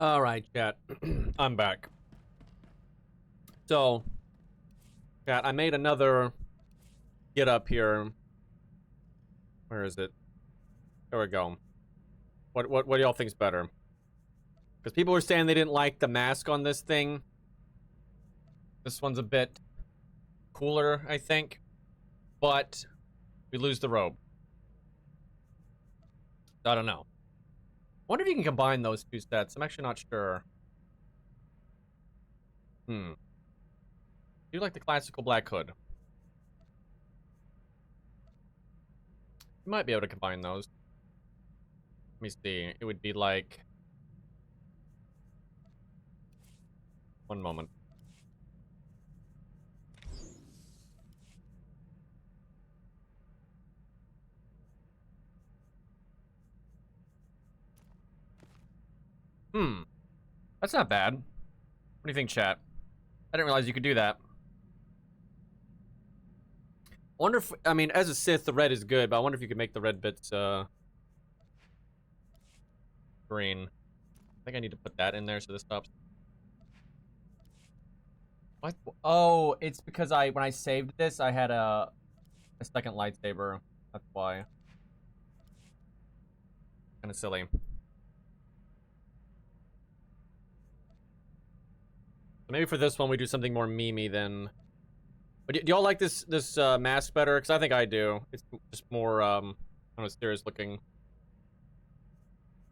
All right, chat. I'm back. So, chat, I made another get up here. Where is it? There we go. What do y'all think's better? Because people were saying they didn't like the mask on this thing. This one's a bit cooler, I think. But we lose the robe. I don't know. I wonder if you can combine those two sets. I'm actually not sure. I do like the classical black hood. You might be able to combine those. Let me see. It would be like... One moment. That's not bad. What do you think, chat? I didn't realize you could do that. I wonder if... I mean, as a Sith, the red is good, but I wonder if you could make the red bits, green. I think I need to put that in there so this stops. What? Oh, it's because when I saved this, I had a second lightsaber. That's why. Kind of silly. Maybe for this one we do something more memey then. But do y'all like this mask better? Because I think I do. It's just more I don't know, serious looking.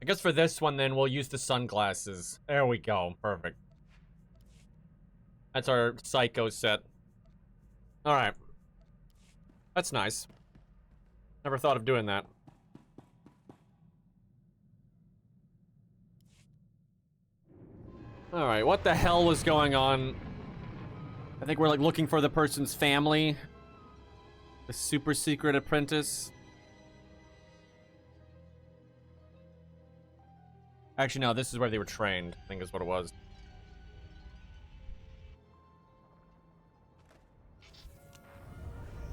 I guess for this one then we'll use the sunglasses. There we go. Perfect. That's our psycho set. Alright. That's nice. Never thought of doing that. Alright, what the hell was going on? I think we're like looking for the person's family. The super secret apprentice. Actually, no, this is where they were trained, I think is what it was.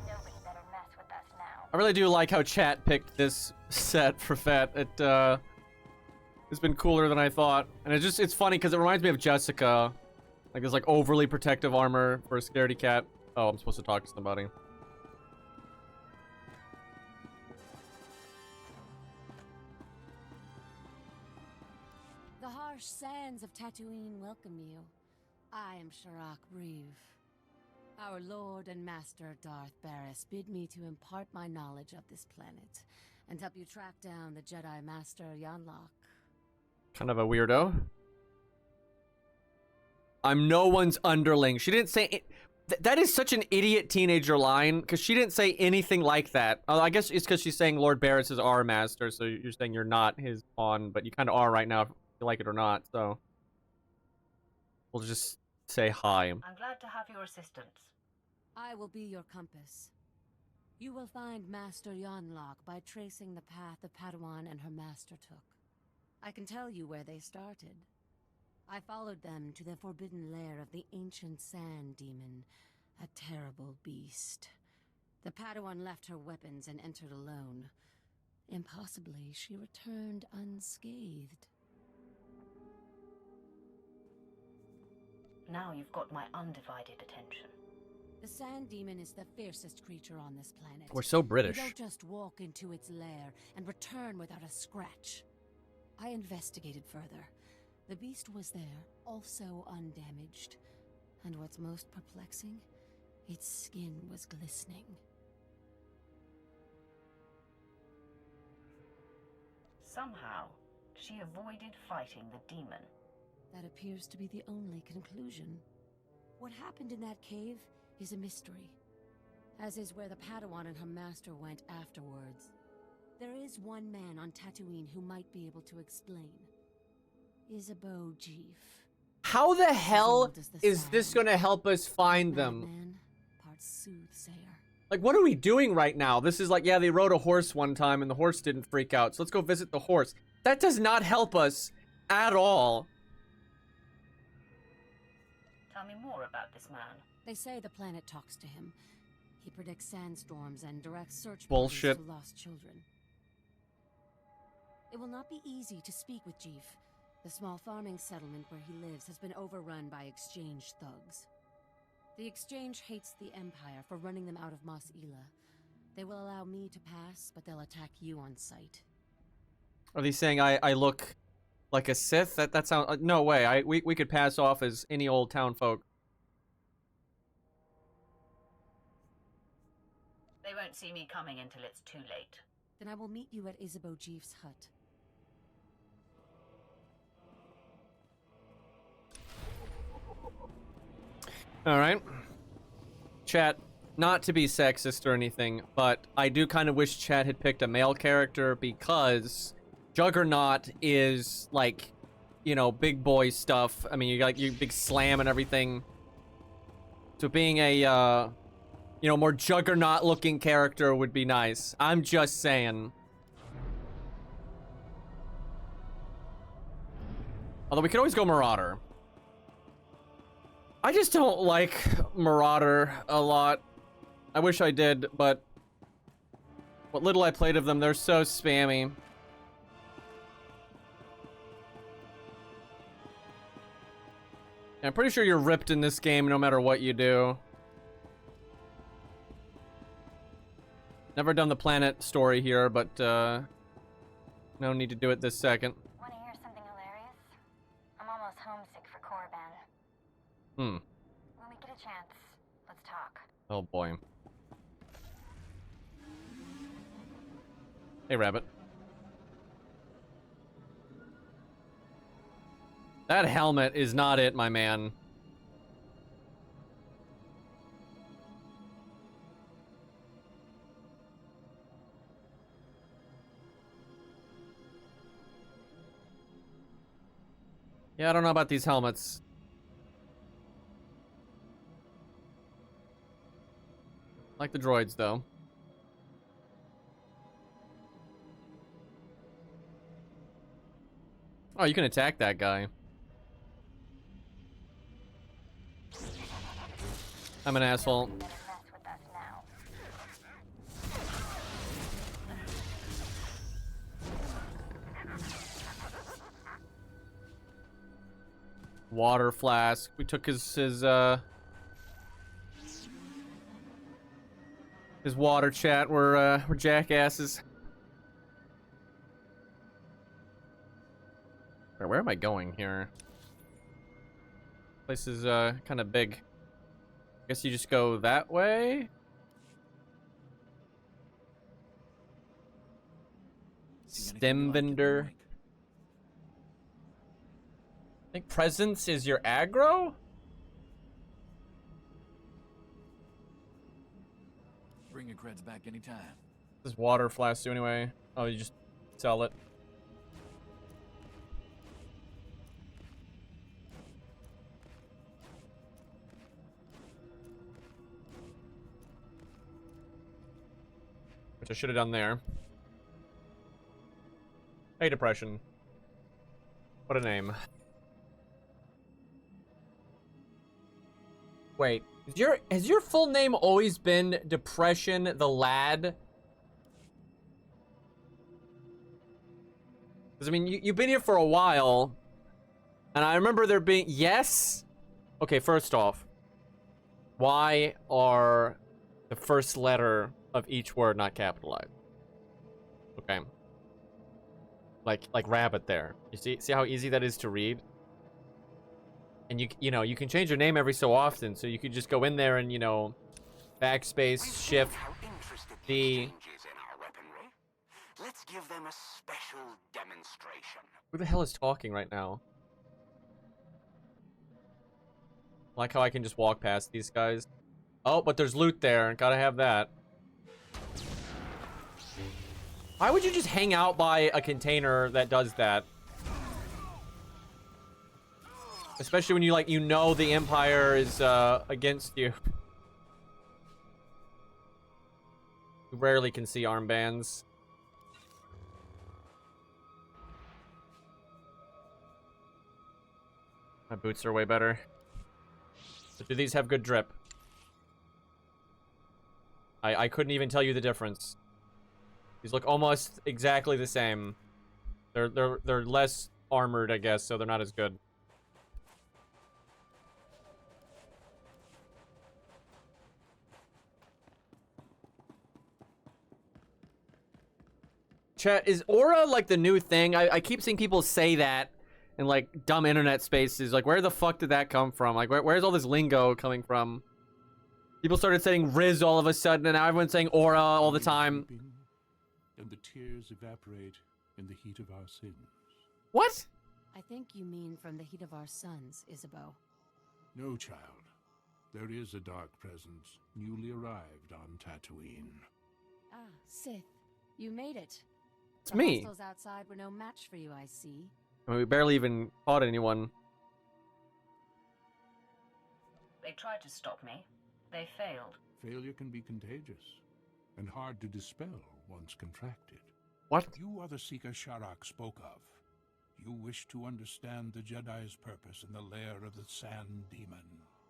Nobody better mess with us now. I really do like how chat picked this set for Fett. It's been cooler than I thought. And it's funny because it reminds me of Jessica. Like this like overly protective armor for a scaredy cat. Oh, I'm supposed to talk to somebody. The harsh sands of Tatooine welcome you. I am Sharak Reeve. Our Lord and Master Darth Barris bid me to impart my knowledge of this planet and help you track down the Jedi Master Yanlok. Kind of a weirdo. I'm no one's underling. She didn't say it. That is such an idiot teenager line, because she didn't say anything like that. I guess it's because she's saying Lord Barris is our master, so you're saying you're not his pawn, but you kind of are right now, if you like it or not, so. We'll just say hi. I'm glad to have your assistance. I will be your compass. You will find Master Yanlok by tracing the path the Padawan and her master took. I can tell you where they started. I followed them to the forbidden lair of the ancient sand demon, a terrible beast. The Padawan left her weapons and entered alone. Impossibly, she returned unscathed. Now you've got my undivided attention. The sand demon is the fiercest creature on this planet. We're so British. You don't just walk into its lair and return without a scratch. I investigated further. The beast was there, also undamaged. And what's most perplexing? Its skin was glistening. Somehow, she avoided fighting the demon. That appears to be the only conclusion. What happened in that cave is a mystery, as is where the Padawan and her master went afterwards. There is one man on Tatooine who might be able to explain. Isabeau Jeef. How the hell is this gonna help us find them? Man, part soothsayer. Like, what are we doing right now? This is like, yeah, they rode a horse one time and the horse didn't freak out, so let's go visit the horse. That does not help us at all. Tell me more about this man. They say the planet talks to him. He predicts sandstorms and directs search Bullshit. parties to lost children. It will not be easy to speak with Jeef. The small farming settlement where he lives has been overrun by Exchange thugs. The Exchange hates the Empire for running them out of Mos Ela. They will allow me to pass, but they'll attack you on sight. Are they saying I look like a Sith? That sounds... no way. We could pass off as any old town folk. They won't see me coming until it's too late. Then I will meet you at Isabeau Jeef's hut. Alright. Chat, not to be sexist or anything, but I do kind of wish chat had picked a male character because Juggernaut is, like, you know, big boy stuff. I mean, you got your big slam and everything. So being a, you know, more Juggernaut-looking character would be nice. I'm just saying. Although we could always go Marauder. I just don't like Marauder a lot. I wish I did, but what little I played of them, they're so spammy. I'm pretty sure you're ripped in this game no matter what you do. Never done the planet story here, but no need to do it this second. Want to hear something hilarious? I'm almost homesick for Korriban. Hmm. When we get a chance, let's talk. Oh boy. Hey, Rabbit. That helmet is not it, my man. Yeah, I don't know about these helmets. Like the droids, though. Oh, you can attack that guy. I'm an asshole. Better mess with us now. Water flask. We took his water chat. We're jackasses. Where am I going here? Place is kind of big. I guess you just go that way. Stem vendor. I think presence is your aggro? Bring your creds back anytime. What does water flask do anyway? Oh, you just sell it. Which I should have done there. Hey, Depression. What a name. Wait, has your full name always been Depression the Lad? Because, I mean, you've been here for a while, and I remember there being... Yes? Okay, first off, why are the first letter of each word not capitalized? Okay. Like rabbit there. You see how easy that is to read? And you know, you can change your name every so often, so you could just go in there and, you know, backspace, shift, D. Let's give them a special demonstration. Who the hell is talking right now? Like how I can just walk past these guys. Oh, but there's loot there. Gotta have that. Why would you just hang out by a container that does that? Especially when you know the Empire is against you. You rarely can see armbands. My boots are way better. But do these have good drip? I couldn't even tell you the difference. These look almost exactly the same. They're less armored, I guess, so they're not as good. Chat, is aura like the new thing? I keep seeing people say that in like dumb internet spaces. Like, where the fuck did that come from? Like, where's all this lingo coming from? People started saying Riz all of a sudden, and now everyone's saying aura all the time. And the tears evaporate in the heat of our sins. What? I think you mean from the heat of our suns, Isabeau. No, child. There is a dark presence newly arrived on Tatooine. Ah, Sith. You made it. It's the me. hostiles outside were no match for you, I see. I mean, we barely even fought anyone. They tried to stop me. They failed. Failure can be contagious and hard to dispel once contracted. What? You are the Seeker Sharak spoke of. You wish to understand the Jedi's purpose in the lair of the Sand Demon.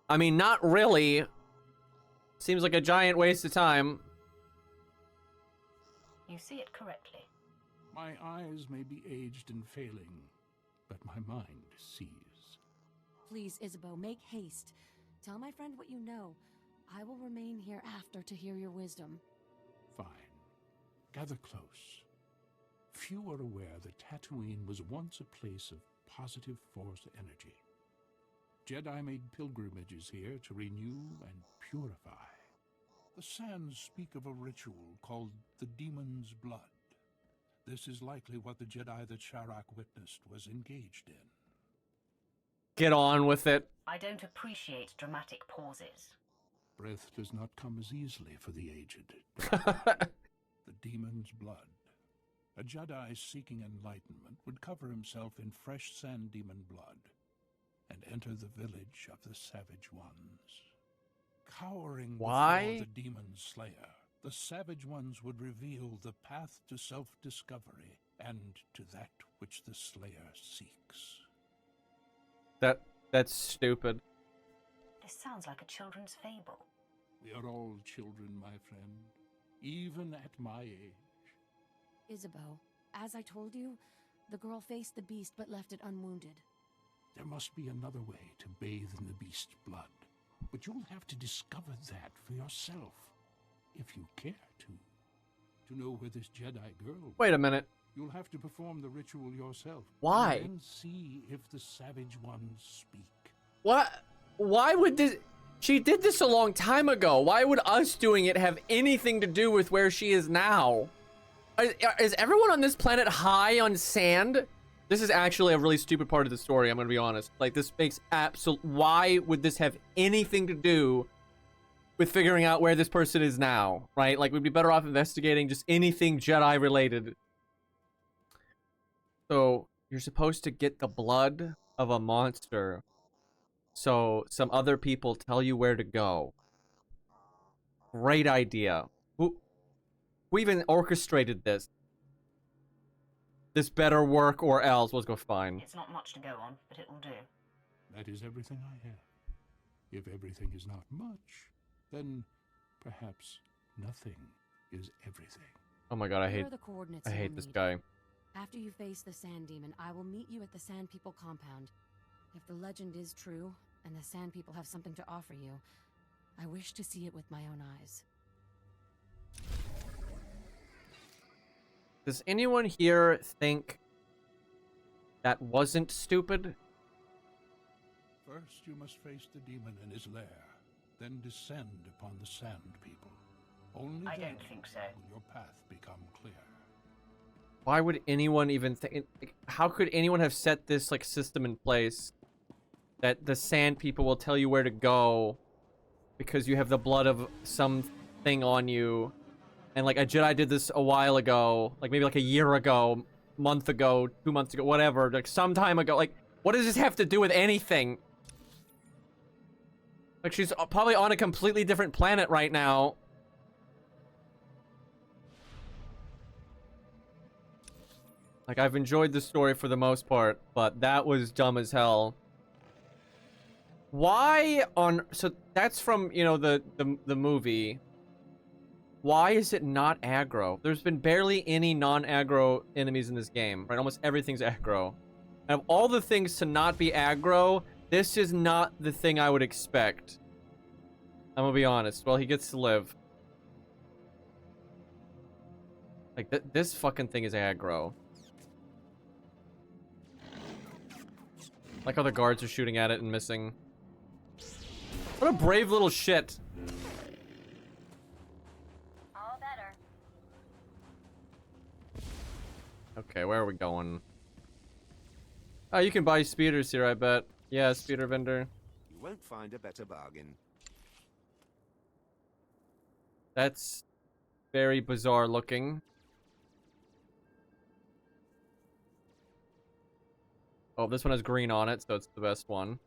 I mean, not really. Seems like a giant waste of time. You see it correctly. My eyes may be aged and failing, but my mind sees. Please, Isabeau, make haste. Tell my friend what you know. I will remain here after to hear your wisdom. Fine. Gather close. Few are aware that Tatooine was once a place of positive Force energy. Jedi made pilgrimages here to renew and purify. The sands speak of a ritual called the Demon's Blood. This is likely what the Jedi that Sharak witnessed was engaged in. Get on with it. I don't appreciate dramatic pauses. Breath does not come as easily for the aged. The Demon's Blood. A Jedi seeking enlightenment would cover himself in fresh Sand Demon blood and enter the village of the Savage Ones. Cowering Why? before the Demon Slayer, the Savage Ones would reveal the path to self-discovery and to that which the Slayer seeks. That's stupid. This sounds like a children's fable. We are all children, my friend, even at my age. Isabeau, as I told you, the girl faced the beast but left it unwounded. There must be another way to bathe in the beast's blood, but you'll have to discover that for yourself, if you care to. To know where this Jedi girl... Wait a minute. You'll have to perform the ritual yourself. Why? And then see if the Savage Ones speak. What? Why would this... She did this a long time ago. Why would us doing it have anything to do with where she is now? Is everyone on this planet high on sand? This is actually a really stupid part of the story, I'm gonna be honest. Like, this makes absolute... Why would this have anything to do with figuring out where this person is now, right? Like, we'd be better off investigating just anything Jedi related. So, you're supposed to get the blood of a monster so some other people tell you where to go. Great idea. Who even orchestrated this? This better work or else. Let's go fine. It's not much to go on, but it will do. That is everything I have. If everything is not much, then perhaps nothing is everything. Oh my god, I Here hate are the coordinates I you'll hate this need. guy. After you face the Sand Demon, I will meet you at the Sand People compound. If the legend is true, and the Sand People have something to offer you, I wish to see it with my own eyes. Does anyone here think that wasn't stupid? First, you must face the demon in his lair, then descend upon the Sand People. Only I then don't think so. will your path become clear. Why would anyone even think... How could anyone have set this, like, system in place that the Sand People will tell you where to go because you have the blood of something on you? And, like, a Jedi did this a while ago, like, maybe, like, a year ago, month ago, 2 months ago, whatever, like, some time ago. Like, what does this have to do with anything? Like, she's probably on a completely different planet right now. Like, I've enjoyed the story for the most part, but that was dumb as hell. Why on... So, that's from, you know, the movie. Why is it not aggro? There's been barely any non-aggro enemies in this game, right? Almost everything's aggro. Of all the things to not be aggro, this is not the thing I would expect. I'm gonna be honest. Well, he gets to live. Like, this fucking thing is aggro. Like how the guards are shooting at it and missing. What a brave little shit. All better. Okay, where are we going? Oh, you can buy speeders here, I bet. Yeah, speeder vendor. You won't find a better bargain. That's very bizarre looking. Oh, this one has green on it, so it's the best one.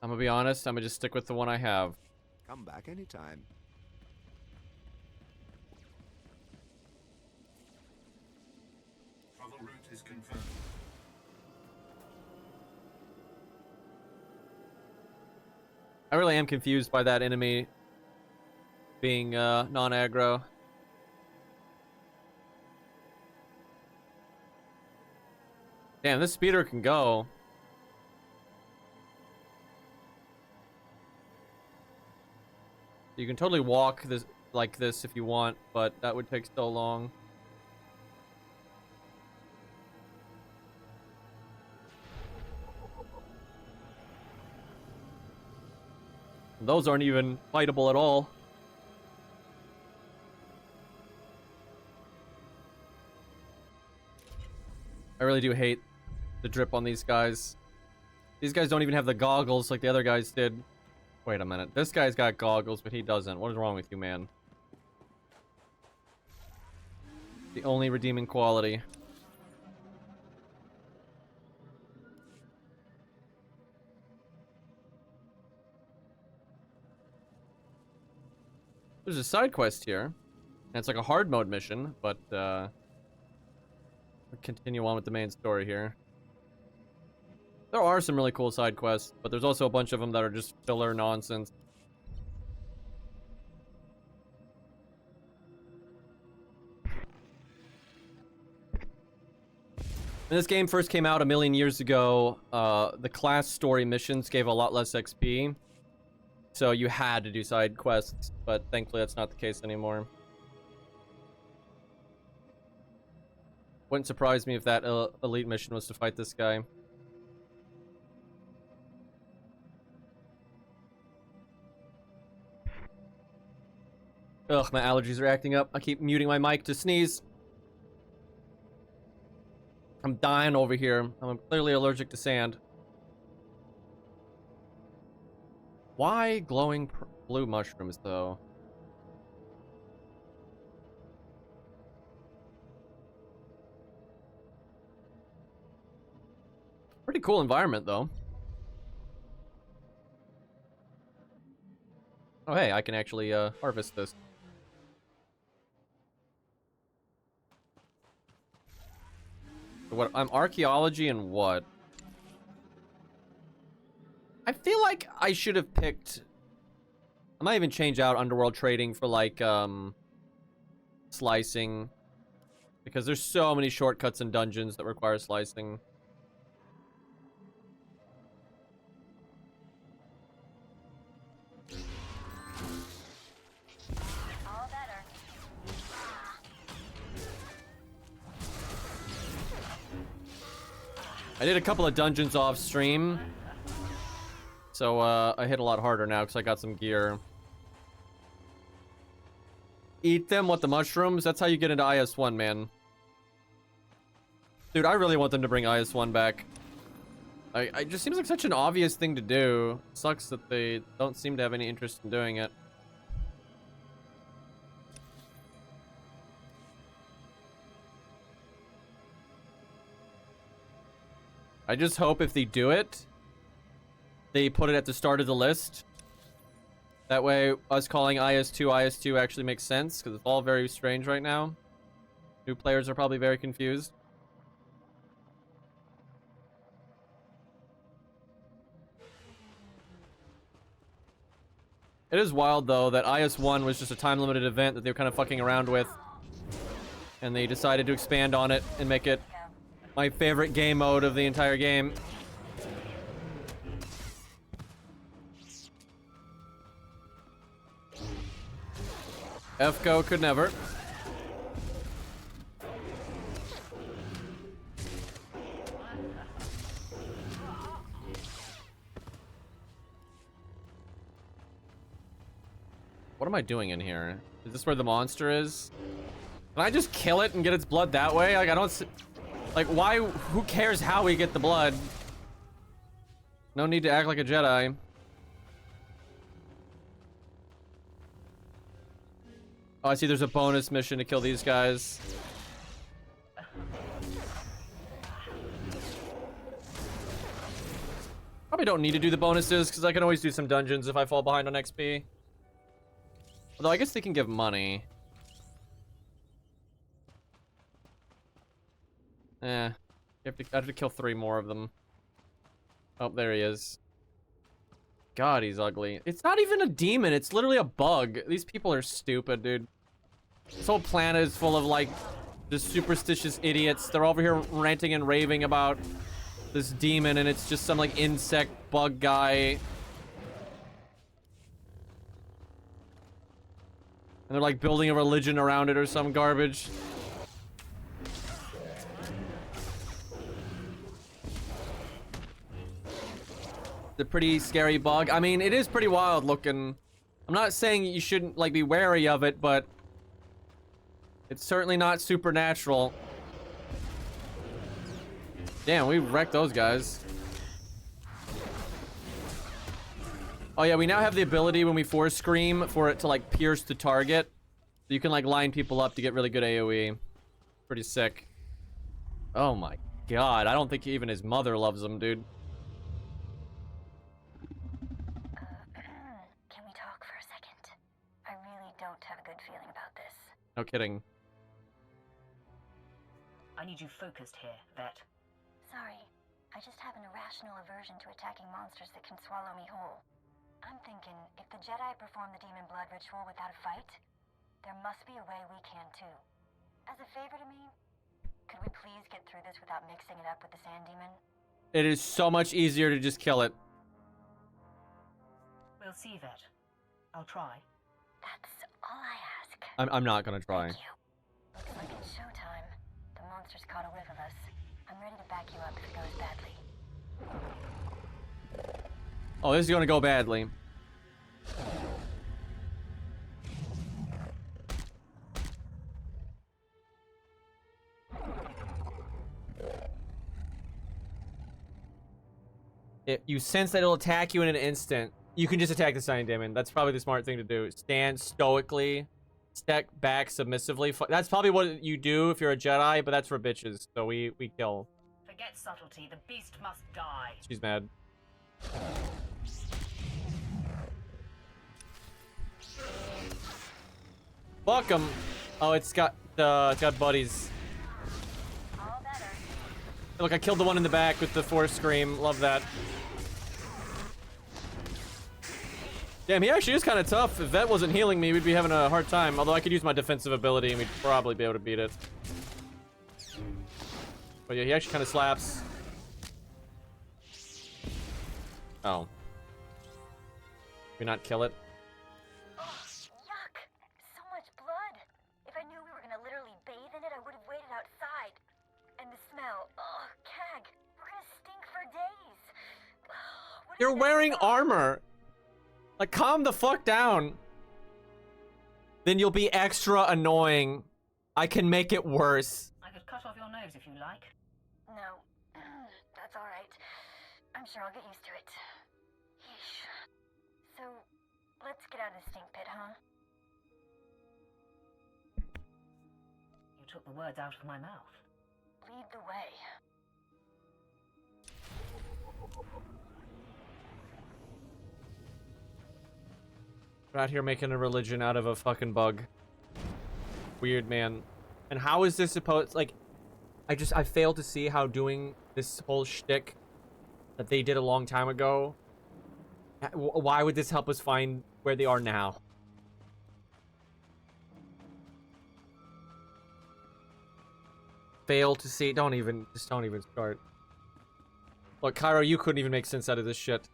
I'm gonna be honest, I'm gonna just stick with the one I have. Come back anytime. Travel route is confirmed. I really am confused by that enemy being non-aggro. Damn, this speeder can go. You can totally walk this like this if you want, but that would take so long. Those aren't even fightable at all. I really do hate the drip on these guys. These guys don't even have the goggles like the other guys did. Wait a minute. This guy's got goggles, but he doesn't. What is wrong with you, man? The only redeeming quality. There's a side quest here. And it's like a hard mode mission, but we'll continue on with the main story here. There are some really cool side quests, but there's also a bunch of them that are just filler nonsense. When this game first came out a million years ago, the class story missions gave a lot less XP. So you had to do side quests, but thankfully that's not the case anymore. Wouldn't surprise me if that elite mission was to fight this guy. Ugh, my allergies are acting up. I keep muting my mic to sneeze. I'm dying over here. I'm clearly allergic to sand. Why glowing blue mushrooms, though? Pretty cool environment, though. Oh, hey, I can actually harvest this. What? I'm archaeology and what? I feel like I should have picked... I might even change out underworld trading for like slicing, because there's so many shortcuts and dungeons that require slicing. All better. I did a couple of dungeons off stream, so I hit a lot harder now because I got some gear. Eat them, what, the mushrooms? That's how you get into IS-1, man. Dude, I really want them to bring IS-1 back. It just seems like such an obvious thing to do. Sucks that they don't seem to have any interest in doing it. I just hope if they do it, they put it at the start of the list. That way, us calling IS-2 actually makes sense, because it's all very strange right now. New players are probably very confused. It is wild, though, that IS-1 was just a time-limited event that they were kind of fucking around with. And they decided to expand on it and make it my favorite game mode of the entire game. FGO could never. What am I doing in here? Is this where the monster is? Can I just kill it and get its blood that way? Like, I don't see... Like, why... Who cares how we get the blood? No need to act like a Jedi. Oh, I see there's a bonus mission to kill these guys. Probably don't need to do the bonuses, because I can always do some dungeons if I fall behind on XP. Although I guess they can give money. I have to kill 3 more of them. Oh, there he is. God, he's ugly. It's not even a demon. It's literally a bug. These people are stupid, dude. This whole planet is full of, like, just superstitious idiots. They're over here ranting and raving about this demon, and it's just some, like, insect bug guy. And they're, like, building a religion around it or some garbage. A pretty scary bug. I mean, it is pretty wild looking. I'm not saying you shouldn't like be wary of it, but it's certainly not supernatural. Damn, we wrecked those guys. Oh yeah, we now have the ability when we force scream for it to like pierce the target. So you can like line people up to get really good AoE. Pretty sick. Oh my god, I don't think even his mother loves him, dude. No kidding. I need you focused here, Vet. Sorry. I just have an irrational aversion to attacking monsters that can swallow me whole. I'm thinking, if the Jedi perform the demon blood ritual without a fight, there must be a way we can too. As a favor to me, could we please get through this without mixing it up with the sand demon? It is so much easier to just kill it. We'll see, Vet. I'll try. That's all I ask. I'm not gonna try. Thank you. Looks like it's showtime. The monster's caught a whiff of us. I'm ready to back you up if it goes badly. Oh, this is gonna go badly. You sense that it'll attack you in an instant. You can just attack the Sand Demon. That's probably the smart thing to do. Stand stoically. Step back submissively. That's probably what you do if you're a Jedi, but that's for bitches. So we kill. Forget subtlety. The beast must die. She's mad. Fuck him. Oh, it's got buddies. All better. Look, I killed the one in the back with the force scream. Love that. Damn, he actually is kind of tough. If Vet wasn't healing me, we'd be having a hard time. Although I could use my defensive ability and we'd probably be able to beat it. But yeah, he actually kind of slaps. Oh. Can we not kill it? Oh, yuck! So much blood! If I knew we were gonna literally bathe in it, I would have waited outside. And the smell, oh, cag! We're gonna stink for days! You're wearing armor! Like, calm the fuck down. Then you'll be extra annoying. I can make it worse. I could cut off your nose if you like. No, that's all right. I'm sure I'll get used to it. Yeesh. So, let's get out of the stink pit, huh? You took the words out of my mouth. Lead the way. We're out here making a religion out of a fucking bug. Weird, man. And how is this supposed... Like, I fail to see how doing this whole shtick that they did a long time ago... Why would this help us find where they are now? fail to see. Don't even start. Look, Cairo, you couldn't even make sense out of this shit.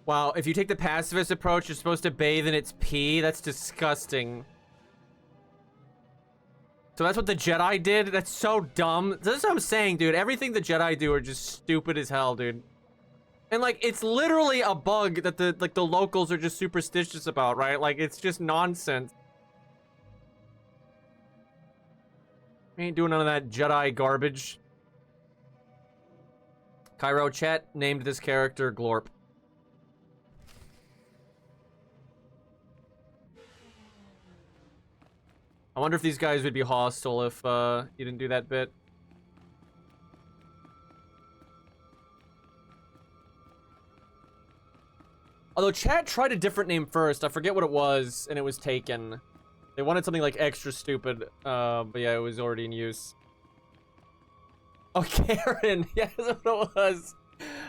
Wow, if you take the pacifist approach, you're supposed to bathe in its pee? That's disgusting. So that's what the Jedi did? That's so dumb. That's what I'm saying, dude. Everything the Jedi do are just stupid as hell, dude. And, like, it's literally a bug that the locals are just superstitious about, right? Like, it's just nonsense. We ain't doing none of that Jedi garbage. Cairo Chet named this character Glorp. I wonder if these guys would be hostile if you didn't do that bit. Although chat tried a different name first. I forget what it was, and it was taken. They wanted something like extra stupid, but yeah, it was already in use. Oh, Karen! Yeah, that's what it was.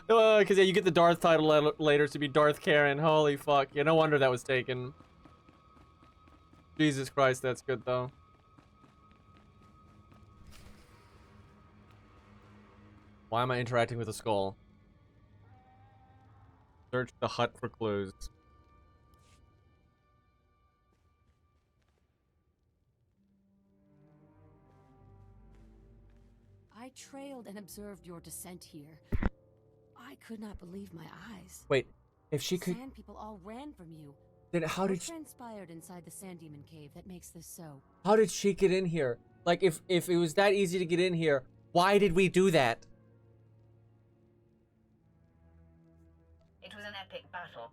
Because yeah, you get the Darth title later to be Darth Karen. Holy fuck. Yeah, no wonder that was taken. Jesus Christ, that's good though. Why am I interacting with a skull? Search the hut for clues. I trailed and observed your descent here. I could not believe my eyes. Wait, if she could... Sand people all ran from you. Then how did she... What transpired inside the Sand Demon Cave that makes this so? How did she get in here? Like, if it was that easy to get in here, why did we do that? It was an epic battle,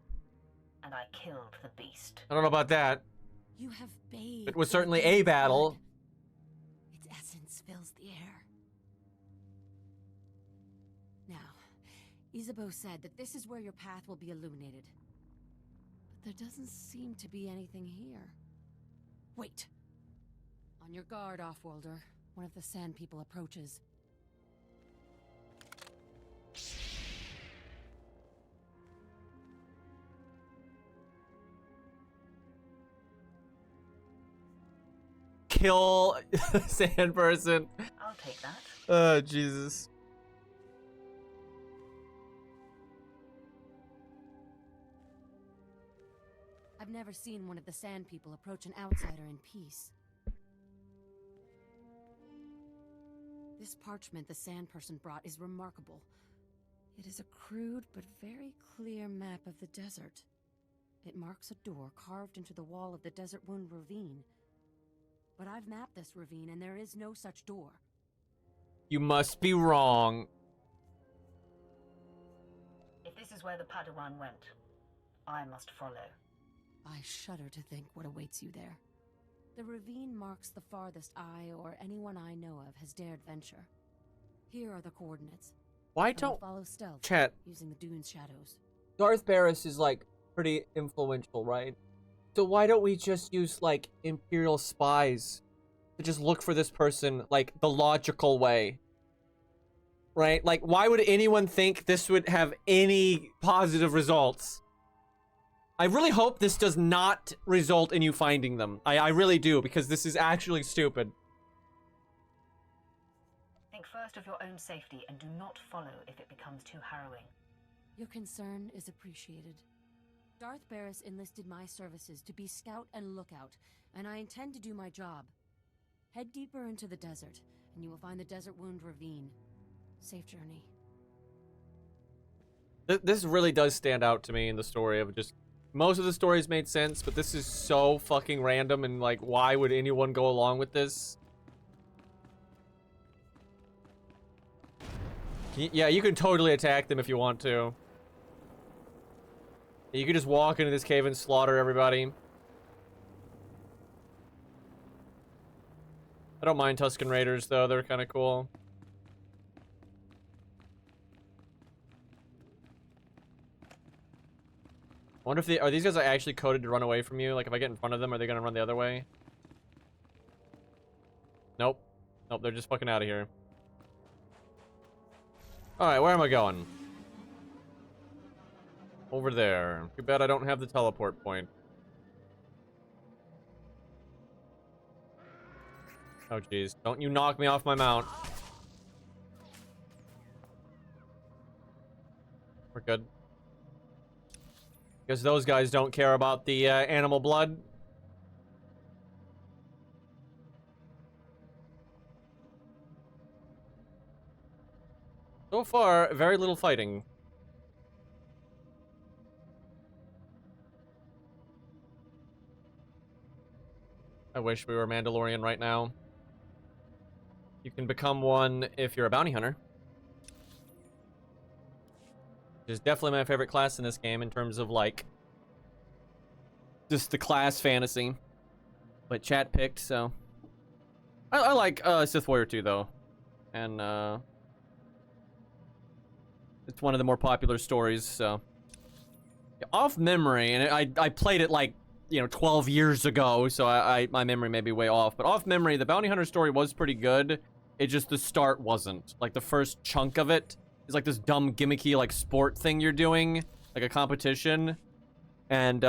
and I killed the beast. I don't know about that. You have bathed. It was certainly a battle. blood. Its essence fills the air. Now, Isabeau said that this is where your path will be illuminated. But there doesn't seem to be anything here. Wait. On your guard, Offworlder. One of the Sand people approaches. Kill Sand person. I'll take that. Oh, Jesus. I've never seen one of the Sand people approach an outsider in peace. This parchment the Sand person brought is remarkable. It is a crude but very clear map of the desert. It marks a door carved into the wall of the Desert Wound Ravine. But I've mapped this ravine and there is no such door. You must be wrong. If this is where the Padawan went, I must follow. I shudder to think what awaits you there. The ravine marks the farthest I or anyone I know of has dared venture. Here are the coordinates. Why I will don't... follow stealth Chat. using the dune's shadows. Darth Barris is, like, pretty influential, right? So why don't we just use, like, Imperial spies to just look for this person, like, the logical way? Right? Like, why would anyone think this would have any positive results? I really hope this does not result in you finding them. I really do, because this is actually stupid. Think first of your own safety and do not follow if it becomes too harrowing. Your concern is appreciated. Darth Barris enlisted my services to be scout and lookout, and I intend to do my job. Head deeper into the desert, and you will find the Desert Wound Ravine. Safe journey. This really does stand out to me in the story of just... Most of the stories made sense, but this is so fucking random and, like, why would anyone go along with this? Yeah, you can totally attack them if you want to. You could just walk into this cave and slaughter everybody. I don't mind Tusken Raiders, though. They're kind of cool. I wonder if are these guys actually coded to run away from you? Like, if I get in front of them, are they gonna run the other way? Nope. Nope, they're just fucking out of here. Alright, where am I going? Over there. Too bad I don't have the teleport point. Oh, jeez. Don't you knock me off my mount. We're good. Because those guys don't care about the animal blood. So far, very little fighting. I wish we were Mandalorian right now. You can become one if you're a bounty hunter. Which is definitely my favorite class in this game in terms of, like, just the class fantasy. But chat picked, so. I like Sith Warrior 2, though. And, it's one of the more popular stories, so. Off memory, and I played it, like, you know, 12 years ago, so my memory may be way off. But off memory, the bounty hunter story was pretty good. It just, the start wasn't. Like, the first chunk of it is like this dumb, gimmicky, like, sport thing you're doing. Like a competition. And,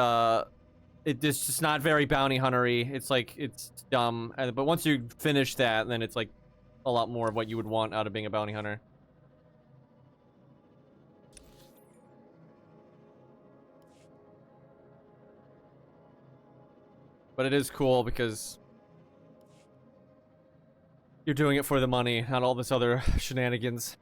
it's just not very bounty hunter-y. It's like, it's dumb. But once you finish that, then it's like a lot more of what you would want out of being a bounty hunter. But it is cool because you're doing it for the money, not all this other shenanigans.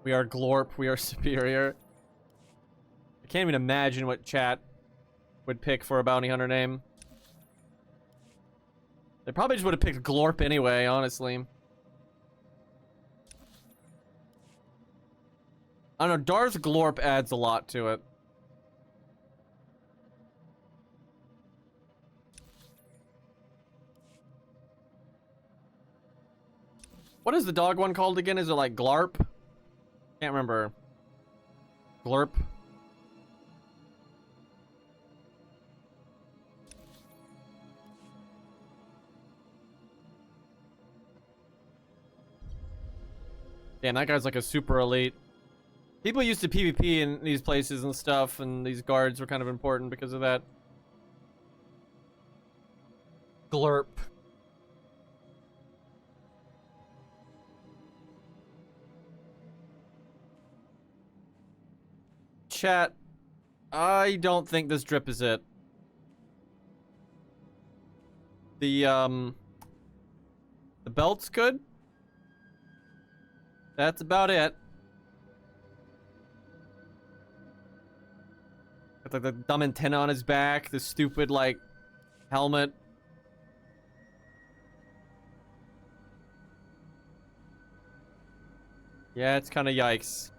We are glorp, we are superior. I can't even imagine what chat would pick for a bounty hunter name. They probably just would have picked glorp anyway, honestly. I don't know, Darth Glorp adds a lot to it. What is the dog one called again? Is it like Glarp? Can't remember. Glorp. Damn, that guy's like a super elite. People used to PvP in these places and stuff, and these guards were kind of important because of that. Glurp. Chat, I don't think this drip is it. The belt's good. That's about it. Got like the dumb antenna on his back, the stupid like helmet. Yeah, it's kind of yikes.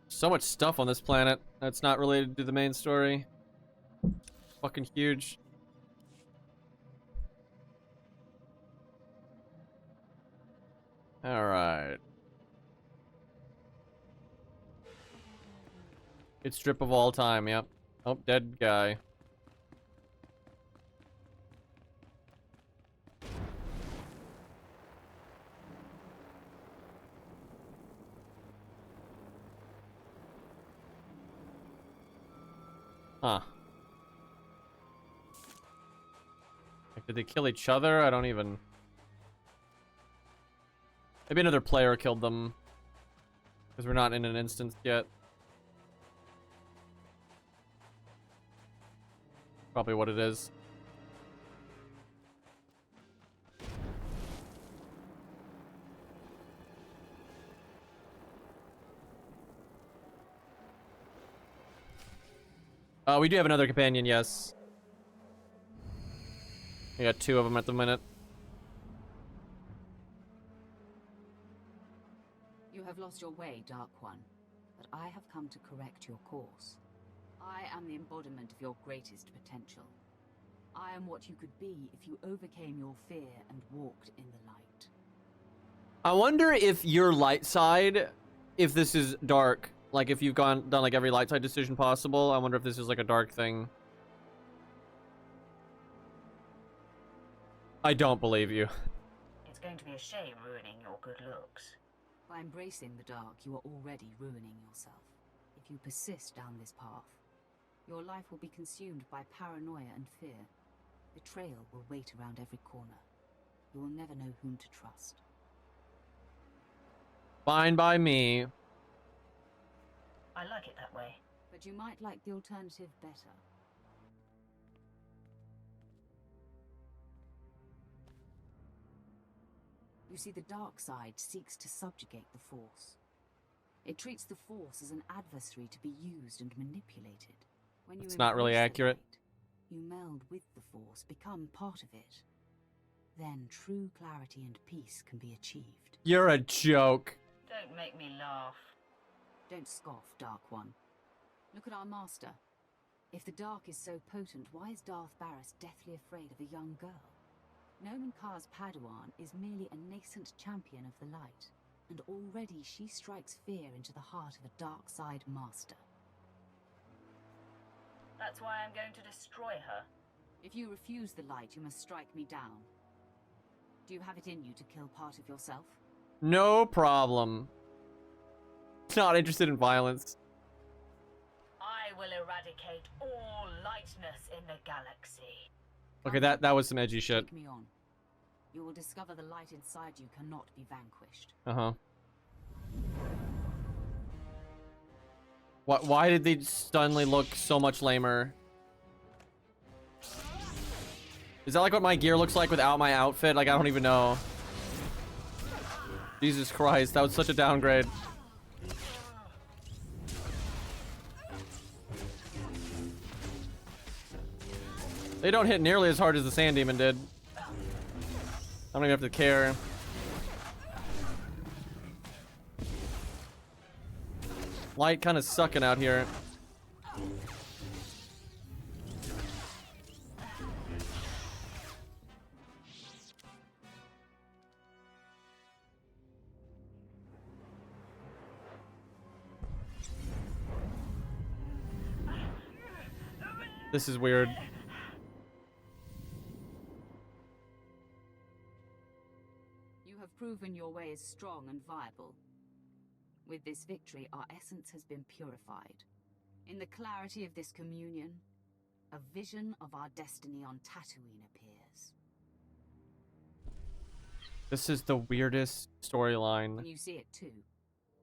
So much stuff on this planet that's not related to the main story. Fucking huge. Alright. Good strip of all time, yep. Oh, dead guy. Huh. Like, did they kill each other? I don't even... Maybe another player killed them. Because we're not in an instance yet. Probably what it is. We do have another companion, yes. We got 2 of them at the minute. You have lost your way, Dark One, but I have come to correct your course. I am the embodiment of your greatest potential. I am what you could be if you overcame your fear and walked in the light. I wonder if your light side, if this is dark, like if you've done like every light side decision possible, I wonder if this is like a dark thing. I don't believe you. It's going to be a shame ruining your good looks. By embracing the dark, you are already ruining yourself. If you persist down this path, your life will be consumed by paranoia and fear. Betrayal will wait around every corner. You will never know whom to trust. Fine by me. I like it that way. But you might like the alternative better. You see, the dark side seeks to subjugate the Force. It treats the Force as an adversary to be used and manipulated. When you It's not really embrace the accurate. light, you meld with the Force, become part of it. Then true clarity and peace can be achieved. You're a joke. Don't make me laugh. Don't scoff, Dark One. Look at our master. If the dark is so potent, why is Darth Barris deathly afraid of a young girl? Nomen Karr's Padawan is merely a nascent champion of the light, and already she strikes fear into the heart of a dark side master. That's why I'm going to destroy her. If you refuse the light, you must strike me down. Do you have it in you to kill part of yourself? No problem. Not interested in violence. I will eradicate all lightness in the galaxy. Okay, that was some edgy shit. Take me on. You will discover the light inside you cannot be vanquished. Uh-huh. Why did they suddenly look so much lamer? Is that like what my gear looks like without my outfit? Like, I don't even know. Jesus Christ, that was such a downgrade. They don't hit nearly as hard as the Sand Demon did. I don't even have to care. Light kind of sucking out here. This is weird. You have proven your way is strong and viable. With this victory, our essence has been purified. In the clarity of this communion, a vision of our destiny on Tatooine appears. This is the weirdest storyline. You see it too.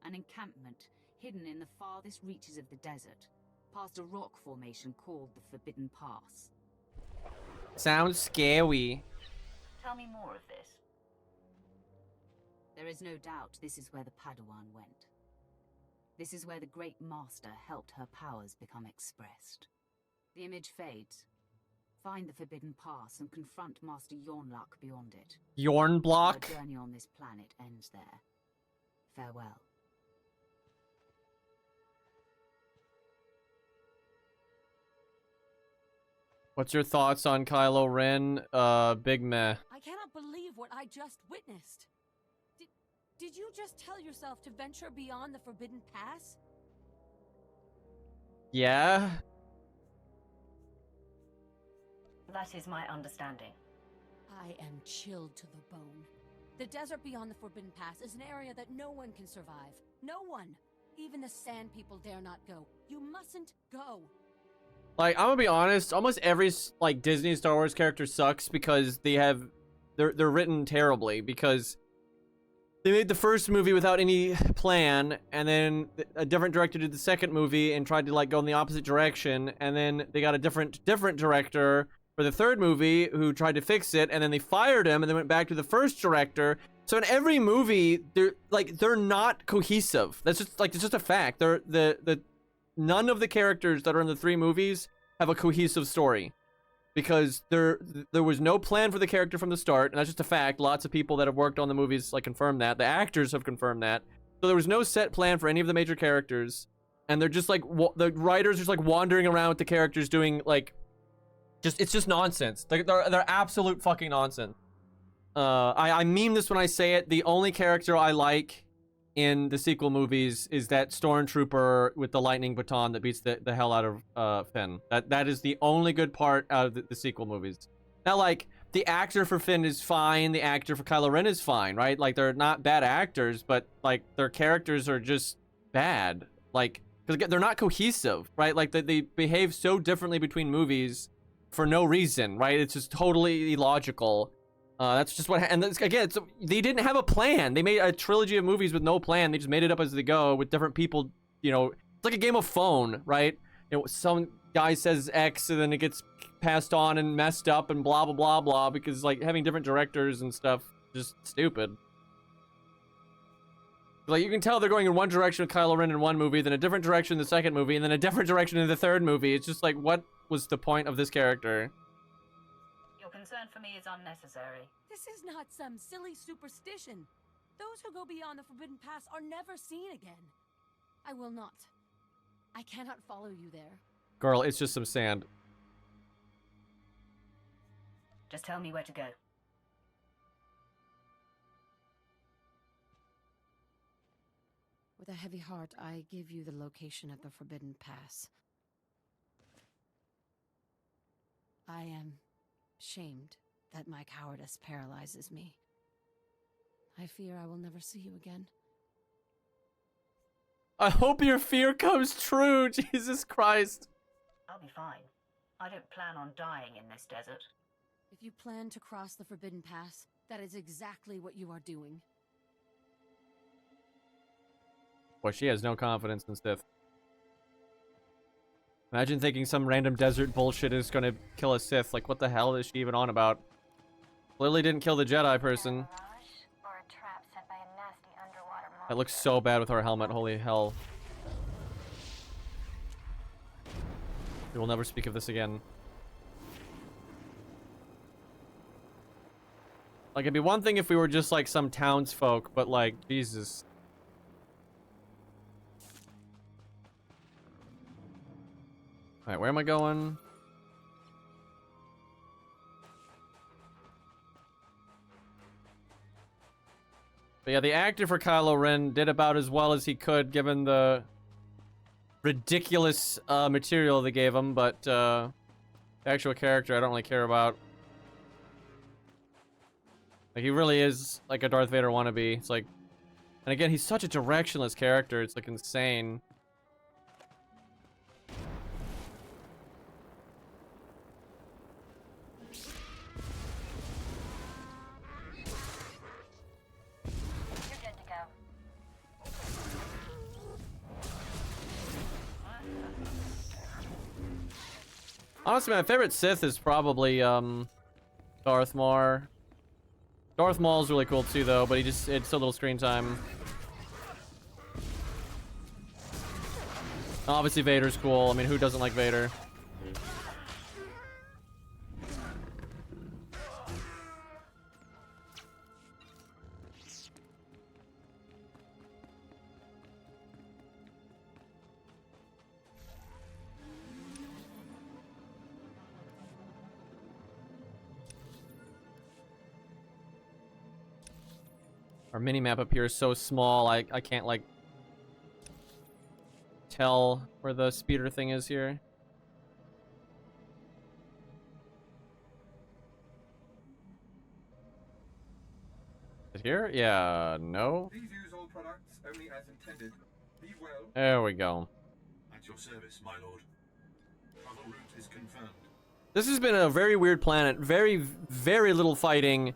An encampment hidden in the farthest reaches of the desert, past a rock formation called the Forbidden Pass. Sounds scary. Tell me more of this. There is no doubt this is where the Padawan went. This is where the Great Master helped her powers become expressed. The image fades. Find the Forbidden Pass and confront Master Yornlok beyond it. Yornblock? Our journey on this planet ends there. Farewell. What's your thoughts on Kylo Ren? Big meh. I cannot believe what I just witnessed. Did you just tell yourself to venture beyond the Forbidden Pass? Yeah? That is my understanding. I am chilled to the bone. The desert beyond the Forbidden Pass is an area that no one can survive. No one. Even the Sand People dare not go. You mustn't go. Like, I'm gonna be honest, almost every, like, Disney Star Wars character sucks because they're written terribly, because they made the first movie without any plan, and then a different director did the second movie and tried to, like, go in the opposite direction, and then they got a different director for the third movie who tried to fix it, and then they fired him and then went back to the first director. So in every movie, they're not cohesive. That's just, like, it's just a fact. None of the characters that are in the three movies have a cohesive story, because there was no plan for the character from the start, and that's just a fact. Lots of people that have worked on the movies, like, confirm that. The actors have confirmed that. So there was no set plan for any of the major characters, and they're just, like, the writers are just, like, wandering around with the characters doing, like, It's just nonsense. They're absolute fucking nonsense. I mean this when I say it. The only character I like in the sequel movies is that stormtrooper with the lightning baton that beats the hell out of Finn. That is the only good part out of the sequel movies. Now, like, the actor for Finn is fine. The actor for Kylo Ren is fine, right? Like, they're not bad actors, but, like, their characters are just bad. Like, because they're not cohesive, right? Like, they behave so differently between movies for no reason, right? It's just totally illogical. That's just what, and again, they didn't have a plan. They made a trilogy of movies with no plan. They just made it up as they go with different people. You know, it's like a game of phone, right? You know, some guy says X and then it gets passed on and messed up and blah blah blah blah because like having different directors and stuff just stupid. Like, you can tell they're going in one direction with Kylo Ren in one movie, then a different direction in the second movie, and then a different direction in the third movie. It's just like, what was the point of this character? Your concern for me is unnecessary. This is not some silly superstition. Those who go beyond the Forbidden Pass are never seen again. I will not. I cannot follow you there. Girl, it's just some sand. Just tell me where to go. With a heavy heart, I give you the location of the Forbidden Pass. I am shamed that my cowardice paralyzes me. I fear I will never see you again. I hope your fear comes true, Jesus Christ. I'll be fine. I don't plan on dying in this desert. If you plan to cross the Forbidden Pass, that is exactly what you are doing. Boy, she has no confidence in Sith. Imagine thinking some random desert bullshit is gonna kill a Sith. Like, what the hell is she even on about? Clearly didn't kill the Jedi person. That looks so bad with her helmet, holy hell. We will never speak of this again. Like, it'd be one thing if we were just like some townsfolk, but like, Jesus. Alright, where am I going? But yeah, the actor for Kylo Ren did about as well as he could given the ridiculous material they gave him, but the actual character I don't really care about. Like, he really is like a Darth Vader wannabe. It's like, and again, he's such a directionless character, it's like insane. Honestly, my favorite Sith is probably, Darth Maul. Darth Maul's really cool too, though, but it's a little screen time. Obviously, Vader's cool. I mean, who doesn't like Vader? Our mini-map up here is so small, I can't, like, tell where the speeder thing is here. Is it here? Yeah, no. Please use all products only as intended. Be well. There we go. At your service, my lord. Travel route is confirmed. This has been a very weird planet. Very, very little fighting.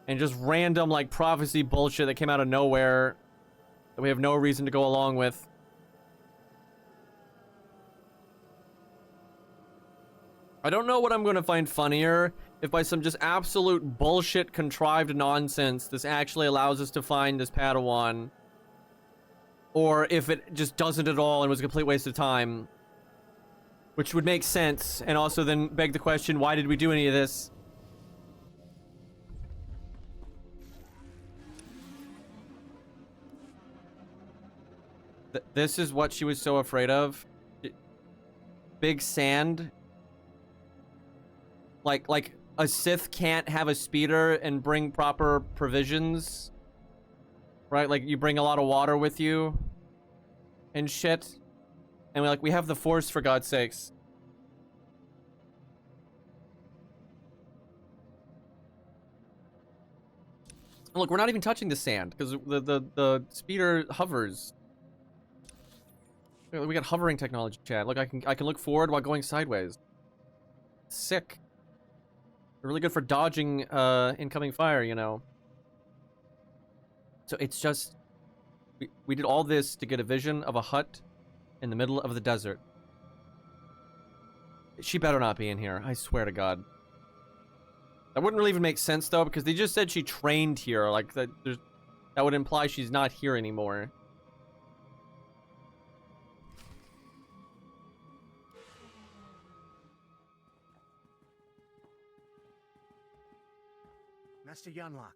And just random, like, prophecy bullshit that came out of nowhere that we have no reason to go along with. I don't know what I'm going to find funnier, if by some just absolute bullshit contrived nonsense this actually allows us to find this Padawan, or if it just doesn't at all and was a complete waste of time. Which would make sense, and also then beg the question, why did we do any of this? This is what she was so afraid of. Big sand. like a Sith can't have a speeder and bring proper provisions, right? Like you bring a lot of water with you and shit, and we have the Force, for God's sakes. Look, we're not even touching the sand because the speeder hovers. We got hovering technology, chat. Look, I can look forward while going sideways. Sick. Really good for dodging incoming fire, you know. So it's just we did all this to get a vision of a hut in the middle of the desert. She better not be in here. I swear to God. That wouldn't really even make sense though, because they just said she trained here. Like that would imply she's not here anymore. Master Yunlock,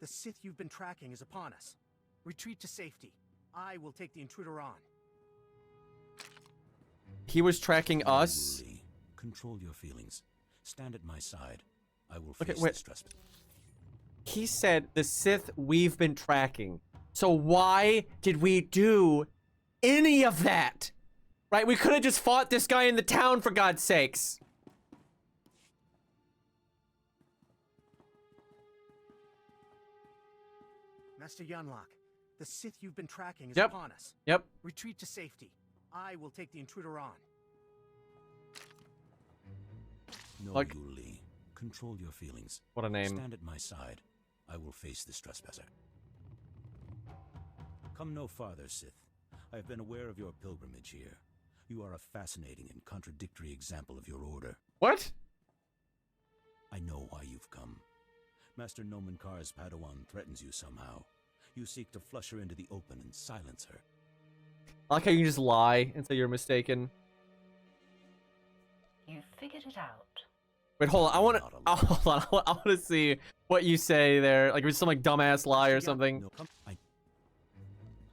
the Sith you've been tracking is upon us. Retreat to safety. I will take the intruder on. He was tracking us. Control your feelings. Stand at my side. I will Okay, face wait. this trespass. He said the Sith we've been tracking. So why did we do any of that? Right? We could have just fought this guy in the town, for God's sakes. Master Yunlock, the Sith you've been tracking is Yep. upon us. Yep. Retreat to safety. I will take the intruder on. No, Like- Yu Li. Control your feelings. What a name. Stand at my side. I will face this trespasser. Come no farther, Sith. I have been aware of your pilgrimage here. You are a fascinating and contradictory example of your order. What? I know why you've come. Master Nomen Kar's Padawan threatens you somehow. You seek to flush her into the open and silence her. I like how you can just lie and say you're mistaken. You figured it out. Wait, hold on. I want to see what you say there. Like, it was some dumbass lie or something. No, come.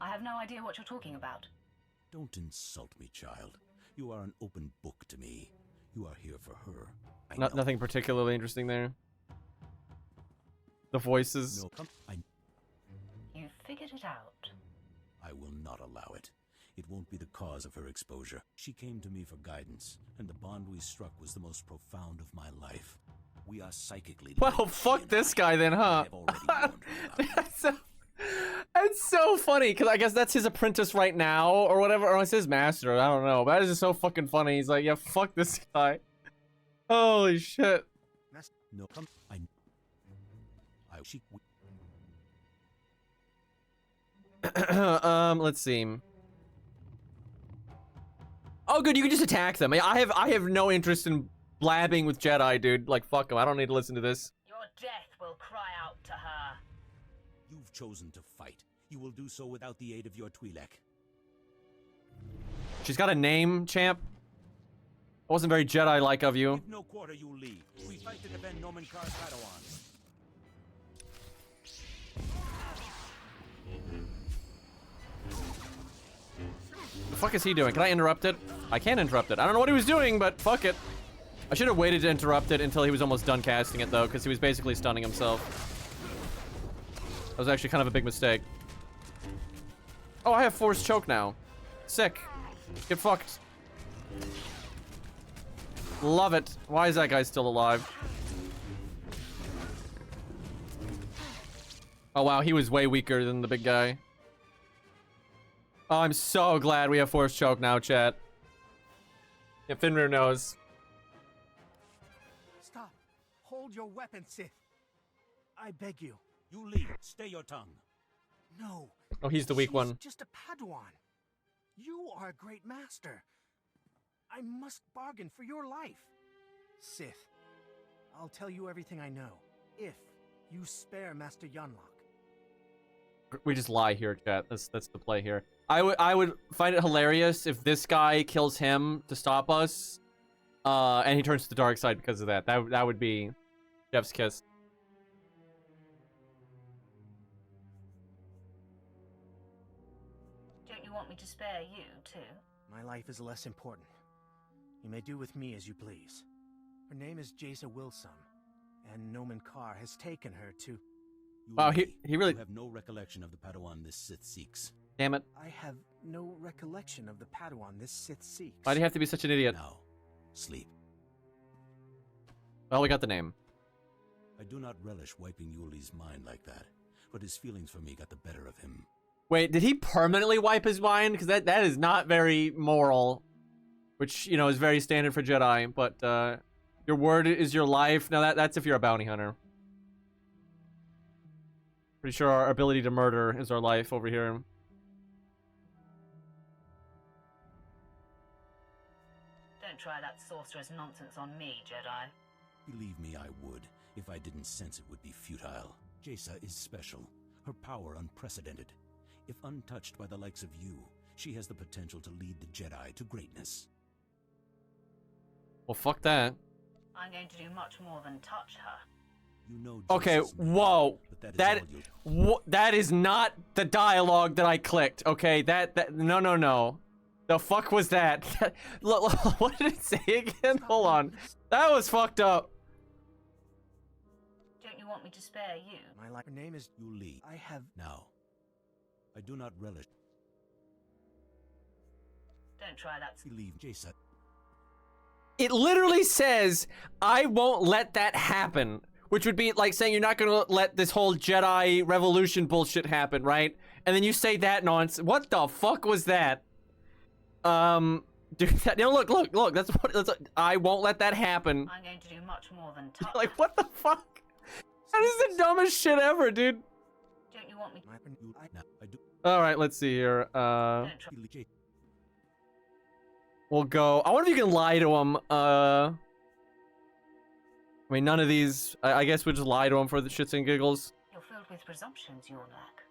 I have no idea what you're talking about. Don't insult me, child. You are an open book to me. You are here for her. I know. Nothing particularly interesting there. The voices. No, come. You figured it out. I will not allow it. It won't be the cause of her exposure. She came to me for guidance, and the bond we struck was the most profound of my life. We are psychically Well, linked, fuck she and this I. guy then, huh? I have already warned her about it. That's so funny, because I guess that's his apprentice right now, or whatever, or it's his master, I don't know. But that is just so fucking funny. He's like, yeah, fuck this guy. Holy shit. No, come. She. Let's see. Oh, good, you can just attack them. I have no interest in blabbing with Jedi, dude. Like, fuck them. I don't need to listen to this. Your death will cry out to her. You've chosen to fight. You will do so without the aid of your Twi'lek. She's got a name, champ. Wasn't very Jedi-like of you. Give no quarter, you Li. We fight to defend Nomen Kar's Padawan. The fuck is he doing? Can I interrupt it? I can interrupt it. I don't know what he was doing, but fuck it. I should have waited to interrupt it until he was almost done casting it, though, because he was basically stunning himself. That was actually kind of a big mistake. Oh, I have Force Choke now. Sick. Get fucked. Love it. Why is that guy still alive? Oh, wow, he was way weaker than the big guy. Oh, I'm so glad we have Force Choke now, chat. Yeah, Finrir knows. Stop. Hold your weapon, Sith. I beg you. You Li, stay your tongue. No. Oh, he's the weak She's one. just a Padawan. You are a great master. I must bargain for your life. Sith, I'll tell you everything I know, if you spare Master Yunlock. We just lie here, chat. That's the play here. I would find it hilarious if this guy kills him to stop us, and he turns to the dark side because of that. That would be Jeff's kiss. Don't you want me to spare you, too? My life is less important. You may do with me as you please. Her name is Jaisa Wilson, and Noman Carr has taken her to... Wow, he really... You have no recollection of the Padawan this Sith seeks. Damn it. I have no recollection of the Padawan this Sith seeks. Why do you have to be such an idiot? Now, sleep. Well, we got the name. I do not relish wiping Yuli's mind like that, but his feelings for me got the better of him. Wait, did he permanently wipe his mind? Because that is not very moral. Which, you know, is very standard for Jedi. But, your word is your life. Now, that's if you're a bounty hunter. Pretty sure our ability to murder is our life over here. Don't try that sorcerer's nonsense on me, Jedi. Believe me, I would. If I didn't sense it would be futile. Jaisa is special. Her power unprecedented. If untouched by the likes of you, she has the potential to lead the Jedi to greatness. Well, fuck that. I'm going to do much more than touch her. You know okay, Jaisa's name, whoa. but That is not the dialogue that I clicked. Okay, no. The fuck was that? Look, what did it say again? Hold on. That was fucked up. Don't you want me to spare you? Her name is Yuli. I have... Now, I do not relish... Don't try that... Believe Jaisa. It literally says, I won't let that happen. Which would be like saying you're not gonna let this whole Jedi revolution bullshit happen, right? And then you say that nonsense. What the fuck was that? Dude, look, that's what, I won't let that happen. I'm going to do much more than touch Like, what the fuck? That is the dumbest shit ever, dude. Don't you want me to... Alright, let's see here. We'll go. I wonder if you can lie to him. I mean, none of these... I guess we'll just lie to him for the shits and giggles. You're filled with presumptions, Yorlak.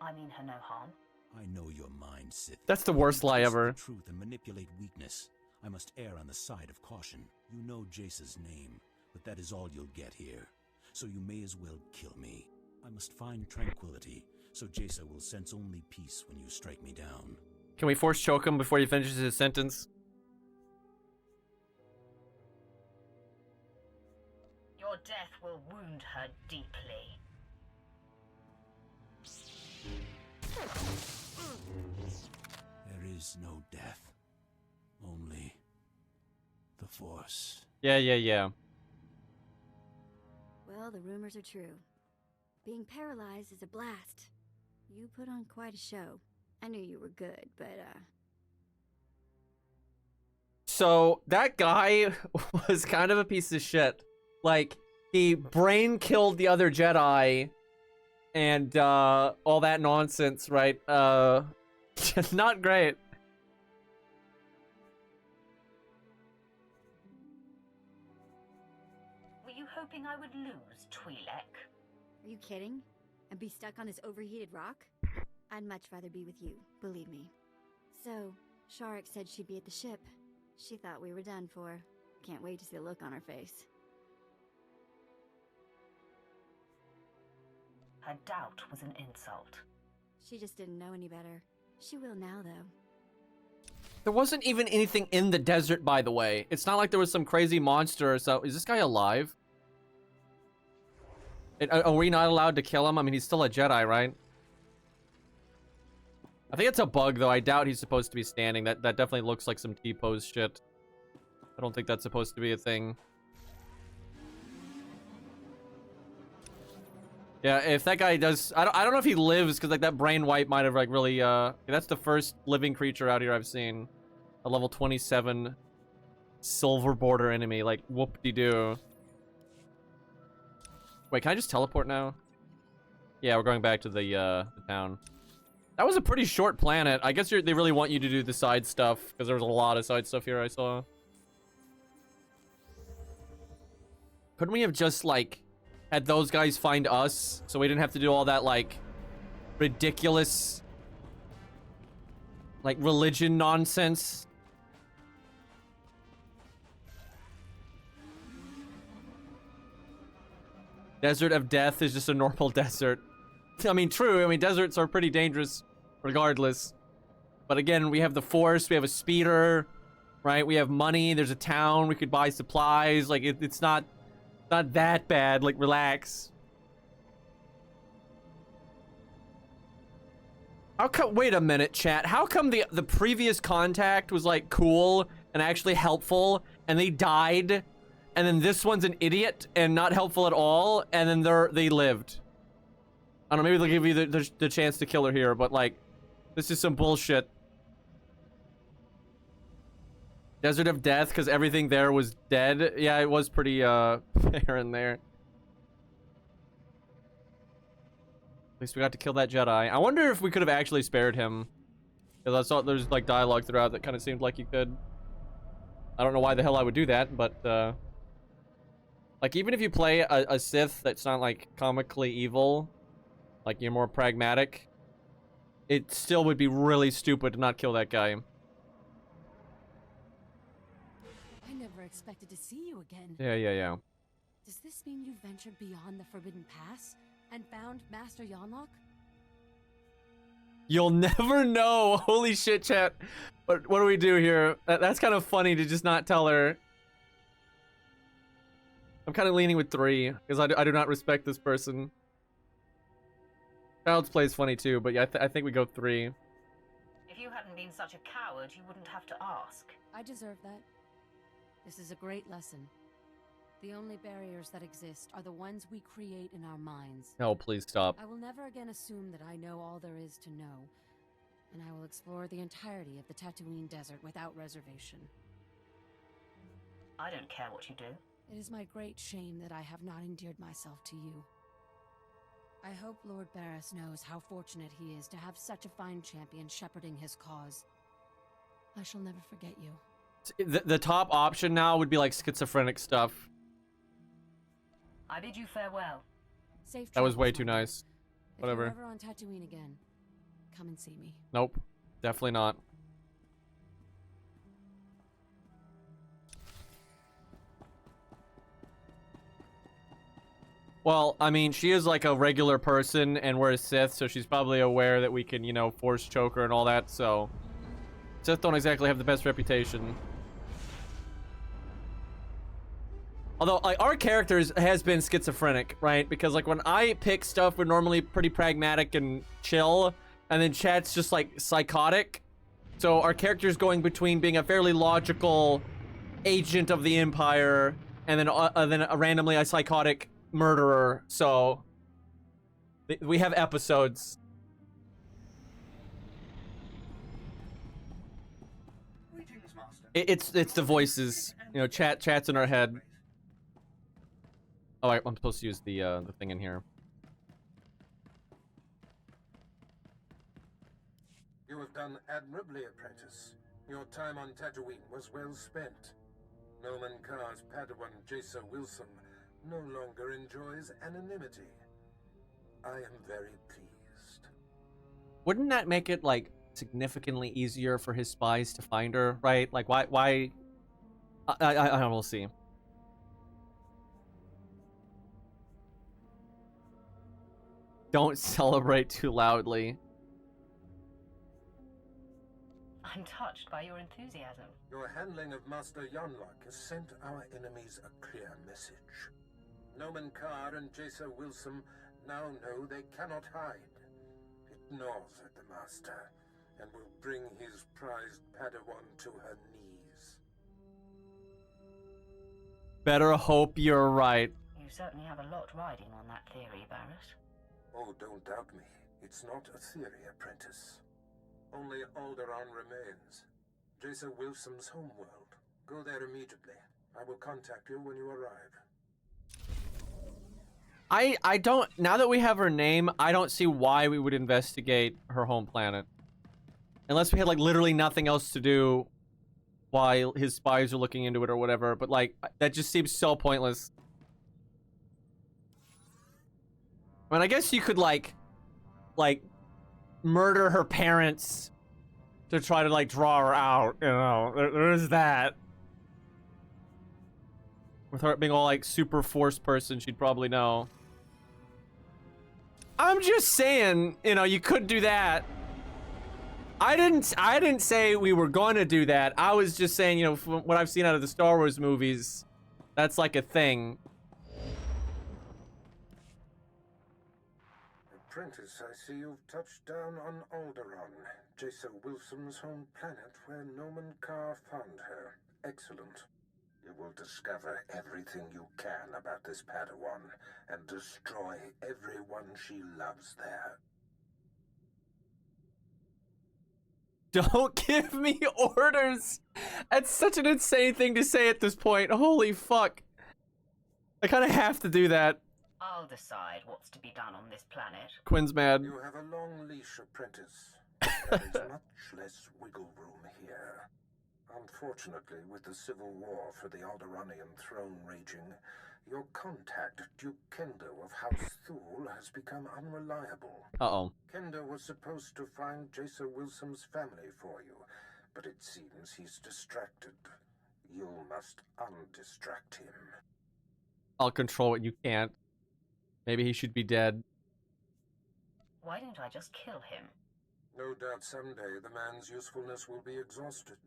I mean her no harm. I know your mind, Sith. That's the worst lie ever. The truth and manipulate weakness. I must err on the side of caution. You know Jaisa's name, but that is all you'll get here. So you may as well kill me. I must find tranquility, so Jaisa will sense only peace when you strike me down. Can we force choke him before he finishes his sentence? Your death will wound her deeply. There is no death. Only the Force. Yeah. Well, the rumors are true. Being paralyzed is a blast. You put on quite a show. I knew you were good, but, So, that guy was kind of a piece of shit. Like, he brain killed the other Jedi and, all that nonsense, right? Not great. Were you hoping I would lose, Twi'lek? Are you kidding? And be stuck on this overheated rock? I'd much rather be with you, believe me. So, Sharik said she'd be at the ship. She thought we were done for. Can't wait to see the look on her face. Her doubt was an insult. She just didn't know any better. She will now, though. There wasn't even anything in the desert, by the way. It's not like there was some crazy monster or so. Is this guy alive? Are we not allowed to kill him? I mean, he's still a Jedi, right? I think it's a bug, though. I doubt he's supposed to be standing. That definitely looks like some T-pose shit. I don't think that's supposed to be a thing. Yeah, if that guy does... I don't know if he lives, because like that brain wipe might have like really... that's the first living creature out here I've seen. A level 27 silver border enemy. Like, whoop-de-doo. Wait, can I just teleport now? Yeah, we're going back to the town. That was a pretty short planet. I guess they really want you to do the side stuff, because there was a lot of side stuff here I saw. Couldn't we have just, like, had those guys find us, so we didn't have to do all that, like, ridiculous, like, religion nonsense? Desert of Death is just a normal desert. I mean, true. I mean, deserts are pretty dangerous regardless. But again, we have the Force, we have a speeder. right? We have money. There's a town. We could buy supplies. Like, it's not that bad. Like, relax. How come? Wait a minute, chat. How come the previous contact was like cool and actually helpful, and they died, and then this one's an idiot and not helpful at all, and then they lived? I don't know. Maybe they'll give you the chance to kill her here, but like, this is some bullshit. Desert of Death, because everything there was dead. Yeah, it was pretty barren there. At least we got to kill that Jedi. I wonder if we could have actually spared him. Because I saw there's like dialogue throughout that kind of seemed like you could. I don't know why the hell I would do that, but like even if you play a Sith that's not like comically evil, like you're more pragmatic, it still would be really stupid to not kill that guy. I never expected to see you again. Yeah. Does this mean you ventured beyond the Forbidden Pass and found Master Yonlock? You'll never know. Holy shit, chat. What do we do here? That's kind of funny to just not tell her. I'm kind of leaning with 3 because I do not respect this person. Child's Play is funny too, but yeah, I think we go 3. If you hadn't been such a coward, you wouldn't have to ask. I deserve that. This is a great lesson. The only barriers that exist are the ones we create in our minds. No, please stop. I will never again assume that I know all there is to know, and I will explore the entirety of the Tatooine Desert without reservation. I don't care what you do. It is my great shame that I have not endeared myself to you. I hope Lord Barris knows how fortunate he is to have such a fine champion shepherding his cause. I shall never forget you. The top option now would be like schizophrenic stuff. I bid you farewell. Safe that was way travels, too nice. Whatever. If you're ever on Tatooine again, come and see me. Nope. Definitely not. Well, I mean, she is like a regular person and we're a Sith, so she's probably aware that we can, you know, force choke her and all that, so... Sith don't exactly have the best reputation. Although, like, our characters has been schizophrenic, right? Because, like, when I pick stuff, we're normally pretty pragmatic and chill, and then chat's just, like, psychotic. So our character's going between being a fairly logical agent of the Empire and then randomly a psychotic murderer. So we have episodes. It's the voices, you know. Chat's in our head. Oh, I'm supposed to use the thing in here. You have done admirably, apprentice. Your time on Tatooine was well spent. Noman Carr's Padawan Jason Wilson no longer enjoys anonymity. I am very pleased. Wouldn't that make it like significantly easier for his spies to find her, right? Like why I will see. Don't celebrate too loudly. I'm touched by your enthusiasm. Your handling of Master Yonlock has sent our enemies a clear message. Noman Carr and Jason Wilson now know they cannot hide. It gnaws at the Master and will bring his prized Padawan to her knees. Better hope you're right. You certainly have a lot riding on that theory, Barris. Oh, don't doubt me. It's not a theory, apprentice. Only Alderaan remains. Jason Wilson's homeworld. Go there immediately. I will contact you when you arrive. I don't, now that we have her name, I don't see why we would investigate her home planet. Unless we had like literally nothing else to do while his spies are looking into it or whatever, but like, that just seems so pointless. I mean, I guess you could like murder her parents to try to like draw her out, you know. There's that. With her being all like super force person, she'd probably know. I'm just saying, you know, you could do that. I didn't say we were going to do that. I was just saying, you know, from what I've seen out of the Star Wars movies, that's like a thing. Apprentice, I see you've touched down on Alderaan, Jason Wilson's home planet where Noman Carr found her. Excellent. You will discover everything you can about this Padawan and destroy everyone she loves there. Don't give me orders. That's such an insane thing to say at this point. Holy fuck. I kind of have to do that. I'll decide what's to be done on this planet. Quinn's mad. You have a long leash, Apprentice. There is much less wiggle room here. Unfortunately, with the civil war for the Alderaanian throne raging, your contact, Duke Kendo of House Thule, has become unreliable. Uh-oh. Kendo was supposed to find Jason Wilson's family for you, but it seems he's distracted. You must undistract him. I'll control it. You can't. Maybe he should be dead. Why don't I just kill him? No doubt someday the man's usefulness will be exhausted.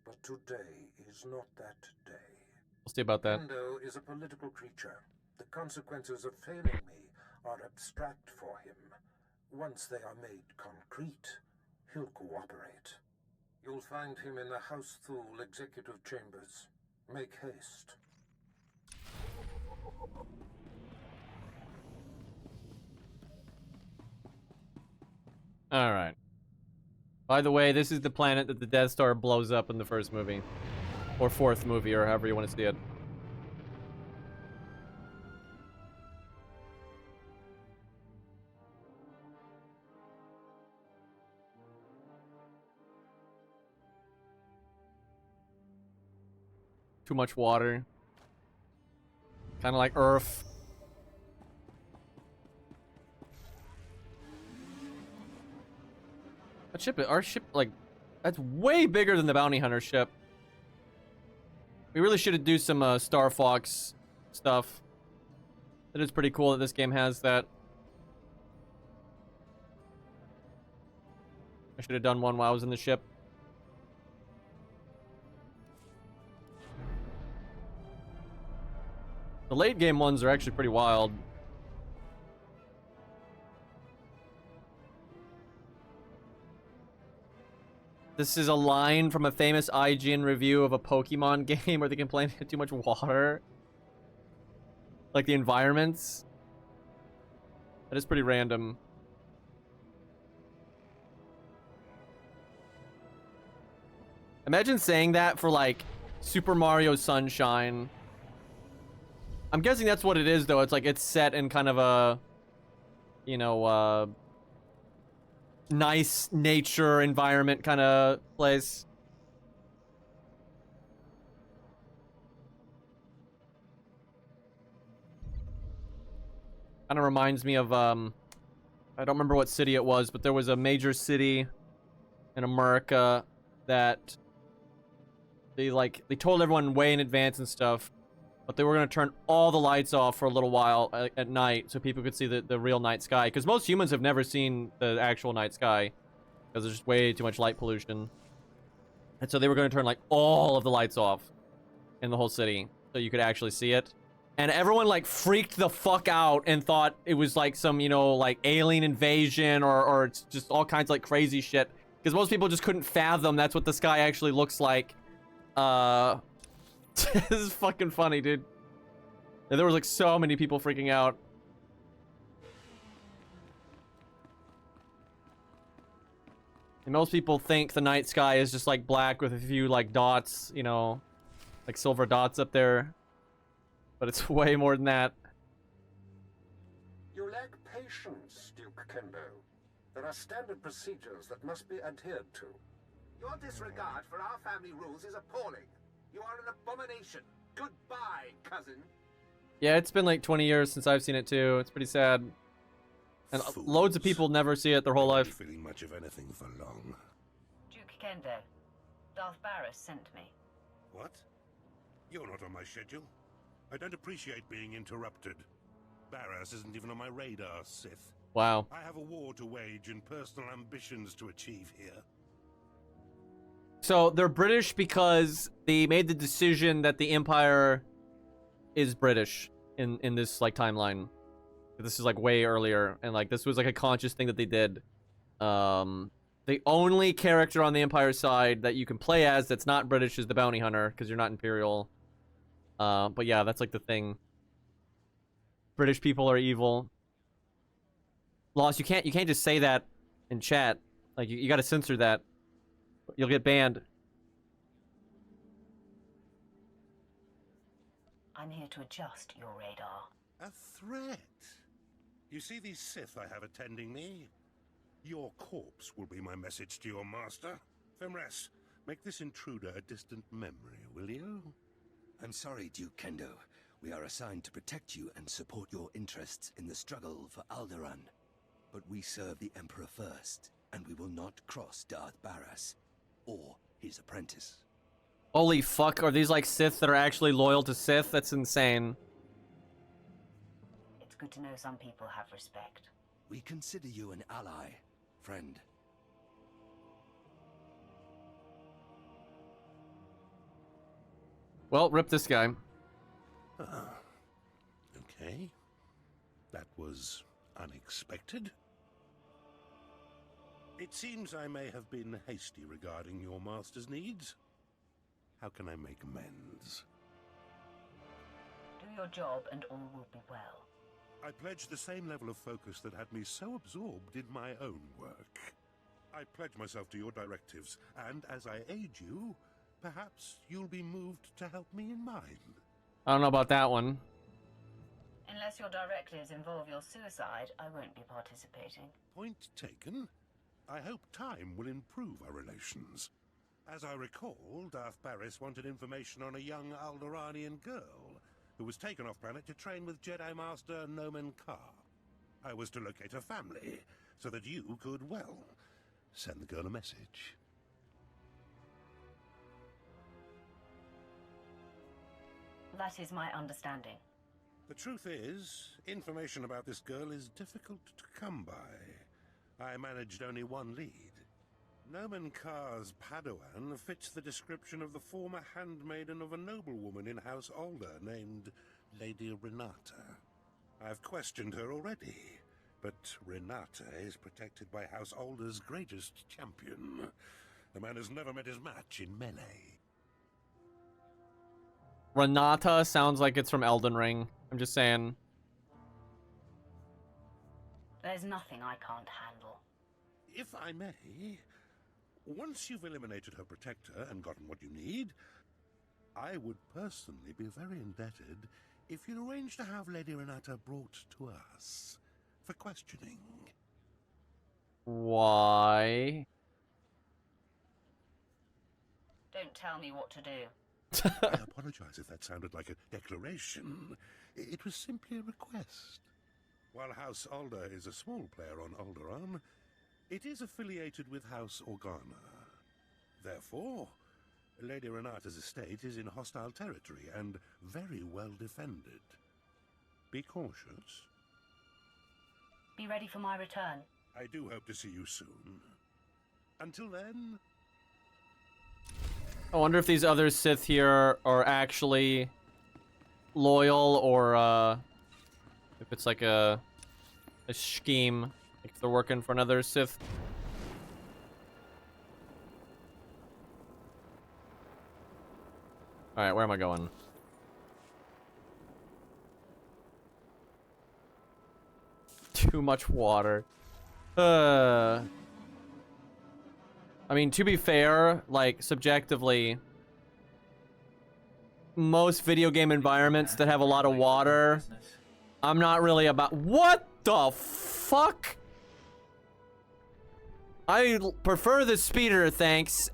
But today is not that day. We'll see about that. Kendo is a political creature. The consequences of failing me are abstract for him. Once they are made concrete, he'll cooperate. You'll find him in the House Thule executive chambers. Make haste. All right. By the way, this is the planet that the Death Star blows up in the first movie. Or fourth movie, or however you want to see it. Too much water. Kind of like Earth. That ship, our ship, like, that's way bigger than the Bounty Hunter ship. We really should do some Star Fox stuff. It is pretty cool that this game has that. I should have done one while I was in the ship. The late game ones are actually pretty wild. This is a line from a famous IGN review of a Pokemon game where they complain they had too much water. Like the environments. That is pretty random. Imagine saying that for like Super Mario Sunshine. I'm guessing that's what it is though. It's like it's set in kind of a, you know, nice nature environment kind of place. Kind of reminds me of I don't remember what city it was, but there was a major city in America that they told everyone way in advance and stuff, but they were going to turn all the lights off for a little while at night so people could see the real night sky, because most humans have never seen the actual night sky because there's just way too much light pollution. And so they were going to turn like all of the lights off in the whole city so you could actually see it. And everyone like freaked the fuck out and thought it was like some, you know, like alien invasion or it's just all kinds of like crazy shit, because most people just couldn't fathom that's what the sky actually looks like. This is fucking funny, dude. And there was like so many people freaking out. And most people think the night sky is just like black with a few like dots, you know, like silver dots up there. But it's way more than that. You lack patience, Duke Kendo. There are standard procedures that must be adhered to. Your disregard for our family rules is appalling. You are an abomination. Goodbye, cousin. Yeah, it's been like 20 years since I've seen it too. It's pretty sad. And loads of people never see it their whole life. Feeling much of anything for long. Duke Kendo, Darth Barris sent me. What? You're not on my schedule. I don't appreciate being interrupted. Barras isn't even on my radar, Sith. Wow. I have a war to wage and personal ambitions to achieve here. So they're British because they made the decision that the Empire is British in this like timeline. This is like way earlier, and like this was like a conscious thing that they did. The only character on the Empire side that you can play as that's not British is the bounty hunter, because you're not Imperial. But yeah, that's like the thing. British people are evil. Lost, you can't just say that in chat. Like you gotta censor that. You'll get banned. I'm here to adjust your radar. A threat? You see these Sith I have attending me? Your corpse will be my message to your master. Femres, make this intruder a distant memory, will you? I'm sorry, Duke Kendo. We are assigned to protect you and support your interests in the struggle for Alderaan. But we serve the Emperor first, and we will not cross Darth Barras or his apprentice. Holy fuck, are these like Sith that are actually loyal to Sith? That's insane. It's good to know some people have respect. We consider you an ally, friend. Well, rip this guy. Okay. That was unexpected. It seems I may have been hasty regarding your master's needs. How can I make amends? Do your job and all will be well. I pledge the same level of focus that had me so absorbed in my own work. I pledge myself to your directives, and as I aid you, perhaps you'll be moved to help me in mine. I don't know about that one. Unless your directives involve your suicide, I won't be participating. Point taken. I hope time will improve our relations. As I recall, Darth Barras wanted information on a young Alderaanian girl who was taken off-planet to train with Jedi Master Nomen Karr. I was to locate her family, so that you could, well, send the girl a message. That is my understanding. The truth is, information about this girl is difficult to come by. I managed only one lead. Nomen Karr's Padawan fits the description of the former handmaiden of a noblewoman in House Alder named Lady Renata. I've questioned her already, but Renata is protected by House Alder's greatest champion. The man has never met his match in melee. Renata sounds like it's from Elden Ring. I'm just saying. There's nothing I can't handle. If I may, once you've eliminated her protector and gotten what you need, I would personally be very indebted if you'd arrange to have Lady Renata brought to us for questioning. Why? Don't tell me what to do. I apologize if that sounded like a declaration. It was simply a request. While House Alder is a small player on Alderaan, it is affiliated with House Organa. Therefore, Lady Renata's estate is in hostile territory and very well defended. Be cautious. Be ready for my return. I do hope to see you soon. Until then... I wonder if these other Sith here are actually loyal, or if it's like a scheme, like if they're working for another Sith. Alright, where am I going? Too much water. I mean, to be fair, like, subjectively, most video game environments that have a lot of water, I'm not really about... What the fuck? I prefer the speeder, thanks.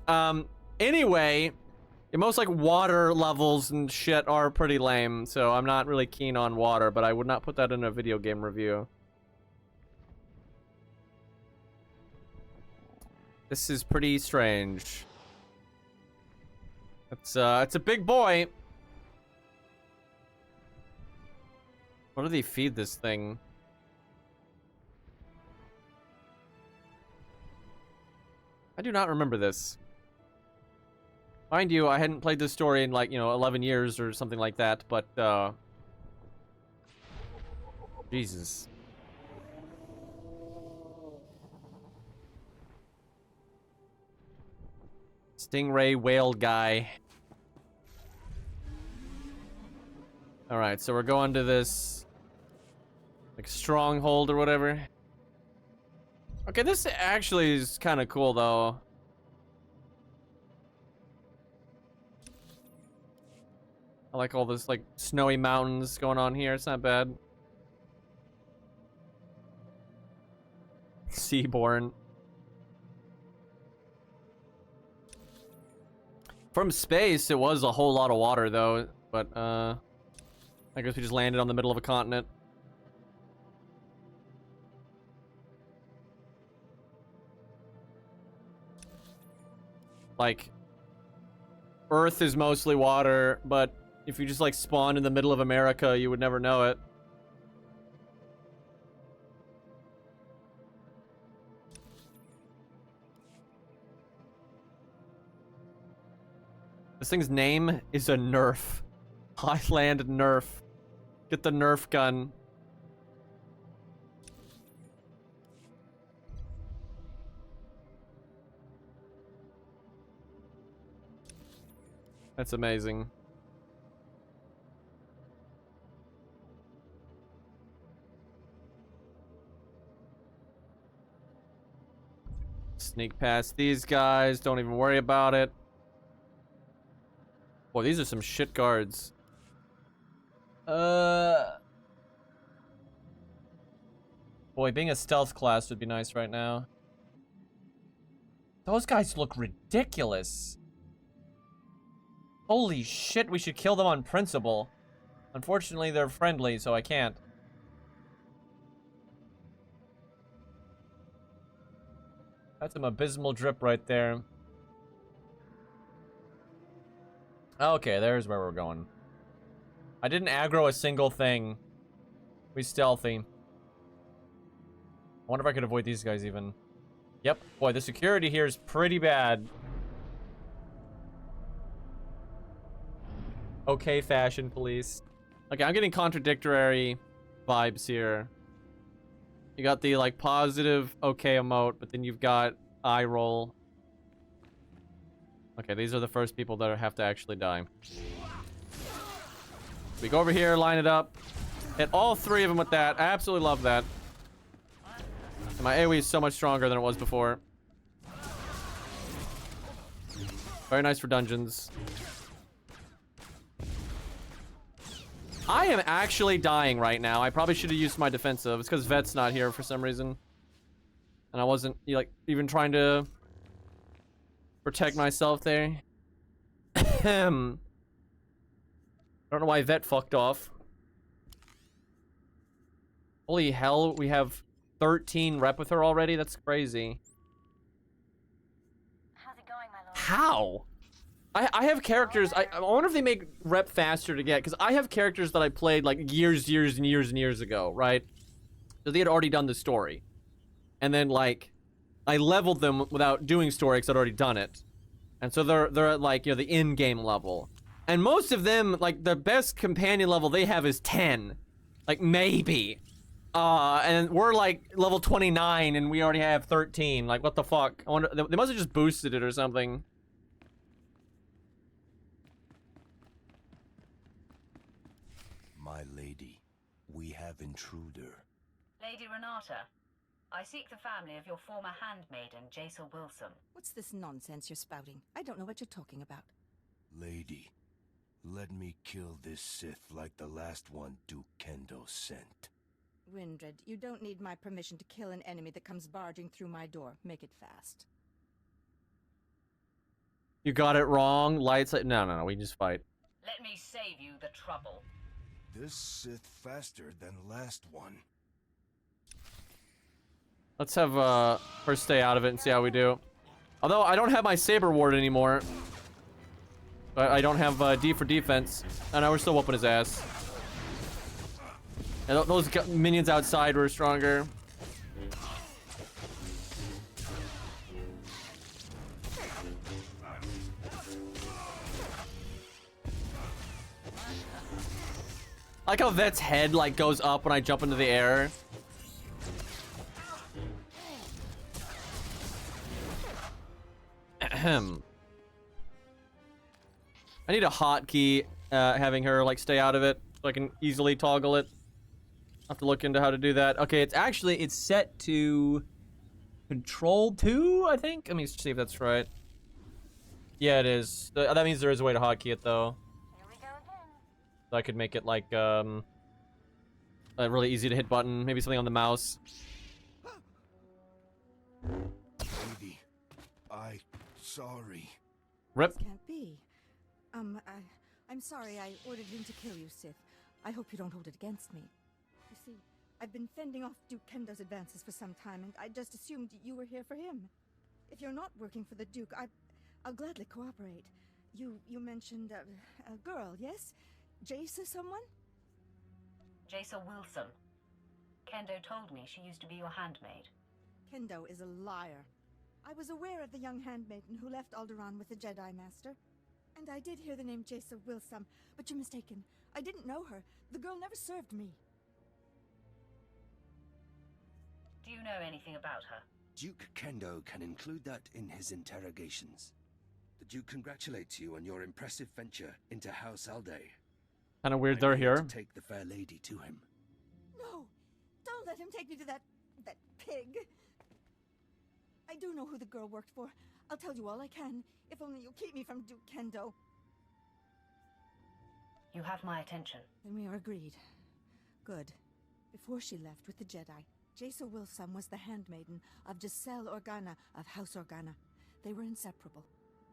Anyway, most, like, water levels and shit are pretty lame, so I'm not really keen on water, but I would not put that in a video game review. This is pretty strange. It's a big boy. What do they feed this thing? I do not remember this. Mind you, I hadn't played this story in like, 11 years or something like that, but, Jesus. Stingray whale guy. Alright, so we're going to this, like, stronghold or whatever. Okay, this actually is kind of cool, though. I like all this, like, snowy mountains going on here. It's not bad. Seaborn. From space, it was a whole lot of water, though. But, I guess we just landed on the middle of a continent. Like, Earth is mostly water, but if you just, like, spawned in the middle of America, you would never know it. This thing's name is a Nerf. Highland Nerf. Get the Nerf gun. That's amazing. Sneak past these guys. Don't even worry about it. Boy, these are some shit guards. Boy, being a stealth class would be nice right now. Those guys look ridiculous. Holy shit, we should kill them on principle. Unfortunately, they're friendly, so I can't. That's some abysmal drip right there. Okay, there's where we're going. I didn't aggro a single thing. We stealthy. I wonder if I could avoid these guys even. Yep. Boy, the security here is pretty bad. Okay, fashion police. Okay, I'm getting contradictory vibes here. You got the, like, positive okay emote, but then you've got eye roll. Okay, these are the first people that have to actually die. We go over here, line it up. Hit all three of them with that. I absolutely love that. And my AoE is so much stronger than it was before. Very nice for dungeons. I am actually dying right now. I probably should have used my defensive. It's because Vet's not here for some reason. And I wasn't, like, even trying to protect myself there. I don't know why Vet fucked off. Holy hell, we have 13 rep with her already? That's crazy. How's it going, my lord? How? I have characters, I wonder if they make rep faster to get, because I have characters that I played like years ago, right? So they had already done the story. And then, like, I leveled them without doing story because I'd already done it. And so they're at, like, the in-game level. And most of them, like, the best companion level they have is 10. Like, maybe. And we're, like, level 29 and we already have 13. Like, what the fuck? I wonder, they must have just boosted it or something. My lady, we have intruder. Lady Renata, I seek the family of your former handmaiden, Jason Wilson. What's this nonsense you're spouting? I don't know what you're talking about. Lady, let me kill this Sith like the last one Duke Kendo sent. Windred, you don't need my permission to kill an enemy that comes barging through my door. Make it fast. You got it wrong. Lights. No. We just fight. Let me save you the trouble. This Sith faster than last one. Let's have first stay out of it and see how we do. Although I don't have my saber ward anymore. But I don't have D for defense. And we're still whooping his ass. And those minions outside were stronger. I like how Vet's head like goes up when I jump into the air. Ahem. I need a hotkey, having her like stay out of it so I can easily toggle it. I'll have to look into how to do that. Okay, it's set to Control 2, I think. Let me see if that's right. Yeah, it is. That means there is a way to hotkey it though. So I could make it like a really easy to hit button, maybe something on the mouse. Lady, sorry. Rip. This can't be. I'm sorry I ordered him to kill you, Sith. I hope you don't hold it against me. You see, I've been fending off Duke Kendo's advances for some time, and I just assumed you were here for him. If you're not working for the Duke, I'll gladly cooperate. You mentioned a girl, yes? Jace someone? Jace Wilson. Kendo told me she used to be your handmaid. Kendo is a liar. I was aware of the young handmaiden who left Alderaan with the Jedi Master. And I did hear the name Jace Wilson, but you're mistaken. I didn't know her. The girl never served me. Do you know anything about her? Duke Kendo can include that in his interrogations. The Duke congratulates you on your impressive venture into House Alday. Kind of weird they're here. To take the fair lady to him. No! Don't let him take me to that pig! I do know who the girl worked for. I'll tell you all I can, if only you'll keep me from Duke Kendo. You have my attention. Then we are agreed. Good. Before she left with the Jedi, Jace Wilson was the handmaiden of Giselle Organa of House Organa. They were inseparable.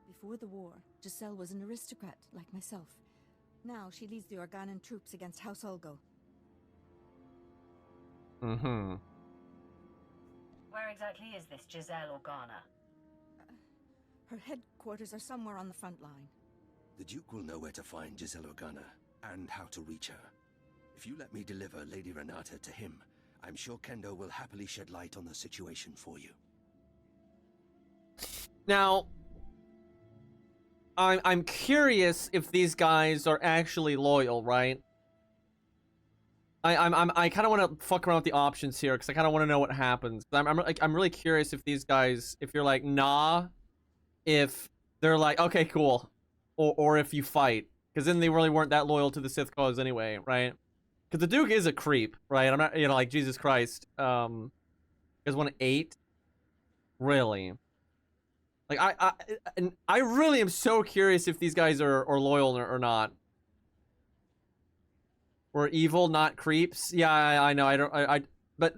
Before the war, Giselle was an aristocrat like myself. Now she leads the Organan troops against House Ulgo. Mm-hmm. Where exactly is this Giselle Organa? Her headquarters are somewhere on the front line. The Duke will know where to find Giselle Organa, and how to reach her. If you let me deliver Lady Renata to him, I'm sure Kendo will happily shed light on the situation for you. Now, I'm curious if these guys are actually loyal, right? I kind of want to fuck around with the options here because I kind of want to know what happens. I'm really curious if these guys, if you're like nah, if they're like okay cool, or if you fight, because then they really weren't that loyal to the Sith cause anyway, right? Because the Duke is a creep, right? I'm not, like Jesus Christ. You guys want to 8? Really? Like I really am so curious if these guys are loyal or not. Or evil, not creeps. Yeah, I know. But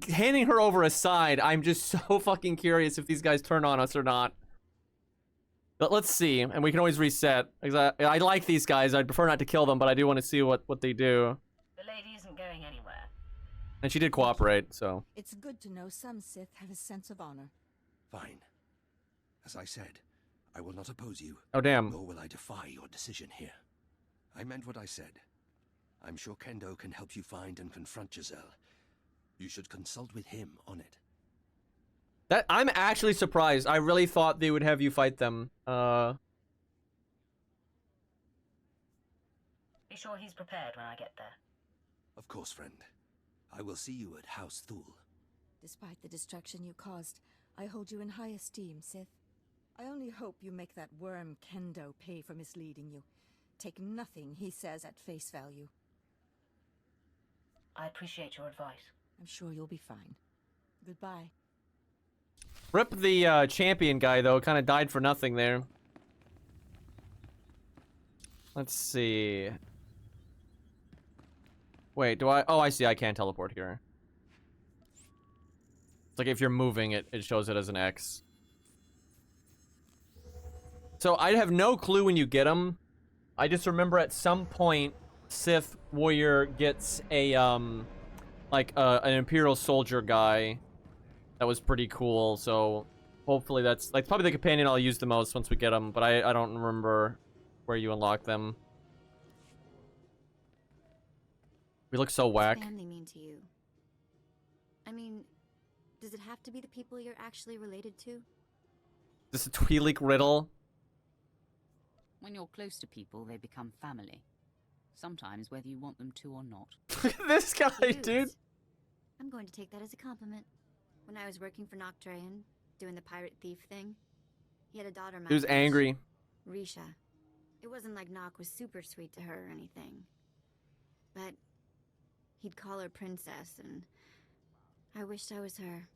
handing her over aside, I'm just so fucking curious if these guys turn on us or not. But let's see, and we can always reset. I like these guys. I'd prefer not to kill them, but I do want to see what they do. The lady isn't going anywhere. And she did cooperate, so. It's good to know some Sith have a sense of honor. Fine. As I said, I will not oppose you. Oh, damn. Nor will I defy your decision here. I meant what I said. I'm sure Kendo can help you find and confront Giselle. You should consult with him on it. That I'm actually surprised. I really thought they would have you fight them. Be sure he's prepared when I get there. Of course, friend. I will see you at House Thule. Despite the destruction you caused, I hold you in high esteem, Sith. I only hope you make that worm Kendo pay for misleading you. Take nothing he says at face value. I appreciate your advice. I'm sure you'll be fine. Goodbye. Rip the champion guy, though. Kind of died for nothing there. Let's see. Wait, do I... Oh, I see. I can teleport here. It's like if you're moving, it shows it as an X. So I have no clue when you get them. I just remember at some point, Sith warrior gets a, like, an Imperial soldier guy. That was pretty cool, so hopefully that's, like, probably the companion I'll use the most once we get them, but I don't remember where you unlock them. We look so whack. What does family mean to you? I mean, does it have to be the people you're actually related to? This is a Twi'lek riddle. When you're close to people, they become family. Sometimes whether you want them to or not. This guy, dude. I'm going to take that as a compliment. When I was working for Noctrayan, doing the pirate thief thing, he had a daughter my He was age, angry. Risha. It wasn't like Nock was super sweet to her or anything. But he'd call her princess, and I wished I was her.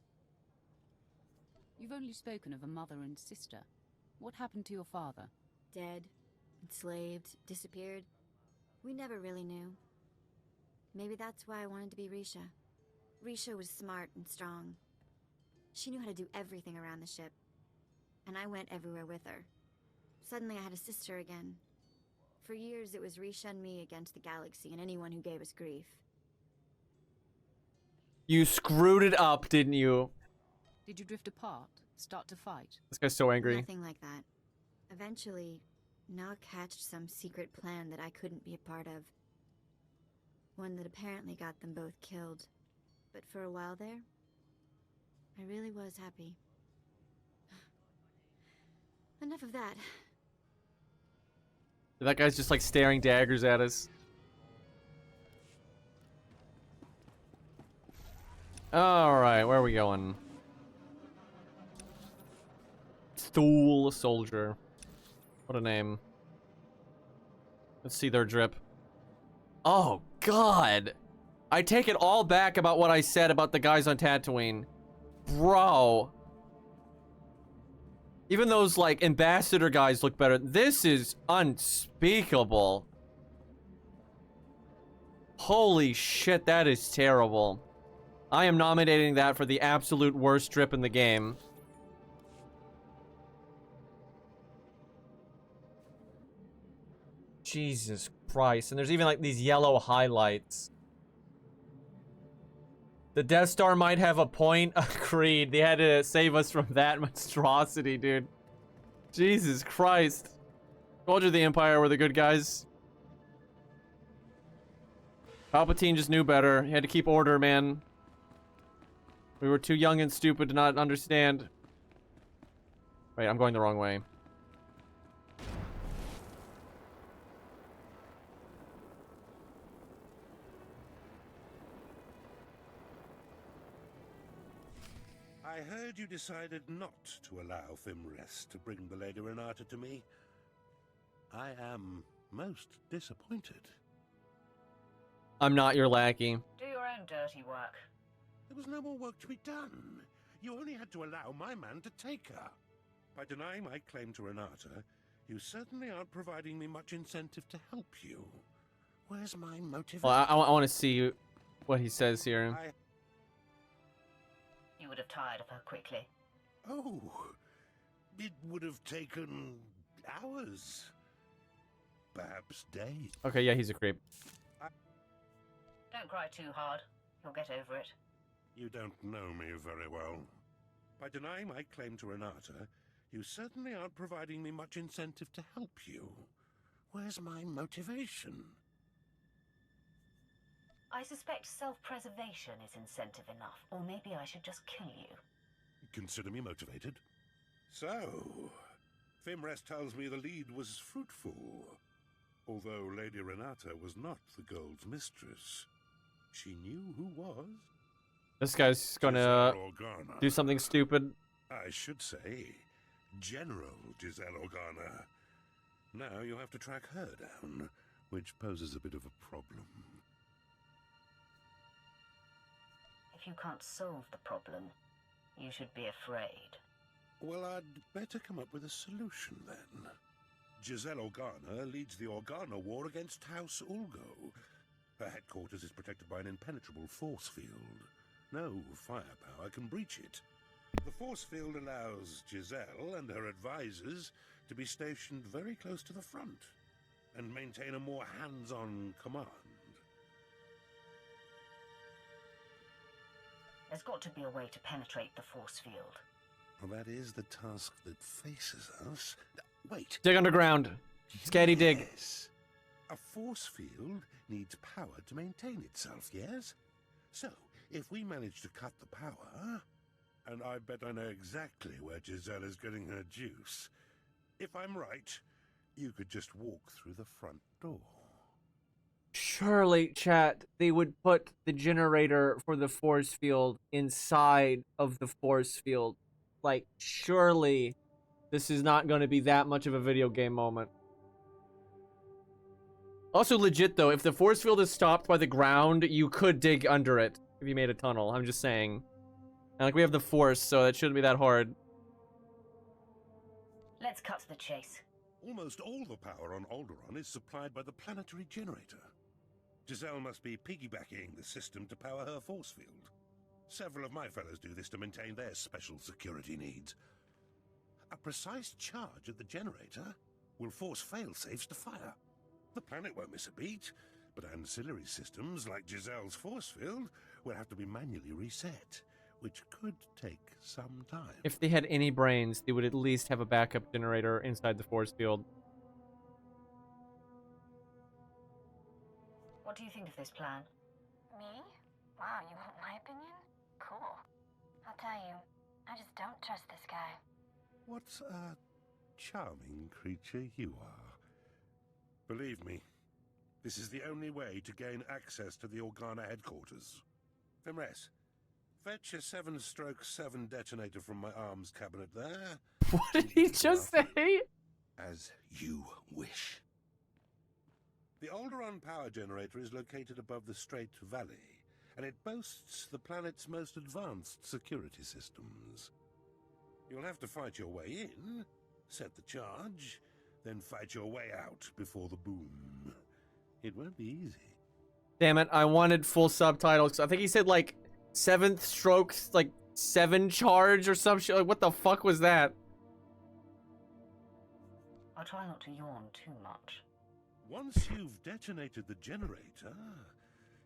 You've only spoken of a mother and sister. What happened to your father? Dead, enslaved, disappeared. We never really knew. Maybe that's why I wanted to be Risha. Risha was smart and strong. She knew how to do everything around the ship. And I went everywhere with her. Suddenly I had a sister again. For years it was Risha and me against the galaxy and anyone who gave us grief. You screwed it up, didn't you? Did you drift apart? Start to fight? This guy's so angry. Nothing like that. Eventually, Nock hatched some secret plan that I couldn't be a part of. One that apparently got them both killed. But for a while there, I really was happy. Enough of that. That guy's just like staring daggers at us. Alright, where are we going? Stool Soldier. What a name. Let's see their drip. Oh, God. I take it all back about what I said about the guys on Tatooine. Bro. Even those, like, ambassador guys look better. This is unspeakable. Holy shit, that is terrible. I am nominating that for the absolute worst strip in the game. Jesus Christ. And there's even, like, these yellow highlights. The Death Star might have a point. Agreed. They had to save us from that monstrosity, dude. Jesus Christ. Told you the Empire were the good guys. Palpatine just knew better. He had to keep order, man. We were too young and stupid to not understand. Wait, I'm going the wrong way. I heard you decided not to allow Fimrest to bring the Lady Renata to me. I am most disappointed. I'm not your lackey. Do your own dirty work. There was no more work to be done. You only had to allow my man to take her. By denying my claim to Renata, you certainly aren't providing me much incentive to help you. Where's my motivation? Well, I want to see what he says here. You would have tired of her quickly. Oh, it would have taken hours. Perhaps days. Okay, yeah, he's a creep. Don't cry too hard. You'll get over it. You don't know me very well. By denying my claim to Renata, you certainly aren't providing me much incentive to help you. Where's my motivation? I suspect self-preservation is incentive enough, or maybe I should just kill you. Consider me motivated. So, Fimrest tells me the lead was fruitful. Although Lady Renata was not the Gold's mistress, she knew who was. This guy's gonna do something stupid. I should say, General Giselle Organa. Now you have to track her down, which poses a bit of a problem. If you can't solve the problem, you should be afraid. Well, I'd better come up with a solution then. Giselle Organa leads the Organa War against House Ulgo. Her headquarters is protected by an impenetrable force field. No firepower can breach it. The force field allows Giselle and her advisors to be stationed very close to the front and maintain a more hands-on command. There's got to be a way to penetrate the force field. Well, that is the task that faces us. Wait. Dig underground. Scatty dig. Yes. A force field needs power to maintain itself, yes? So, if we manage to cut the power, and I bet I know exactly where Giselle is getting her juice. If I'm right, you could just walk through the front door. Surely, chat, they would put the generator for the force field inside of the force field. Like, surely this is not going to be that much of a video game moment. Also, legit, though, if the force field is stopped by the ground, you could dig under it if you made a tunnel. I'm just saying. And, like, we have the force, so it shouldn't be that hard. Let's cut to the chase. Almost all the power on Alderaan is supplied by the planetary generator. Giselle must be piggybacking the system to power her force field. Several of my fellows do this to maintain their special security needs. A precise charge at the generator will force fail-safes to fire. The planet won't miss a beat, but ancillary systems like Giselle's force field will have to be manually reset, which could take some time. If they had any brains, they would at least have a backup generator inside the force field. What do you think of this plan? Me? Wow, you want my opinion? Cool. I'll tell you, I just don't trust this guy. What a charming creature you are. Believe me, this is the only way to gain access to the Organa headquarters. Fimres, fetch a 7/7 detonator from my arms cabinet there. What did he just say? As you wish. The Alderaan power generator is located above the Strait Valley, and it boasts the planet's most advanced security systems. You'll have to fight your way in, set the charge, then fight your way out before the boom. It won't be easy. Damn it, I wanted full subtitles. I think he said, like, 7th strokes, like, 7 charge or some shit. Like, what the fuck was that? I'll try not to yawn too much. Once you've detonated the generator,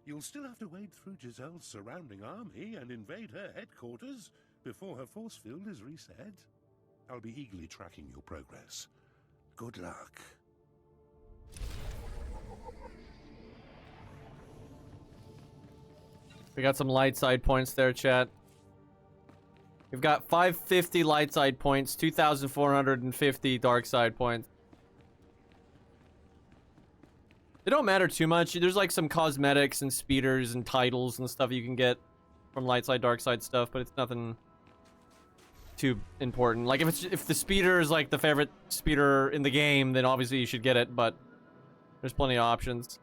you'll still have to wade through Giselle's surrounding army and invade her headquarters before her force field is reset. I'll be eagerly tracking your progress. Good luck. We got some light side points there, chat. We've got 550 light side points, 2,450 dark side points. They don't matter too much. There's like some cosmetics and speeders and titles and stuff you can get from light side, dark side stuff, but it's nothing too important. Like if the speeder is like the favorite speeder in the game, then obviously you should get it, but there's plenty of options.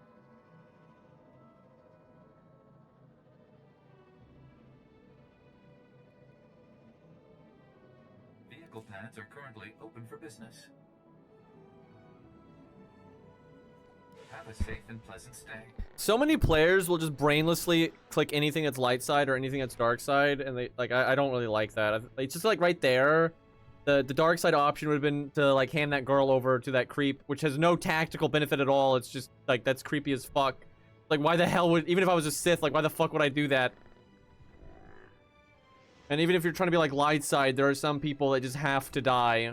Vehicle pads are currently open for business. Have a safe and pleasant stay. So many players will just brainlessly click anything that's light side or anything that's dark side, and they like I don't really like that. It's just like right there, the dark side option would have been to like hand that girl over to that creep, which has no tactical benefit at all. It's just like that's creepy as fuck. Like why the hell would, even if I was a Sith, like why the fuck would I do that? And even if you're trying to be like light side, there are some people that just have to die.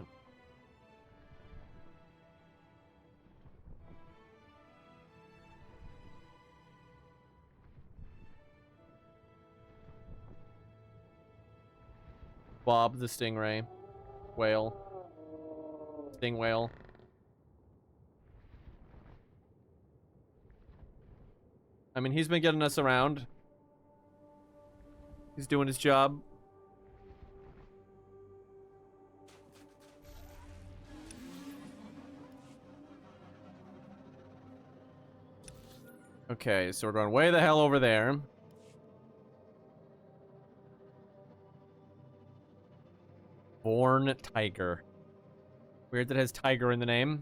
Bob the Stingray. Whale. Sting whale. I mean, he's been getting us around. He's doing his job. Okay, so we're going way the hell over there. Born Tiger. Weird that it has tiger in the name.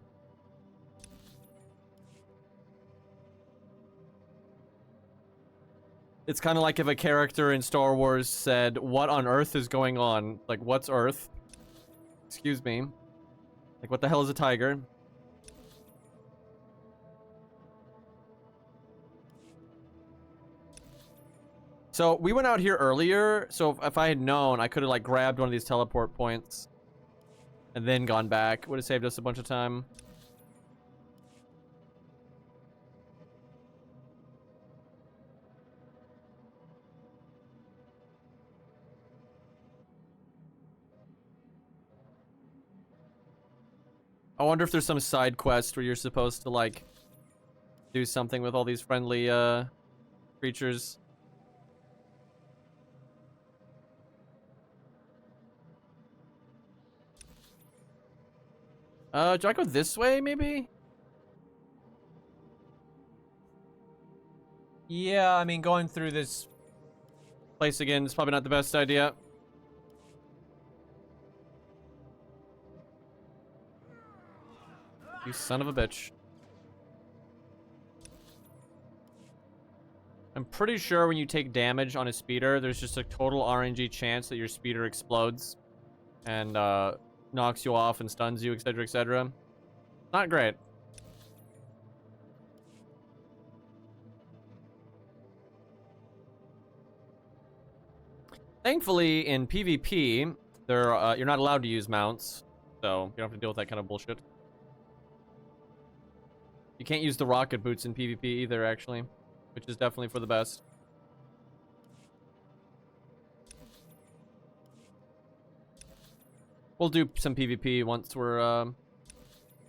It's kind of like if a character in Star Wars said, "What on earth is going on?" Like, what's Earth? Excuse me. Like, what the hell is a tiger? So, we went out here earlier, so if I had known, I could have, like, grabbed one of these teleport points and then gone back. Would have saved us a bunch of time. I wonder if there's some side quest where you're supposed to, like, do something with all these friendly creatures. Do I go this way, maybe? Yeah, I mean, going through this place again is probably not the best idea. You son of a bitch. I'm pretty sure when you take damage on a speeder, there's just a total RNG chance that your speeder explodes and knocks you off and stuns you, etc., etc. Not great. Thankfully, in PvP, you're not allowed to use mounts, so you don't have to deal with that kind of bullshit. You can't use the rocket boots in PvP either, actually, which is definitely for the best. We'll do some PvP once we're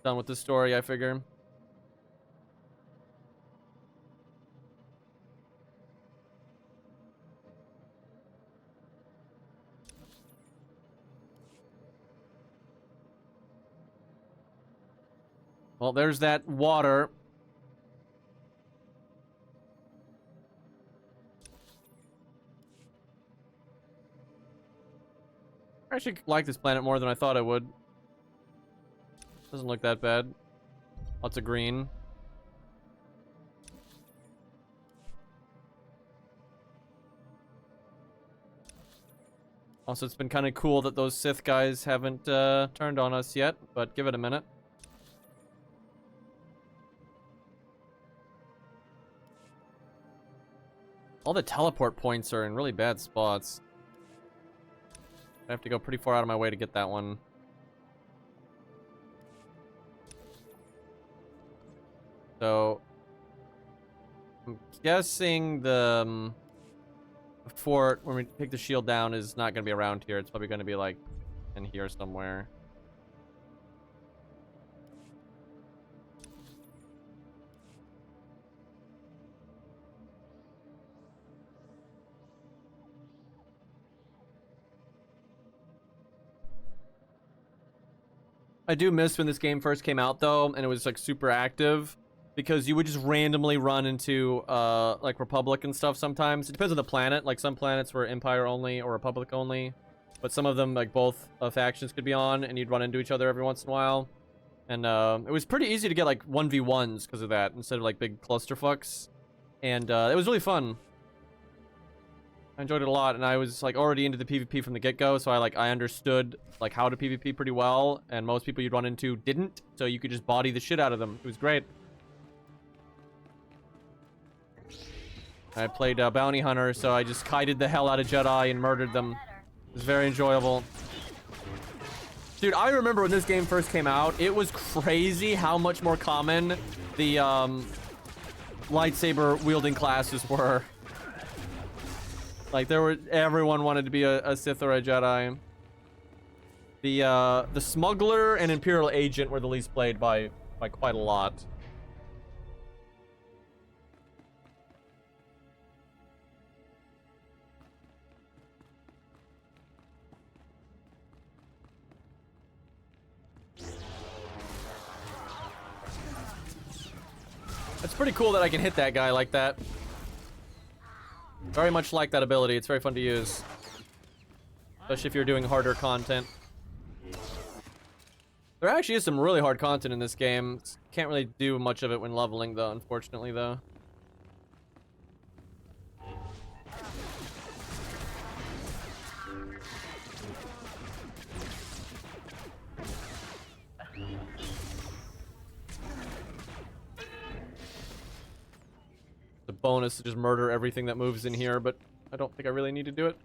done with the story, I figure. Well, there's that water. I actually like this planet more than I thought I would. Doesn't look that bad. Lots of green. Also, it's been kind of cool that those Sith guys haven't turned on us yet, but give it a minute. All the teleport points are in really bad spots. I have to go pretty far out of my way to get that one. So, I'm guessing the fort, when we take the shield down, is not going to be around here. It's probably going to be, like, in here somewhere. I do miss when this game first came out, though, and it was, like, super active. Because you would just randomly run into, like, Republic and stuff sometimes. It depends on the planet. Like, some planets were Empire only or Republic only. But some of them, like, both factions could be on, and you'd run into each other every once in a while. And it was pretty easy to get, like, 1v1s because of that, instead of, like, big clusterfucks. And it was really fun. I enjoyed it a lot, and I was, like, already into the PvP from the get-go, so I understood, like, how to PvP pretty well. And most people you'd run into didn't, so you could just body the shit out of them. It was great. I played Bounty Hunter, so I just kited the hell out of Jedi and murdered them. It was very enjoyable. Dude, I remember when this game first came out, it was crazy how much more common the lightsaber wielding classes were. Like, everyone wanted to be a Sith or a Jedi. The Smuggler and Imperial Agent were the least played by quite a lot. It's pretty cool that I can hit that guy like that. Very much like that ability. It's very fun to use. Especially if you're doing harder content. There actually is some really hard content in this game. Can't really do much of it when leveling, though, unfortunately, though. The bonus to just murder everything that moves in here, but I don't think I really need to do it.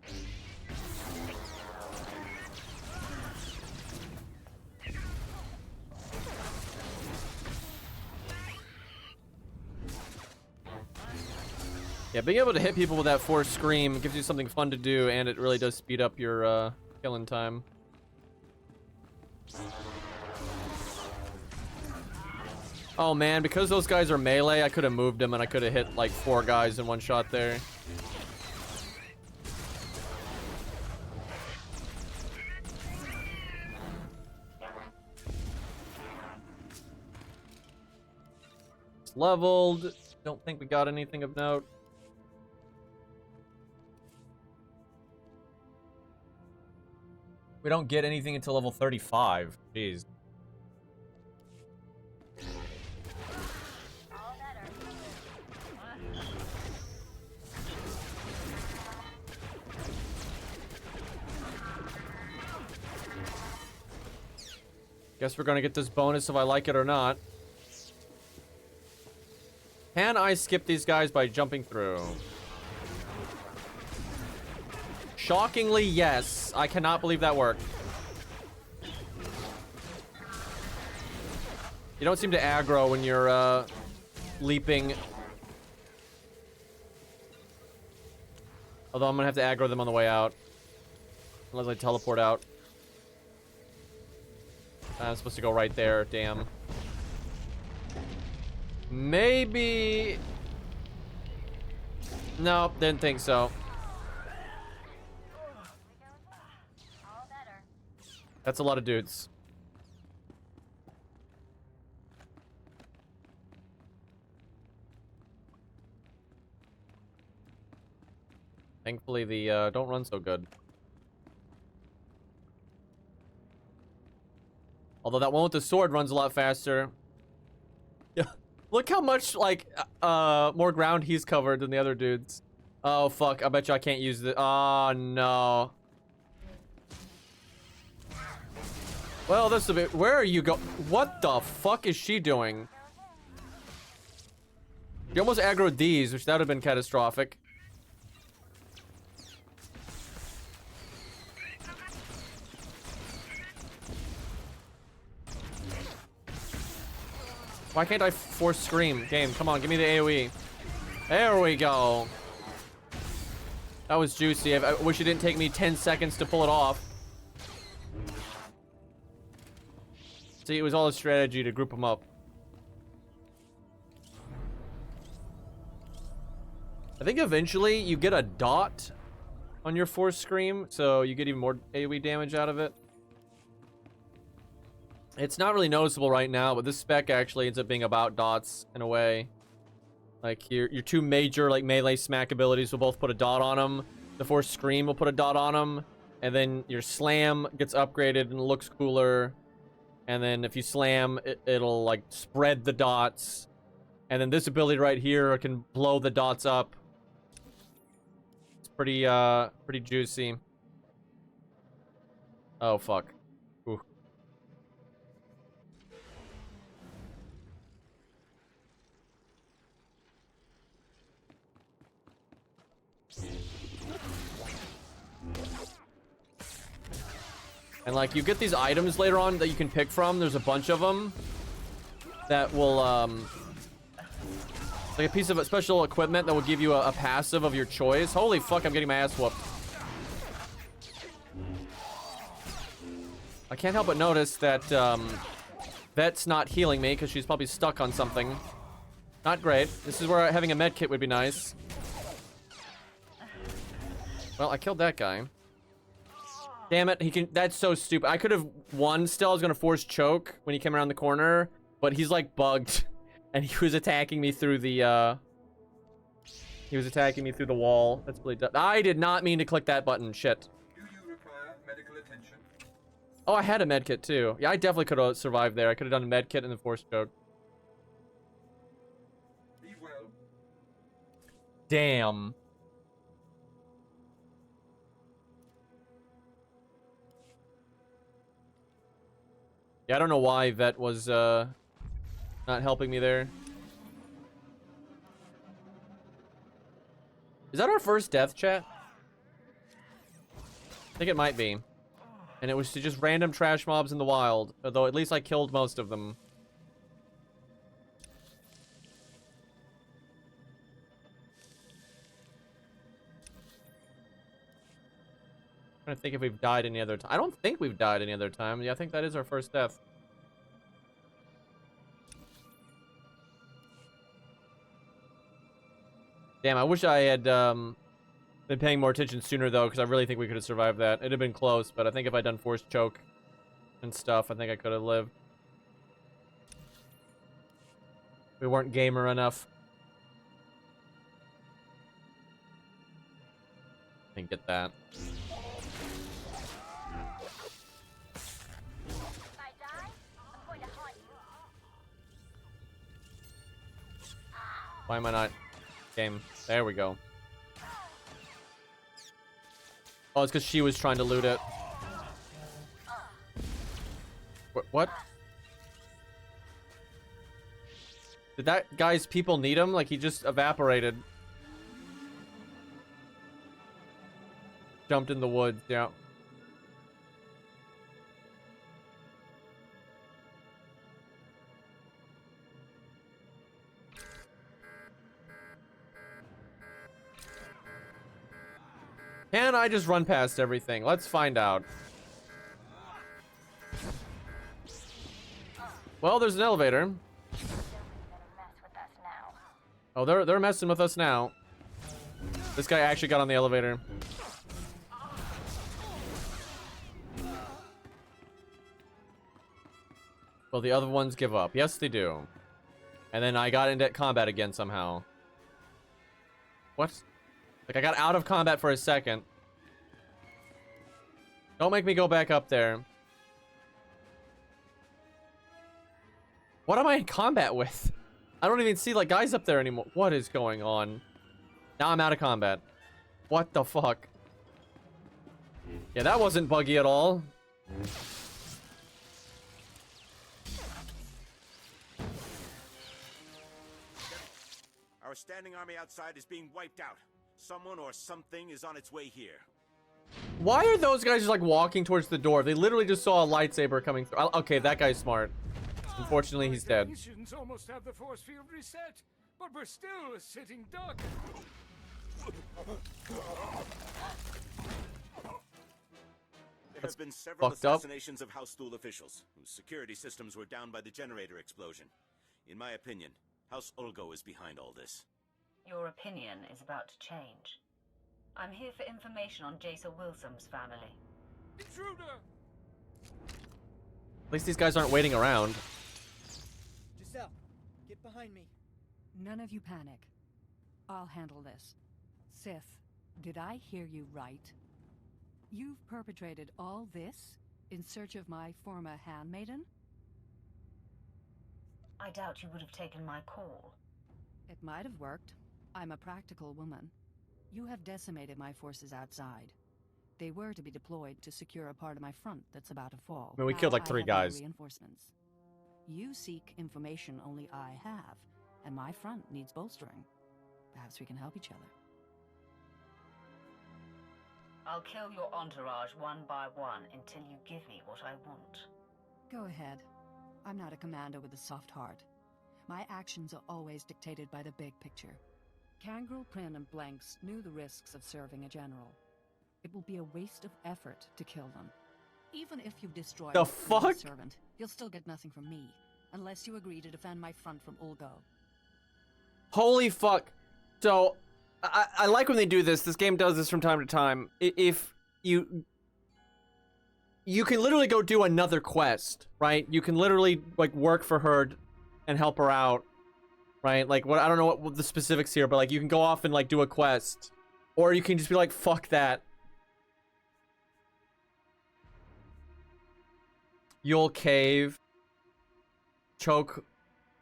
Yeah, being able to hit people with that Force Scream gives you something fun to do, and it really does speed up your killing time. Oh man, because those guys are melee, I could have moved him and I could have hit like 4 guys in one shot there. It's leveled. Don't think we got anything of note. We don't get anything until level 35. Jeez. Guess we're gonna get this bonus if I like it or not. Can I skip these guys by jumping through? Shockingly, yes. I cannot believe that worked. You don't seem to aggro when you're, leaping. Although I'm gonna have to aggro them on the way out. Unless I teleport out. I'm supposed to go right there, damn. Maybe... No, didn't think so. That's a lot of dudes. Thankfully, the don't run so good. Although that one with the sword runs a lot faster. Yeah, look how much like more ground he's covered than the other dudes. Oh fuck! I bet you I can't use the. Oh no. Well, that's a bit. Where are you go? What the fuck is she doing? She almost aggroed these, which that would have been catastrophic. Why can't I force scream? Game, come on, give me the AoE. There we go. That was juicy. I wish it didn't take me 10 seconds to pull it off. See, it was all a strategy to group them up. I think eventually you get a dot on your force scream, so you get even more AoE damage out of it. It's not really noticeable right now, but this spec actually ends up being about dots in a way. Like your 2 major like melee smack abilities will both put a dot on them. The force scream will put a dot on them, and then your slam gets upgraded and looks cooler. And then if you slam, it'll like spread the dots. And then this ability right here can blow the dots up. It's pretty pretty juicy. Oh fuck. Ooh. And like you get these items later on that you can pick from. There's a bunch of them that will like a piece of special equipment that will give you a passive of your choice. Holy fuck, I'm getting my ass whooped. I can't help but notice that Vet's not healing me because she's probably stuck on something. Not great. This is where having a med kit would be nice. Well, I killed that guy. Damn it, he can. That's so stupid. I could have won still. I was gonna force choke when he came around the corner, but he's like bugged, and he was attacking me through the. He was attacking me through the wall. That's really dumb. I did not mean to click that button. Shit. Do you require medical attention? Oh, I had a med kit too. Yeah, I definitely could have survived there. I could have done a med kit and then force choke. Be well. Damn. Yeah, I don't know why Vet was not helping me there. Is that our first death, chat? I think it might be. And it was to just random trash mobs in the wild. Although at least I killed most of them. I'm trying to think if we've died any other time. I don't think we've died any other time. Yeah, I think that is our first death. Damn, I wish I had been paying more attention sooner, though, because I really think we could have survived that. It'd have been close, but I think if I'd done force choke and stuff, I think I could have lived. We weren't gamer enough. I can get that. Why am I not game? There we go. Oh, it's because she was trying to loot it. What? Did that guy's people need him? Like, he just evaporated. Jumped in the woods, yeah. Can I just run past everything? Let's find out. Well, there's an elevator. Oh, they're messing with us now. This guy actually got on the elevator. Well, the other ones give up. Yes, they do. And then I got into combat again somehow. What? Like, I got out of combat for a second. Don't make me go back up there. What am I in combat with? I don't even see, like, guys up there anymore. What is going on? Now I'm out of combat. What the fuck? Yeah, that wasn't buggy at all. Our standing army outside is being wiped out. Someone or something is on its way here. Why are those guys just like walking towards the door? They literally just saw a lightsaber coming through. Okay, that guy's smart. Unfortunately, he's dead. Nations almost have the force field reset, but we're still a sitting duck. There have been several fucked up. assassinations of House Thule officials, whose security systems were down by the generator explosion. In my opinion, House Ulgo is behind all this. Your opinion is about to change. I'm here for information on Jason Wilson's family. Intruder! At least these guys aren't waiting around. Giselle, get behind me. None of you panic. I'll handle this. Sith, did I hear you right? You've perpetrated all this in search of my former handmaiden? I doubt you would have taken my call. It might have worked. I'm a practical woman. You have decimated my forces outside. They were to be deployed to secure a part of my front that's about to fall. I mean, we killed like 3 I have no guys. reinforcements. You seek information only I have, and my front needs bolstering. Perhaps we can help each other. I'll kill your entourage one by one until you give me what I want. Go ahead. I'm not a commander with a soft heart. My actions are always dictated by the big picture. Kangrel, Prin, and Blanks knew the risks of serving a general. It will be a waste of effort to kill them. Even if you destroy The my fuck? servant, you'll still get nothing from me, unless you agree to defend my front from Ulgo. Holy fuck. So, I like when they do this. This game does this from time to time. If you can literally go do another quest, right? You can literally, like, work for her and help her out, right? Like, what I don't know what the specifics here, but, like, you can go off and, like, do a quest. Or you can just be like, fuck that. You'll cave. Choke.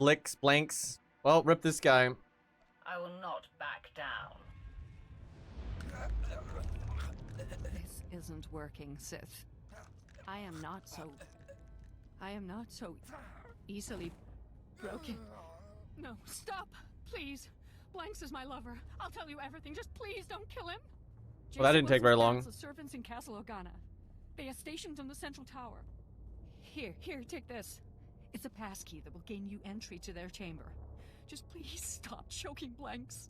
Blanks. Well, rip this guy. I will not back down. This isn't working, Sith. I am not so easily broken. No, stop, please. Blanks is my lover. I'll tell you everything. Just please don't kill him. Well, that didn't take very long. The servants in Castle Organa. They are stationed in the central tower. Here, take this. It's a passkey that will gain you entry to their chamber. Just please stop choking Blanks.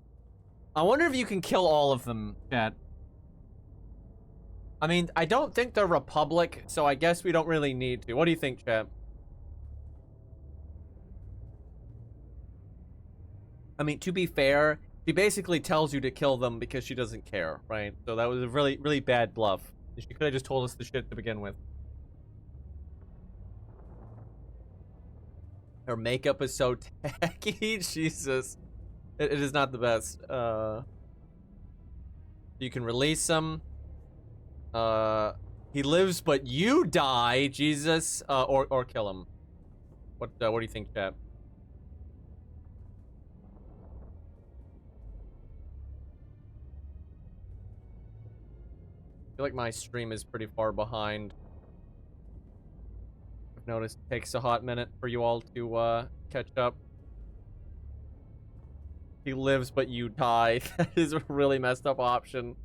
I wonder if you can kill all of them, chat. I mean, I don't think they're Republic, so I guess we don't really need to. What do you think, chat? I mean, to be fair, She basically tells you to kill them because she doesn't care, right? So that was a really, really bad bluff. She could have just told us the shit to begin with. Her makeup is so tacky. Jesus. It is not the best. You can release him. He lives, but you die, Jesus. Or kill him. What do you think, chat? I feel like my stream is pretty far behind. I've noticed it takes a hot minute for you all to catch up. He lives, but you die. That is a really messed up option.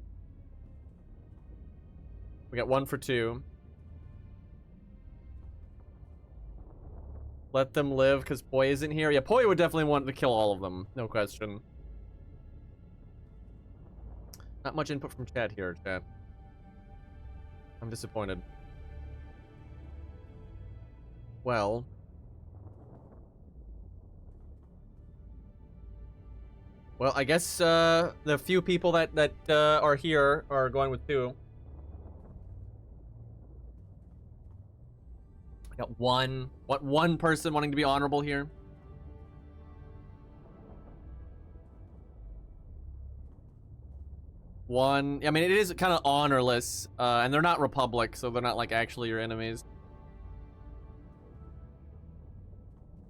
We got 1 for 2. Let them live because Poi isn't here. Yeah, Poi would definitely want to kill all of them. No question. Not much input from chat here, chat. I'm disappointed. Well. Well, I guess the few people that are here are going with 2. I got one person wanting to be honorable here. One. I mean, it is kind of honorless, and they're not Republic, so they're not like actually your enemies.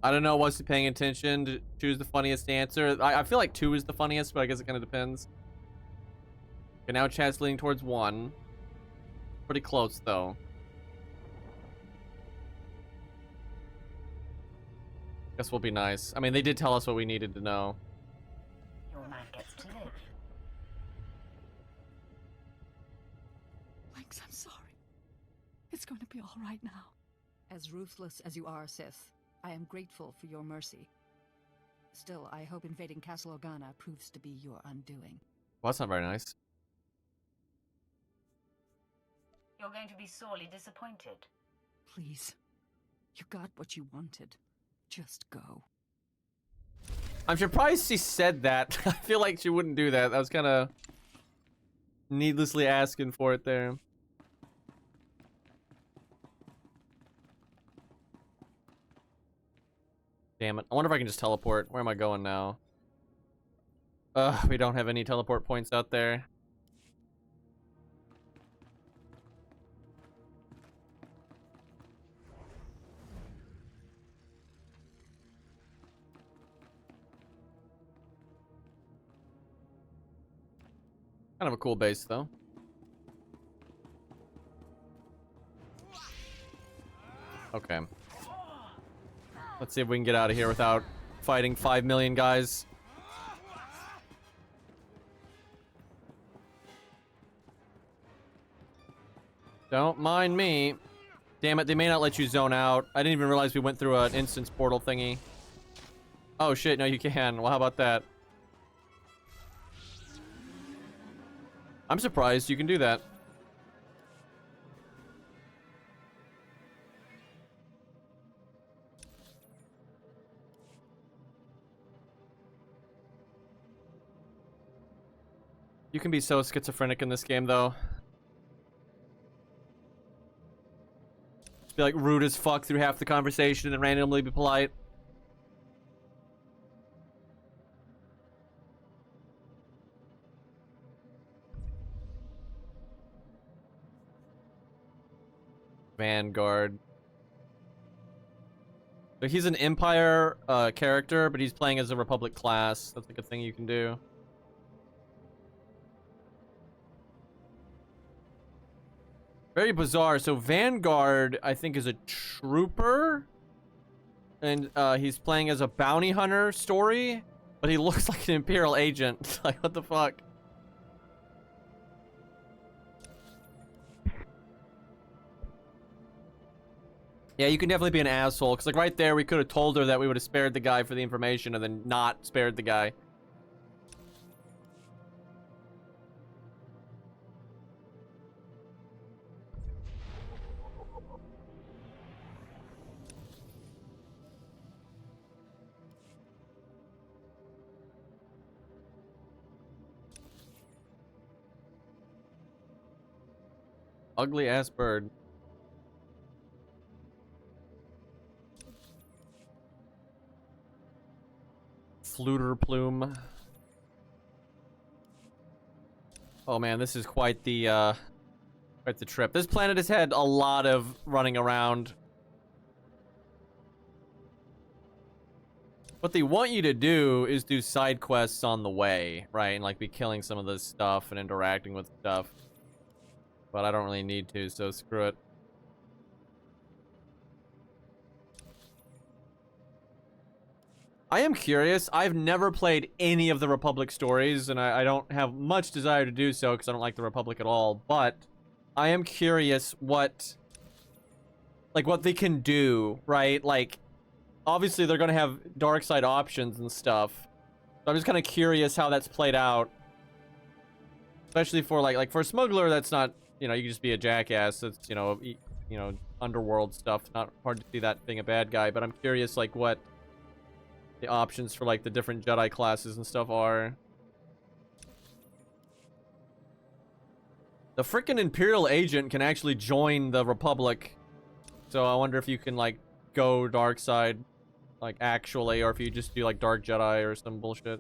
I don't know what's paying attention to choose the funniest answer. I feel like 2 is the funniest, but I guess it kind of depends. Okay, now chat's leaning towards 1. Pretty close, though. Guess we'll be nice. I mean, they did tell us what we needed to know. Your man gets to live. Lynx, I'm sorry. It's going to be all right now. As ruthless as you are, Sith, I am grateful for your mercy. Still, I hope invading Castle Organa proves to be your undoing. Well, that's not very nice. You're going to be sorely disappointed. Please. You got what you wanted. Just go. I'm surprised she said that. I feel like she wouldn't do that. That was kind of needlessly asking for it there. Damn it. I wonder if I can just teleport. Where am I going now? We don't have any teleport points out there. Kind of a cool base, though. Okay. Let's see if we can get out of here without fighting 5 million guys. Don't mind me. Damn it, they may not let you zone out. I didn't even realize we went through an instance portal thingy. Oh shit, no you can. Well, how about that? I'm surprised you can do that. You can be so schizophrenic in this game, though. Just be like rude as fuck through half the conversation and randomly be polite. Vanguard. So he's an Empire character, but he's playing as a Republic class. That's like a thing you can do. Very bizarre. So Vanguard, I think, is a trooper. And he's playing as a bounty hunter story. But he looks like an Imperial agent. Like, what the fuck? Yeah, you can definitely be an asshole. Because, like, right there, we could have told her that we would have spared the guy for the information and then not spared the guy. Ugly ass bird. Fluter plume. Oh man, this is quite the trip. This planet has had a lot of running around. What they want you to do is do side quests on the way, right? And like be killing some of this stuff and interacting with stuff. But I don't really need to, so screw it. I am curious. I've never played any of the Republic stories, and I don't have much desire to do so because I don't like the Republic at all. But I am curious what they can do, right? Like, obviously they're gonna have dark side options and stuff. So I'm just kind of curious how that's played out, especially for like for a smuggler. That's not, you can just be a jackass. It's underworld stuff. Not hard to see that being a bad guy. But I'm curious like what the options for like the different Jedi classes and stuff are. The frickin' Imperial agent can actually join the Republic. So I wonder if you can like go dark side, like actually, or if you just do like Dark Jedi or some bullshit.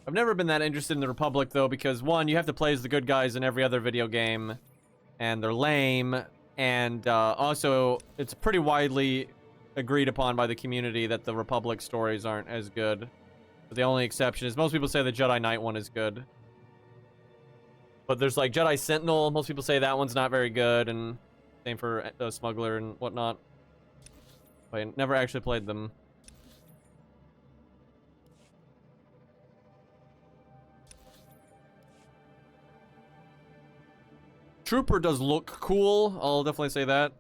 I've never been that interested in the Republic though, because one, you have to play as the good guys in every other video game, and they're lame. And also, it's pretty widely agreed upon by the community that the Republic stories aren't as good. But the only exception is most people say the Jedi Knight one is good. But there's like Jedi Sentinel. Most people say that one's not very good. And same for Smuggler and whatnot. But I never actually played them. Trooper does look cool, I'll definitely say that.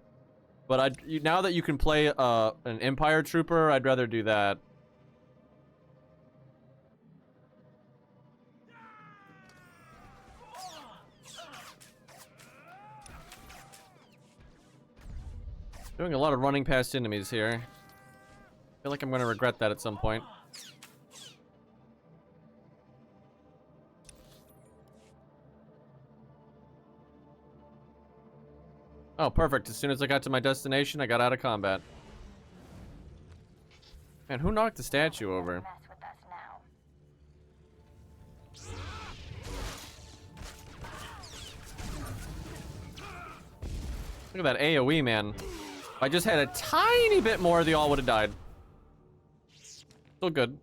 But now that you can play an Empire Trooper, I'd rather do that. Doing a lot of running past enemies here. I feel like I'm going to regret that at some point. Oh, perfect. As soon as I got to my destination, I got out of combat. Man, who knocked the statue over? Look at that AoE, man. If I just had a tiny bit more, they all would have died. Still good.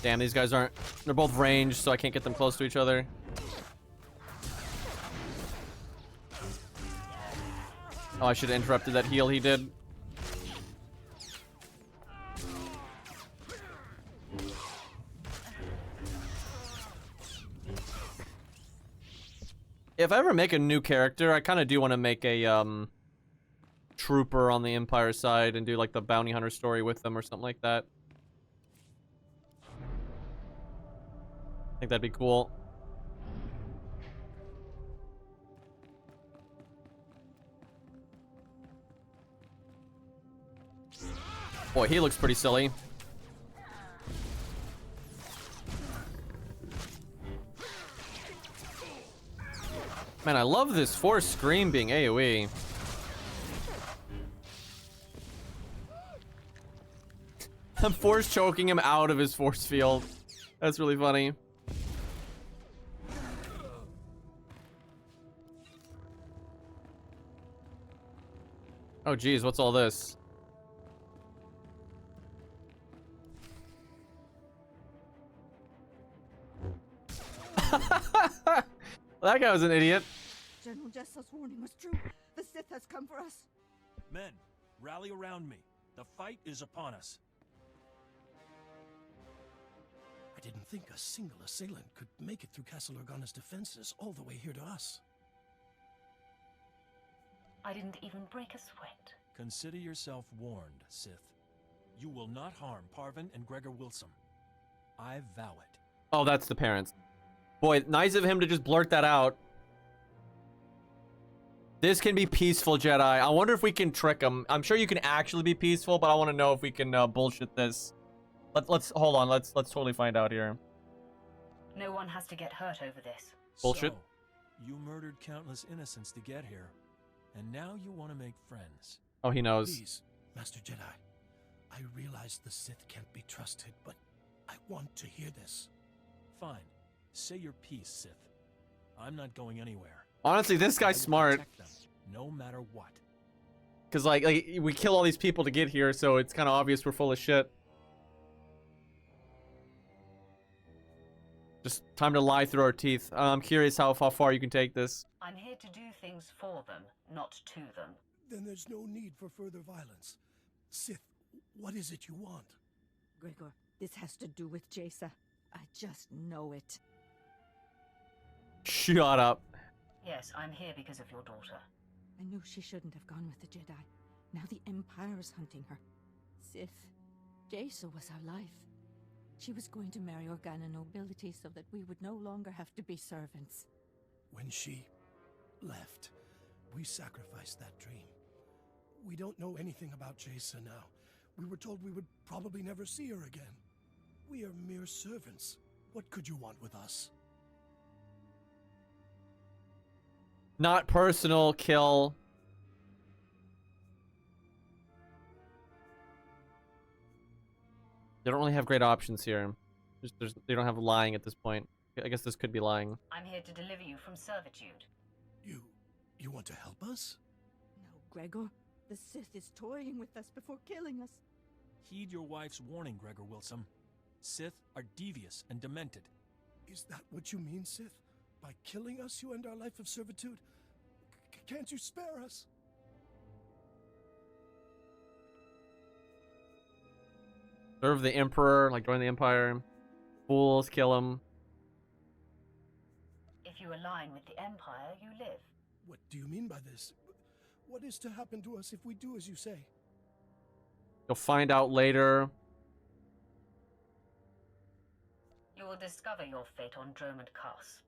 Damn, these guys aren't... They're both ranged, so I can't get them close to each other. Oh, I should have interrupted that heal he did. If I ever make a new character, I kind of do want to make a, trooper on the Empire side and do, like, the bounty hunter story with them or something like that. I think that'd be cool. Boy, he looks pretty silly. Man, I love this Force Scream being AoE. I'm Force choking him out of his force field. That's really funny. Oh geez, what's all this? That guy was an idiot. General Jessel's warning was true. The Sith has come for us. Men, rally around me. The fight is upon us. I didn't think a single assailant could make it through Castle Organa's defenses all the way here to us. I didn't even break a sweat. Consider yourself warned, Sith. You will not harm Parvin and Gregor Wilson. I vow it. Oh, that's the parents. Boy, nice of him to just blurt that out. This can be peaceful, Jedi. I wonder if we can trick them. I'm sure you can actually be peaceful, but I want to know if we can bullshit this. Let's hold on. Let's totally find out here. No one has to get hurt over this. Bullshit. So, you murdered countless innocents to get here, and now you want to make friends. Oh, he knows. Please, Master Jedi. I realize the Sith can't be trusted, but I want to hear this. Fine. Say your piece, Sith. I'm not going anywhere. Honestly, this guy's smart. Them, no matter what. Cause like we kill all these people to get here, so it's kind of obvious we're full of shit. Just time to lie through our teeth. I'm curious how far you can take this. I'm here to do things for them, not to them. Then there's no need for further violence. Sith, what is it you want? Gregor, this has to do with Jaisa. I just know it. Shut up. Yes, I'm here because of your daughter. I knew she shouldn't have gone with the Jedi. Now the Empire's hunting her. Sith, Jaisa was our life. She was going to marry Organa nobility so that we would no longer have to be servants. When she left, we sacrificed that dream. We don't know anything about Jaisa now. We were told we would probably never see her again. We are mere servants. What could you want with us? Not personal, kill. They don't really have great options here. They don't have lying at this point. I guess this could be lying. I'm here to deliver you from servitude. You want to help us? No, Gregor. The Sith is toying with us before killing us. Heed your wife's warning, Gregor Wilson. Sith are devious and demented. Is that what you mean, Sith? By killing us, you end our life of servitude? Can't you spare us? Serve the Emperor, like join the Empire. Fools, kill him. If you align with the Empire, you live. What do you mean by this? What is to happen to us if we do as you say? You'll find out later. You will discover your fate on Dromund Kaas.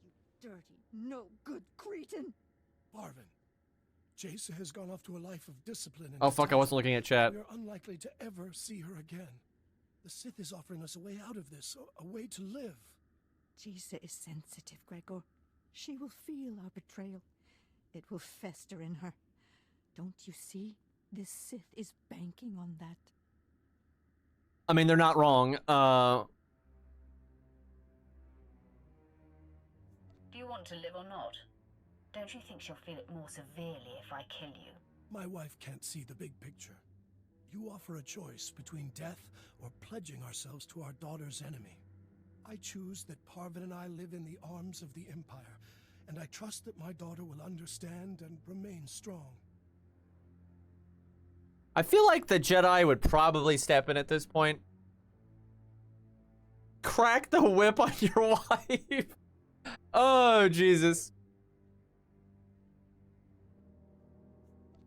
You dirty, no good cretin! Parvin, Jaisa has gone off to a life of discipline. Oh fuck, I wasn't looking at chat. We are unlikely to ever see her again. The Sith is offering us a way out of this, a way to live. Jaisa is sensitive, Gregor. She will feel our betrayal. It will fester in her. Don't you see? This Sith is banking on that. I mean, they're not wrong. Do you want to live or not? Don't you think she'll feel it more severely if I kill you? My wife can't see the big picture. You offer a choice between death or pledging ourselves to our daughter's enemy. I choose that Parvin and I live in the arms of the Empire, and I trust that my daughter will understand and remain strong. I feel like the Jedi would probably step in at this point. Crack the whip on your wife. Oh, Jesus.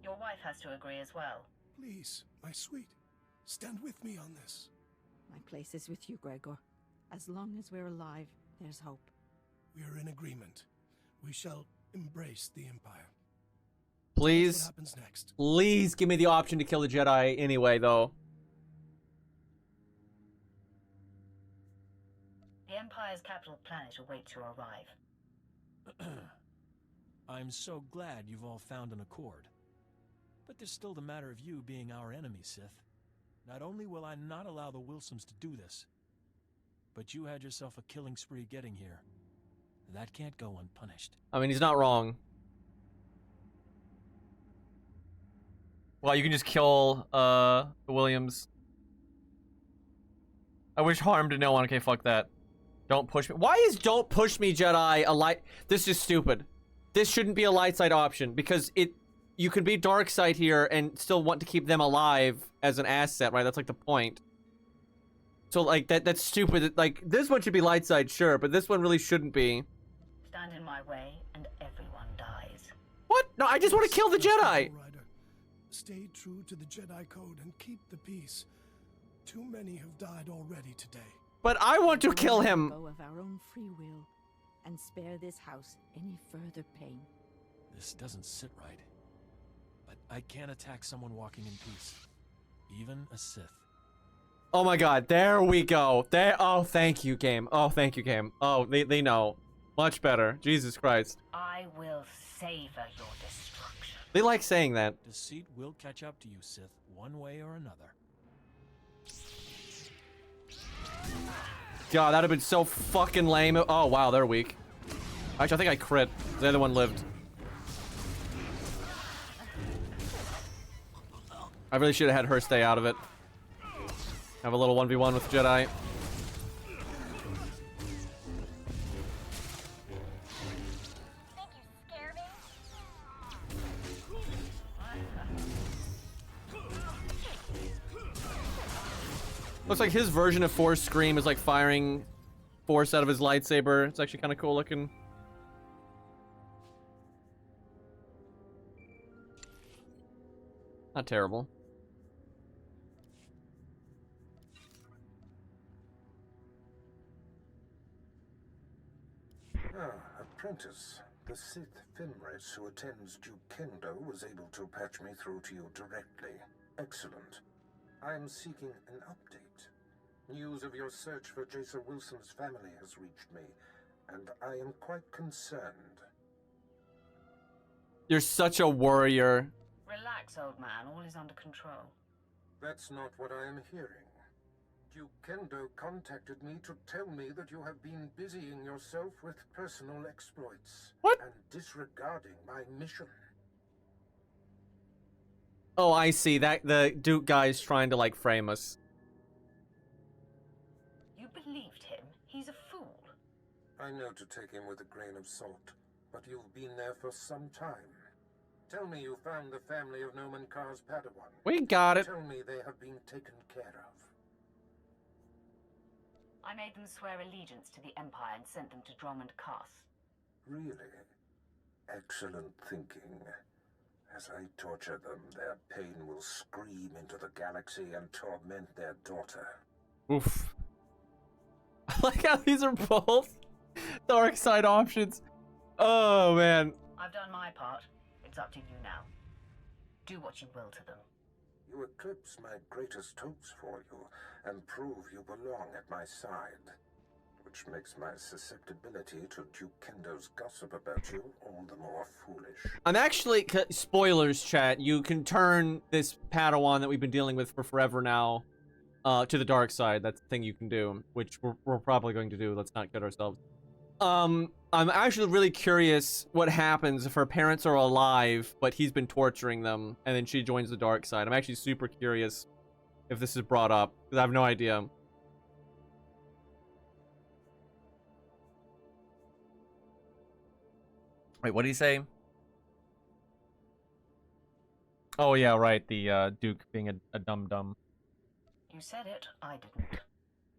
Your wife has to agree as well. Please, my sweet, stand with me on this. My place is with you, Gregor. As long as we're alive, there's hope. We are in agreement. We shall embrace the Empire. Please, what happens next? Please give me the option to kill the Jedi anyway, though. The Empire's capital planet awaits your arrive. I'm so glad you've all found an accord. But there's still the matter of you being our enemy, Sith. Not only will I not allow the Wilsons to do this, but you had yourself a killing spree getting here. That can't go unpunished. I mean, he's not wrong. Well, you can just kill the Williams. I wish harm to no one. Okay, fuck that. Don't push me. Why is don't push me, Jedi, a light? This is stupid. This shouldn't be a light side option because you can be dark side here and still want to keep them alive as an asset, right? That's like the point. So like that's stupid. Like this one should be light side, sure, but this one really shouldn't be. Stand in my way and everyone dies. What? No, I just want to kill the Jedi. Stay true to the Jedi code and keep the peace. Too many have died already today. But I want to kill him. Go of our own free will and spare this house any further pain. This doesn't sit right. But I can't attack someone walking in peace. Even a Sith. Oh my god, there we go. There. Oh, thank you, game. Oh, thank you, game. Oh, they know. Much better. Jesus Christ. I will savor your destruction. They like saying that. Deceit will catch up to you, Sith, one way or another. God, that'd have been so fucking lame. Oh, wow, they're weak. Actually, I think I crit. The other one lived. I really should have had her stay out of it. Have a little 1v1 with Jedi. Looks like his version of Force Scream is like firing force out of his lightsaber. It's actually kind of cool looking. Not terrible. Apprentice. The Sith Finrace who attends Duke Kendo was able to patch me through to you directly. Excellent. I am seeking an update. News of your search for Jason Wilson's family has reached me, and I am quite concerned. You're such a warrior. Relax, old man. All is under control. That's not what I am hearing. Duke Kendo contacted me to tell me that you have been busying yourself with personal exploits. What? And disregarding my mission. Oh, I see. That the Duke guy's trying to like frame us. You believed him? He's a fool. I know to take him with a grain of salt, but you've been there for some time. Tell me you found the family of Noman Kar's Padawan. We got it. Tell me they have been taken care of. I made them swear allegiance to the Empire and sent them to Drummond Cass. Really? Excellent thinking. As I torture them, their pain will scream into the galaxy and torment their daughter. Oof. I like how these are both dark side options. Oh, man. I've done my part. It's up to you now. Do what you will to them. You eclipse my greatest hopes for you, and prove you belong at my side. Which makes my susceptibility to Duke Kendo's gossip about you all the more foolish. I'm actually... Spoilers, chat. You can turn this Padawan that we've been dealing with for forever now to the dark side. That's the thing you can do, which we're probably going to do. Let's not kid ourselves. I'm actually really curious what happens if her parents are alive, but he's been torturing them, and then she joins the dark side. I'm actually super curious if this is brought up, because I have no idea. Wait, what did he say? Oh, yeah, right. The Duke being a dum-dum. You said it, I didn't.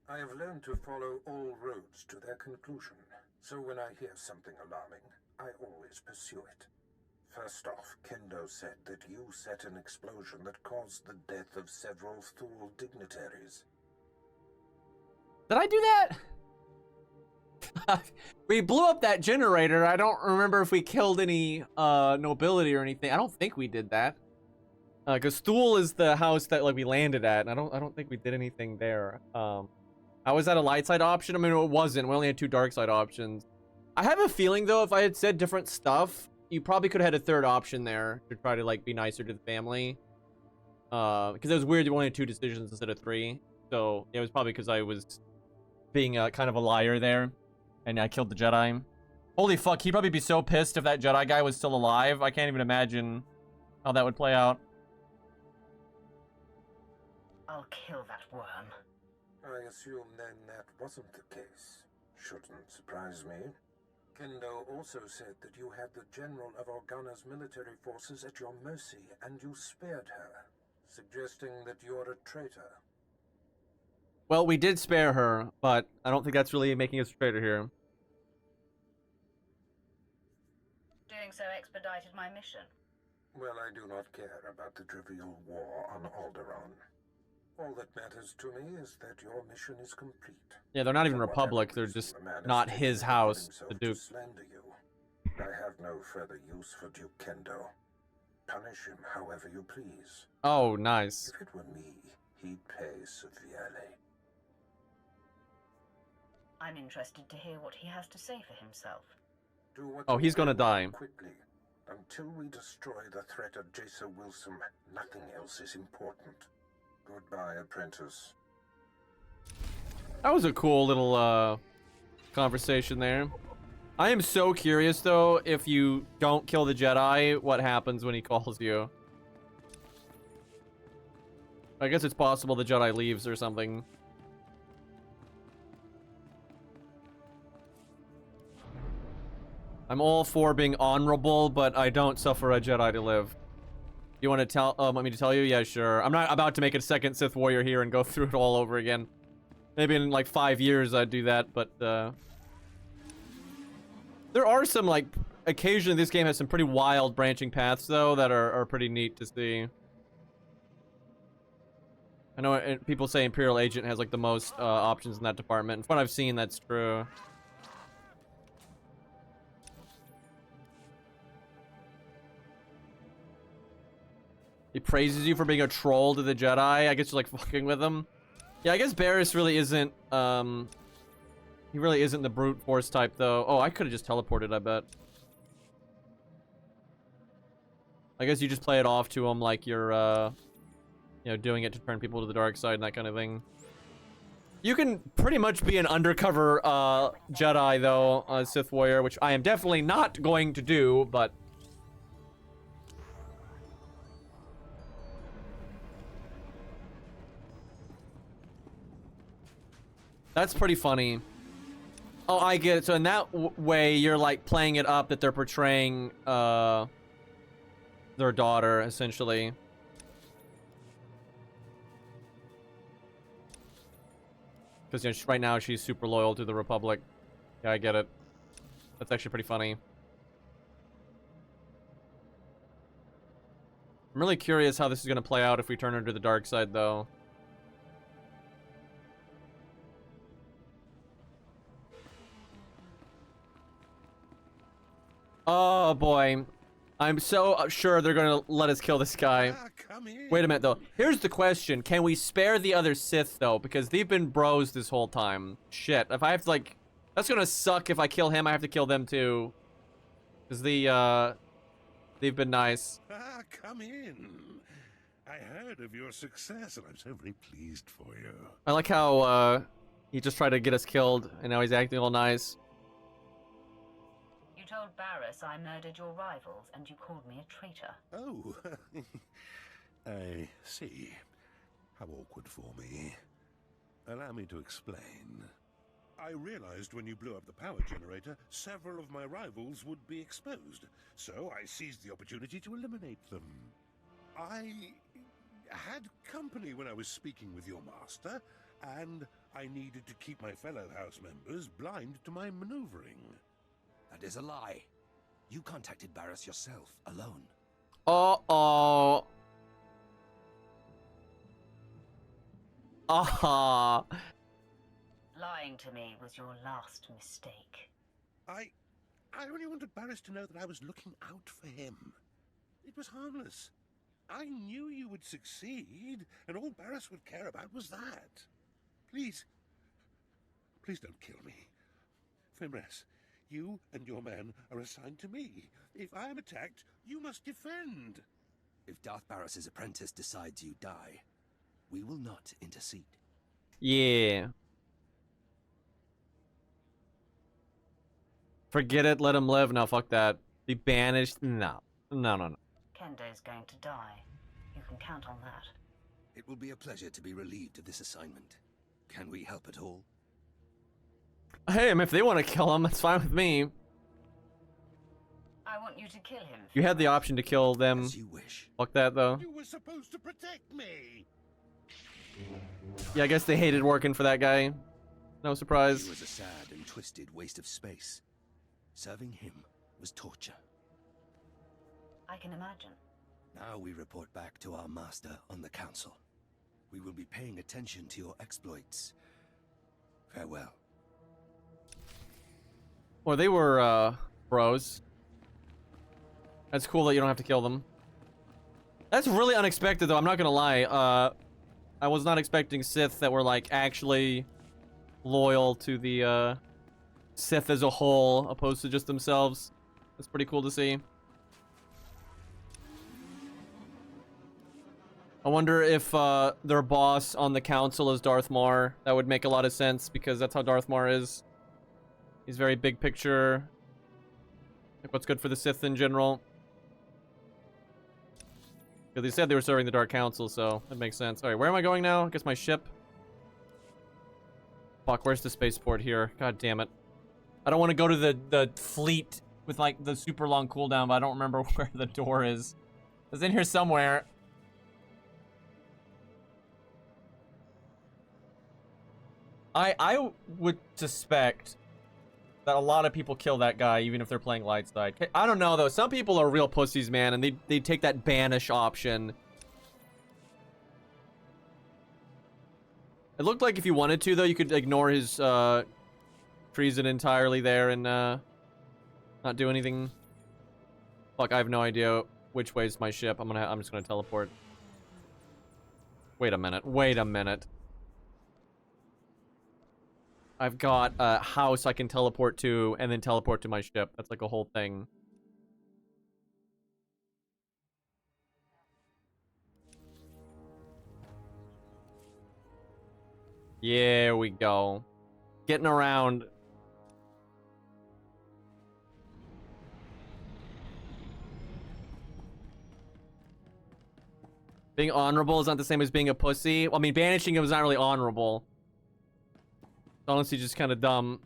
I have learned to follow all roads to their conclusion. So when I hear something alarming, I always pursue it. First off, Kendo said that you set an explosion that caused the death of several Thule dignitaries. Did I do that? We blew up that generator. I don't remember if we killed any nobility or anything. I don't think we did that. Because Thule is the house that like we landed at, and I don't think we did anything there. How was that a light side option? I mean, it wasn't. We only had 2 dark side options. I have a feeling, though, if I had said different stuff, you probably could have had a 3rd option there to try to, like, be nicer to the family. Because it was weird you only had 2 decisions instead of 3. So, it was probably because I was being kind of a liar there. And I killed the Jedi. Holy fuck, he'd probably be so pissed if that Jedi guy was still alive. I can't even imagine how that would play out. I'll kill that worm. I assume then that wasn't the case. Shouldn't surprise me. Kendo also said that you had the General of Organa's military forces at your mercy, and you spared her, suggesting that you're a traitor. Well, we did spare her, but I don't think that's really making us a traitor here. Doing so expedited my mission. Well, I do not care about the trivial war on Alderaan. All that matters to me is that your mission is complete. Yeah, they're not even Republic. They're just not his house, the Duke. Slander you. I have no further use for Duke Kendo. Punish him however you please. Oh, nice. If it were me, he'd pay severely. I'm interested to hear what he has to say for himself. Do what Oh, you he's gonna will die. quickly. Until we destroy the threat of Jason Wilson, nothing else is important. Goodbye, apprentice. That was a cool little conversation there. I am so curious though, if you don't kill the Jedi, what happens when he calls you? I guess it's possible the Jedi leaves or something. I'm all for being honorable, but I don't suffer a Jedi to live. You want to tell? Want me to tell you? Yeah, sure. I'm not about to make a second Sith warrior here and go through it all over again. Maybe in like 5 years I'd do that, but there are some, like, occasionally this game has some pretty wild branching paths though that are pretty neat to see. I know people say Imperial Agent has like the most options in that department. And from what I've seen, that's true. He praises you for being a troll to the Jedi. I guess you're like fucking with him. Yeah, I guess Barris really isn't, he really isn't the brute force type though. Oh, I could have just teleported, I bet. I guess you just play it off to him like you're, you know, doing it to turn people to the dark side and that kind of thing. You can pretty much be an undercover, Jedi though, Sith warrior, which I am definitely not going to do, but... That's pretty funny. Oh, I get it. So in that way, you're like playing it up that they're portraying their daughter, essentially. Because, you know, right now she's super loyal to the Republic. Yeah, I get it. That's actually pretty funny. I'm really curious how this is going to play out if we turn her to the dark side, though. Oh boy, I'm so sure they're gonna let us kill this guy. Wait a minute though. Here's the question: can we spare the other Sith though? Because they've been bros this whole time. Shit, if I have to like, that's gonna suck. If I kill him, I have to kill them too. Cause they've been nice. Come in. I heard of your success, and I'm so very pleased for you. I like how he just tried to get us killed, and now he's acting all nice. You told Barris I murdered your rivals, and you called me a traitor. Oh, I see. How awkward for me. Allow me to explain. I realized when you blew up the power generator, several of my rivals would be exposed, so I seized the opportunity to eliminate them. I had company when I was speaking with your master, and I needed to keep my fellow house members blind to my maneuvering. That is a lie. You contacted Barris yourself, alone. Uh-oh. Aha. Lying to me was your last mistake. I only wanted Barris to know that I was looking out for him. It was harmless. I knew you would succeed, and all Barris would care about was that. Please don't kill me. Fimres, you and your men are assigned to me. If I am attacked, you must defend. If Darth Barris's apprentice decides you die, we will not intercede. Yeah. Forget it, let him live. No, fuck that. Be banished? No. No. Kendo's going to die. You can count on that. It will be a pleasure to be relieved of this assignment. Can we help at all? Hey, if they want to kill him, that's fine with me. I want you to kill him. You had the option to kill them. As you wish. Fuck that, though. You were supposed to protect me. Yeah, I guess they hated working for that guy. No surprise. He was a sad and twisted waste of space. Serving him was torture. I can imagine. Now we report back to our master on the council. We will be paying attention to your exploits. Farewell. Well, they were, bros. That's cool that you don't have to kill them. That's really unexpected, though. I'm not gonna lie. I was not expecting Sith that were, like, actually loyal to the, Sith as a whole, opposed to just themselves. That's pretty cool to see. I wonder if, their boss on the council is Darth Maul. That would make a lot of sense, because that's how Darth Maul is. He's very big picture. Like, what's good for the Sith in general. Because they said they were serving the Dark Council, so that makes sense. Alright, where am I going now? I guess my ship. Fuck, where's the spaceport here? God damn it. I don't want to go to the fleet with, like, the super long cooldown, but I don't remember where the door is. It's in here somewhere. I would suspect that a lot of people kill that guy, even if they're playing light side. I don't know, though. Some people are real pussies, man, and they take that banish option. It looked like if you wanted to, though, you could ignore his treason entirely there and not do anything. Fuck, I have no idea which way's my ship. I'm just gonna teleport. Wait a minute. Wait a minute. I've got a house I can teleport to and then teleport to my ship. That's like a whole thing. There we go. Getting around. Being honorable is not the same as being a pussy. Well, I mean, banishing him is not really honorable. It's honestly just kind of dumb.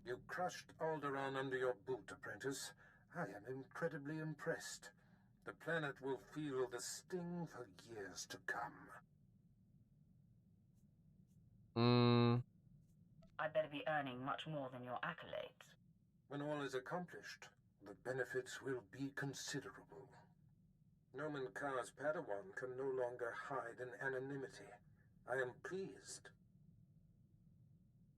You crushed Alderaan under your boot, apprentice. I am incredibly impressed. The planet will feel the sting for years to come. I better be earning much more than your accolades. When all is accomplished, the benefits will be considerable. Nomen Karr's Padawan can no longer hide in anonymity. I am pleased.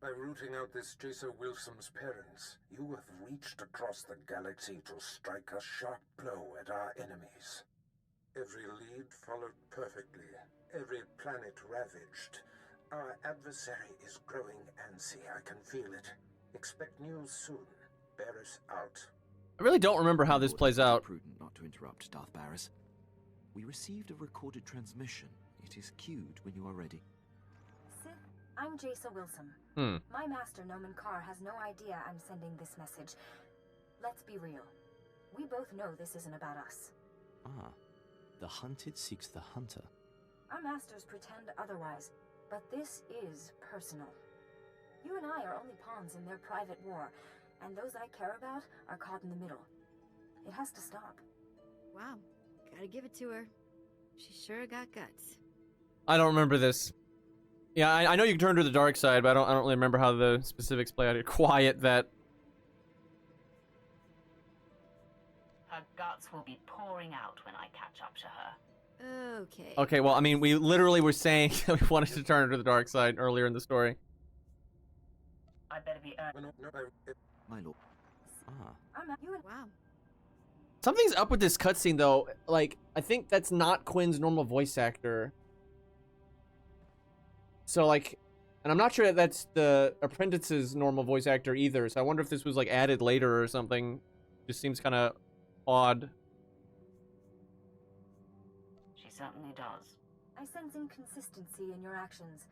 By rooting out this Jason Wilson's parents, you have reached across the galaxy to strike a sharp blow at our enemies. Every lead followed perfectly, every planet ravaged. Our adversary is growing antsy, I can feel it. Expect news soon. Barris out. I really don't remember how this plays out. Prudent not to interrupt, Darth Barris. We received a recorded transmission. It is cued when you are ready. Sith, I'm Jason Wilson. My master, Nomen Karr, has no idea I'm sending this message. Let's be real. We both know this isn't about us. Ah, the hunted seeks the hunter. Our masters pretend otherwise, but this is personal. You and I are only pawns in their private war, and those I care about are caught in the middle. It has to stop. Wow, gotta give it to her. She sure got guts. I don't remember this. Yeah, I know you can turn to the dark side, but I don't really remember how the specifics play out here. Quiet that. Her guts will be pouring out when I catch up to her. Okay. Okay, well, I mean, we literally were saying that we wanted to turn her to the dark side earlier in the story. I better be My lord. Ah. Wow. Something's up with this cutscene, though. Like, I think that's not Quinn's normal voice actor. So, like, and I'm not sure that that's the apprentice's normal voice actor either. So I wonder if this was, like, added later or something. Just seems kind of odd. She certainly does. I sense inconsistency in your actions.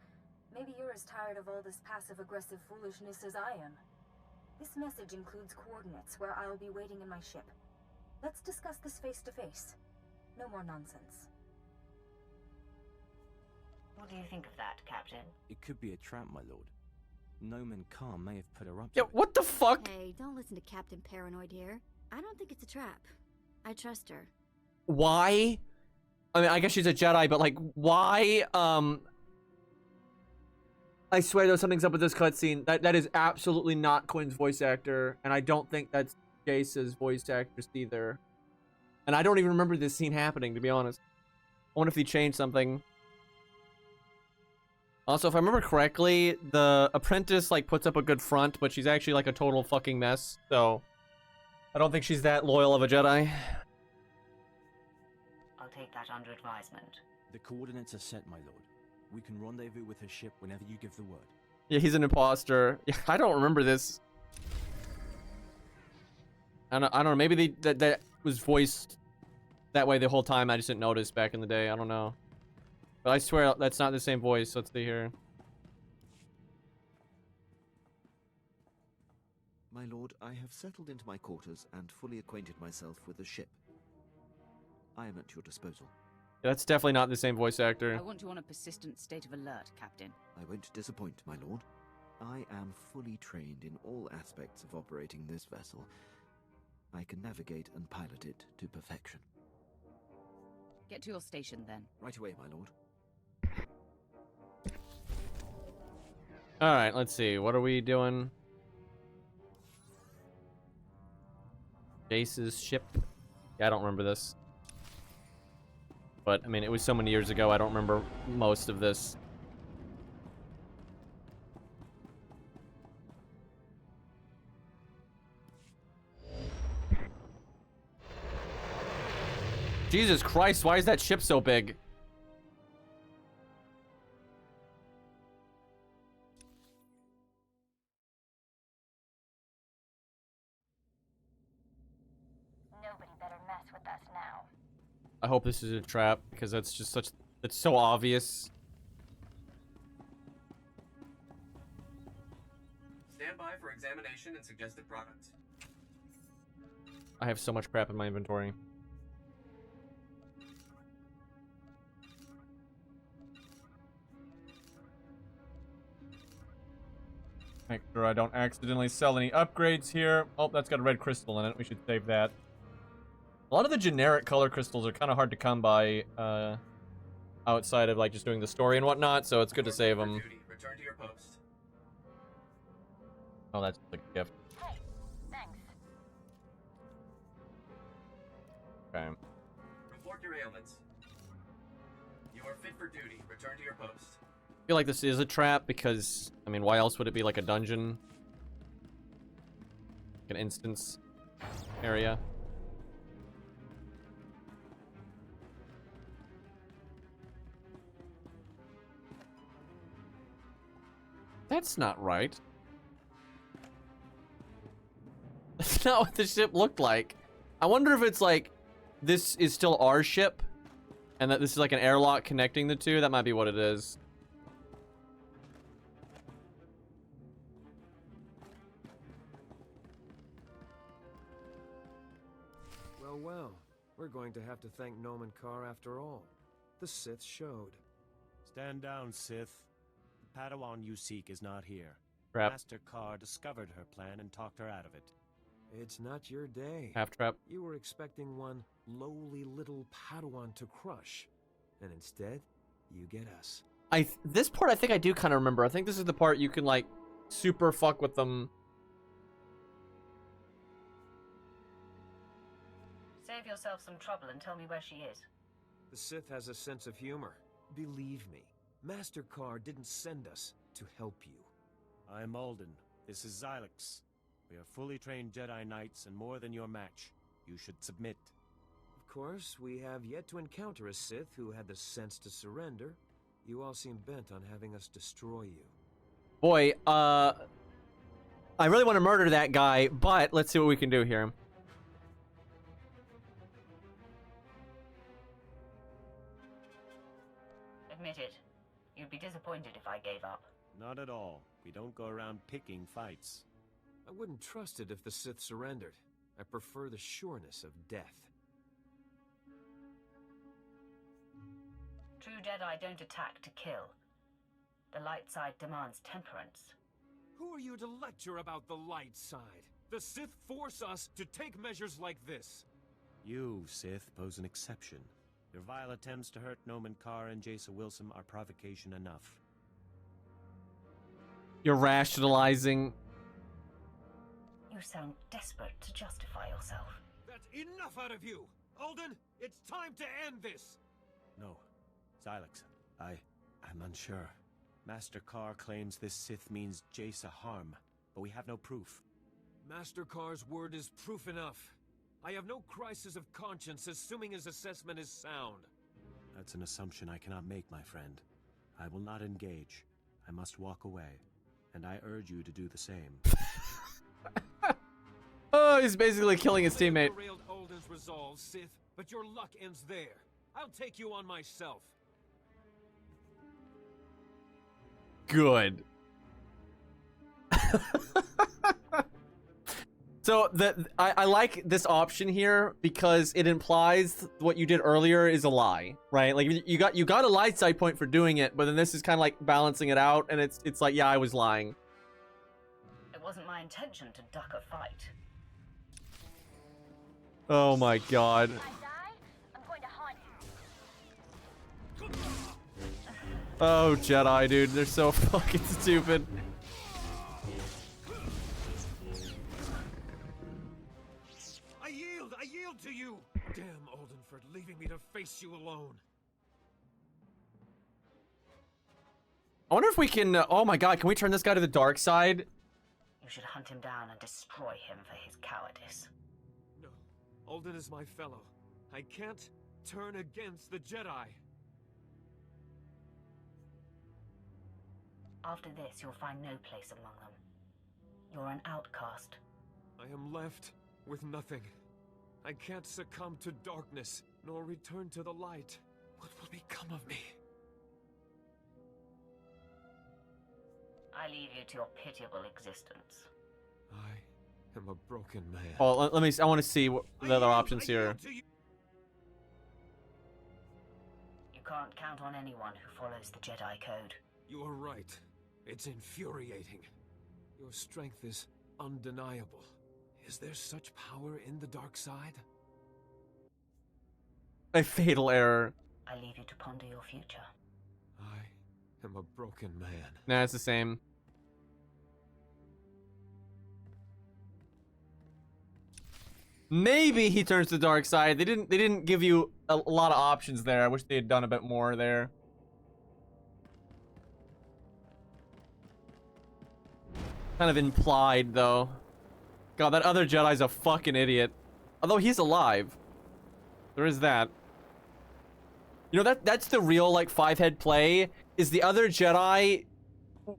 Maybe you're as tired of all this passive-aggressive foolishness as I am. This message includes coordinates where I'll be waiting in my ship. Let's discuss this face-to-face. No more nonsense. What do you think of that, Captain? It could be a trap, my lord. Nomen Karr may have put her up. Yeah, what the fuck? Hey, don't listen to Captain Paranoid here. I don't think it's a trap. I trust her. Why? I mean, I guess she's a Jedi, but, like, why? I swear there's something's up with this cutscene. That is absolutely not Quinn's voice actor, and I don't think that's Jace's voice actress either. And I don't even remember this scene happening, to be honest. I wonder if he changed something. Also, if I remember correctly, the apprentice, like, puts up a good front, but she's actually, like, a total fucking mess, so... I don't think she's that loyal of a Jedi. I'll take that under advisement. The coordinates are set, my lord. We can rendezvous with her ship whenever you give the word. Yeah, he's an imposter. Yeah, I don't remember this. I don't know, maybe that was voiced that way the whole time, I just didn't notice back in the day, I don't know. But I swear that's not the same voice, let's see here. My lord, I have settled into my quarters and fully acquainted myself with the ship. I am at your disposal. Yeah, that's definitely not the same voice actor. I want you on a persistent state of alert, Captain. I won't disappoint, my lord. I am fully trained in all aspects of operating this vessel. I can navigate and pilot it to perfection. Get to your station, then. Right away, my lord. Alright, let's see. What are we doing? Jace's ship? Yeah, I don't remember this. But, I mean, it was so many years ago, I don't remember most of this. Jesus Christ, why is that ship so big? Nobody better mess with us now. I hope this is a trap, because that's just such... It's so obvious. Stand by for examination and suggested products. I have so much crap in my inventory. Make sure I don't accidentally sell any upgrades here. Oh, that's got a red crystal in it. We should save that. A lot of the generic color crystals are kind of hard to come by outside of like just doing the story and whatnot, so it's good to save them. Return to your post. Oh, that's a gift. Hey, thanks. Okay. Report your ailments. You are fit for duty. Return to your post. I feel like this is a trap because, I mean, why else would it be like a dungeon? Like an instance area. That's not right. That's not what the ship looked like. I wonder if it's like, this is still our ship, and that this is like an airlock connecting the two. That might be what it is. Well, we're going to have to thank Nomen Carr after all. The Sith showed. Stand down, Sith. The Padawan you seek is not here. Trap. Master Carr discovered her plan and talked her out of it. It's not your day. Half trap. You were expecting one lowly little Padawan to crush, and instead, you get us. This part I think I do kind of remember. I think this is the part you can like super fuck with them. Save yourself some trouble and tell me where she is. The Sith has a sense of humor. Believe me, Master Carr didn't send us to help you. I'm Alden. This is Xylix. We are fully trained Jedi Knights and more than your match. You should submit. Of course, we have yet to encounter a Sith who had the sense to surrender. You all seem bent on having us destroy you. Boy, I really want to murder that guy, but let's see what we can do here. Admit it. You'd be disappointed if I gave up. Not at all. We don't go around picking fights. I wouldn't trust it if the Sith surrendered. I prefer the sureness of death. True Jedi don't attack to kill. The light side demands temperance. Who are you to lecture about the light side? The Sith force us to take measures like this. You, Sith, pose an exception. Your vile attempts to hurt Nomen Carr and Jace Wilson are provocation enough. You're rationalizing. You sound desperate to justify yourself. That's enough out of you! Alden, it's time to end this! No. Xylix, I'm unsure. Master Carr claims this Sith means Jace harm, but we have no proof. Master Carr's word is proof enough. I have no crisis of conscience, assuming his assessment is sound. That's an assumption I cannot make, my friend. I will not engage. I must walk away, and I urge you to do the same. Oh, he's basically killing his teammate. Derailed Alden's resolve, Sith, but your luck ends there. I'll take you on myself. Good. So I like this option here because it implies what you did earlier is a lie, right? Like you got a light side point for doing it, but then this is kind of like balancing it out, and it's like, yeah, I was lying. It wasn't my intention to duck a fight. Oh my god. Oh, Jedi, dude, they're so fucking stupid. I yield to you! Damn, Alden, for leaving me to face you alone. I wonder if we can, oh my god, can we turn this guy to the dark side? You should hunt him down and destroy him for his cowardice. No, Alden is my fellow. I can't turn against the Jedi. After this, you'll find no place among them. You're an outcast. I am left with nothing. I can't succumb to darkness, nor return to the light. What will become of me? I leave you to your pitiable existence. I am a broken man. Oh, let me, I want to see what the other options here. You can't count on anyone who follows the Jedi Code. You are right. It's infuriating. Your strength is undeniable. Is there such power in the dark side? A fatal error. I leave you to ponder your future. I am a broken man. Nah, it's the same. Maybe he turns to the dark side. They didn't give you a lot of options there. I wish they had done a bit more there. Kind of implied, though. God, that other Jedi's a fucking idiot. Although he's alive. There is that. You know, that's the real, like, five-head play, is the other Jedi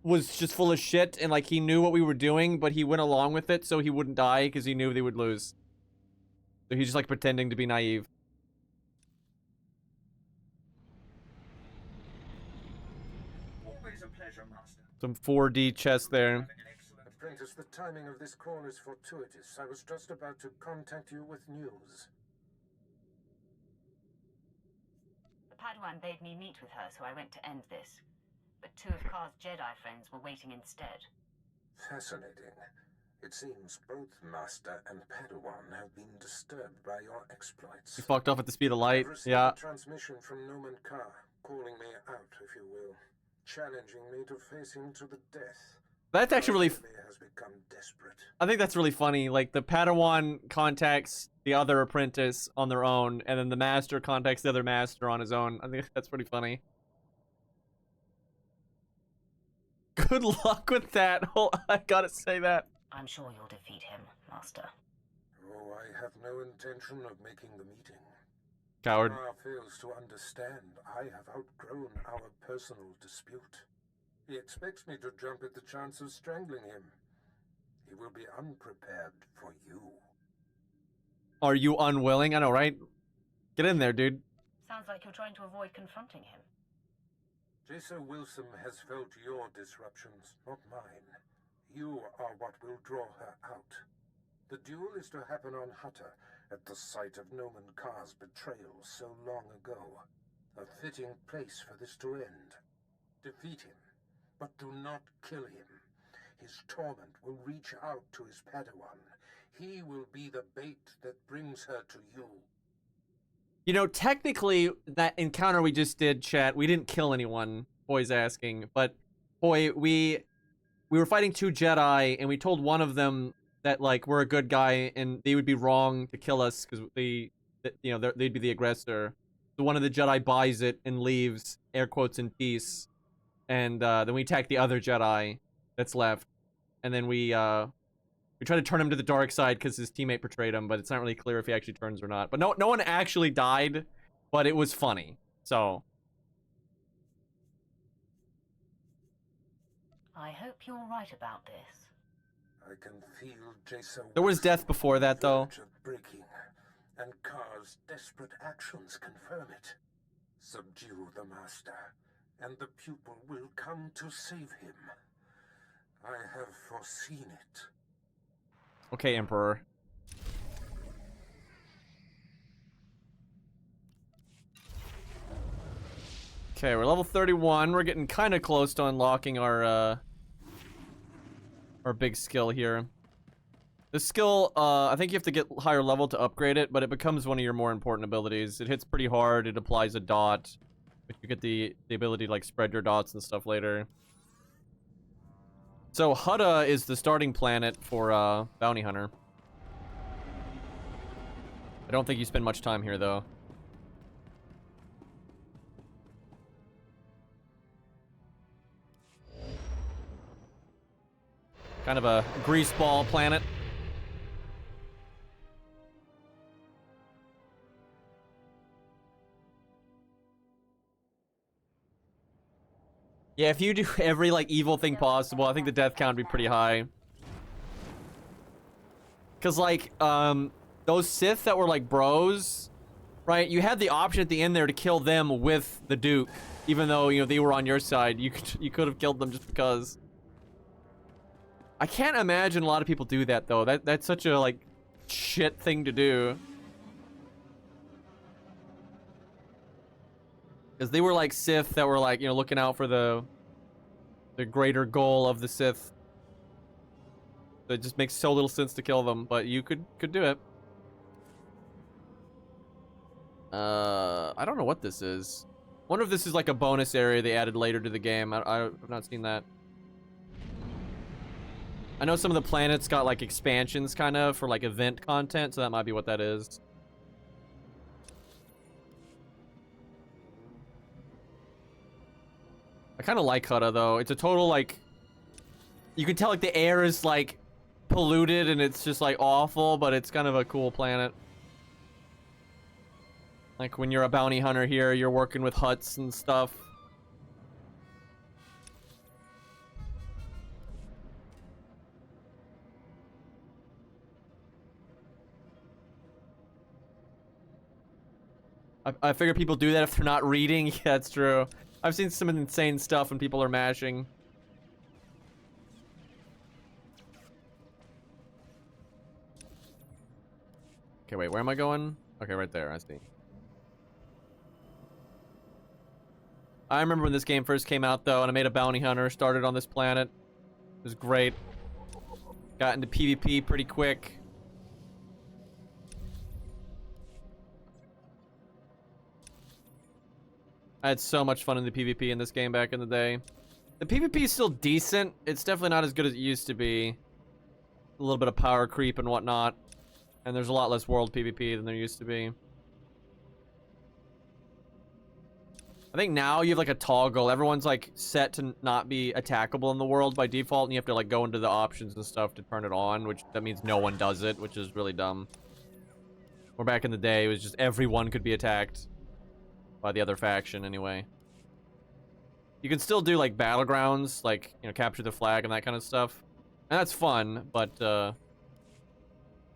was just full of shit, and, like, he knew what we were doing, but he went along with it so he wouldn't die, because he knew they would lose. So he's just, like, pretending to be naive. Always a pleasure, Master. Some 4D chess there. Apprentice, the timing of this call is fortuitous. I was just about to contact you with news. The Padawan bade me meet with her, so I went to end this. But two of Carr's Jedi friends were waiting instead. Fascinating. It seems both Master and Padawan have been disturbed by your exploits. He fucked off at the speed of light. I've received Yeah. a transmission from Noman Carr, calling me out, if you will, challenging me to face him to the death. That's actually really... has become desperate. I think that's really funny. Like, the Padawan contacts the other apprentice on their own, and then the Master contacts the other Master on his own. I think that's pretty funny. Good luck with that. Oh, I gotta say that. I'm sure you'll defeat him, Master. Oh, I have no intention of making the meeting. Coward. Carr fails to understand I have outgrown our personal dispute. He expects me to jump at the chance of strangling him. He will be unprepared for you. Are you unwilling? I know, right? Get in there, dude. Sounds like you're trying to avoid confronting him. Jace Wilson has felt your disruptions, not mine. You are what will draw her out. The duel is to happen on Hutter, at the site of Noman Carr's betrayal so long ago. A fitting place for this to end. Defeat him, but do not kill him. His torment will reach out to his Padawan. He will be the bait that brings her to you. You know, technically, that encounter we just did, chat, we didn't kill anyone, Boy's asking. But, Boy, we were fighting two Jedi, and we told one of them that, like, we're a good guy, and they would be wrong to kill us, because they'd be the aggressor. So one of the Jedi buys it and leaves, air quotes, in peace. and then we attack the other Jedi that's left, and then we try to turn him to the dark side because his teammate betrayed him, but it's not really clear if he actually turns or not. But no one actually died, but it was funny. So I hope you're right about this. I can feel Jason. there was death before that, though. Verge of breaking, and Car's desperate actions confirm it. Subdue the Master, and the pupil will come to save him. I have foreseen it. Okay, Emperor. Okay, we're level 31. We're getting kind of close to unlocking our big skill here. The skill, I think you have to get higher level to upgrade it, but it becomes one of your more important abilities. It hits pretty hard. It applies a dot, but you get the ability to like spread your dots and stuff later. So Hutta is the starting planet for Bounty Hunter. I don't think you spend much time here, though. Kind of a greaseball planet. Yeah, if you do every, like, evil thing possible, I think the death count would be pretty high. Because, like, those Sith that were, like, bros, right? You had the option at the end there to kill them with the Duke. Even though, you know, they were on your side. You could have killed them just because. I can't imagine a lot of people do that, though. That's such a, like, shit thing to do. Because they were, like, Sith that were, like, you know, looking out for the greater goal of the Sith. So it just makes so little sense to kill them, but you could do it. I don't know what this is. Wonder if this is, like, a bonus area they added later to the game. I've not seen that. I know some of the planets got, like, expansions, kind of, for, like, event content, so that might be what that is. I kind of like Hutta, though. It's a total, like... You can tell, like, the air is, like, polluted, and it's just, like, awful, but it's kind of a cool planet. Like, when you're a bounty hunter here, you're working with huts and stuff. I figure people do that if they're not reading. Yeah, that's true. I've seen some insane stuff when people are mashing. Okay, wait, where am I going? Okay, right there, I see. I remember when this game first came out, though, and I made a bounty hunter, started on this planet. It was great. Got into PvP pretty quick. I had so much fun in the PvP in this game back in the day. The PvP is still decent. It's definitely not as good as it used to be. A little bit of power creep and whatnot. And there's a lot less world PvP than there used to be. I think now you have like a toggle. Everyone's like set to not be attackable in the world by default, and you have to like go into the options and stuff to turn it on, which that means no one does it, which is really dumb. Or back in the day, it was just everyone could be attacked. By the other faction, anyway. You can still do, like, battlegrounds, like, you know, capture the flag and that kind of stuff. And that's fun, but,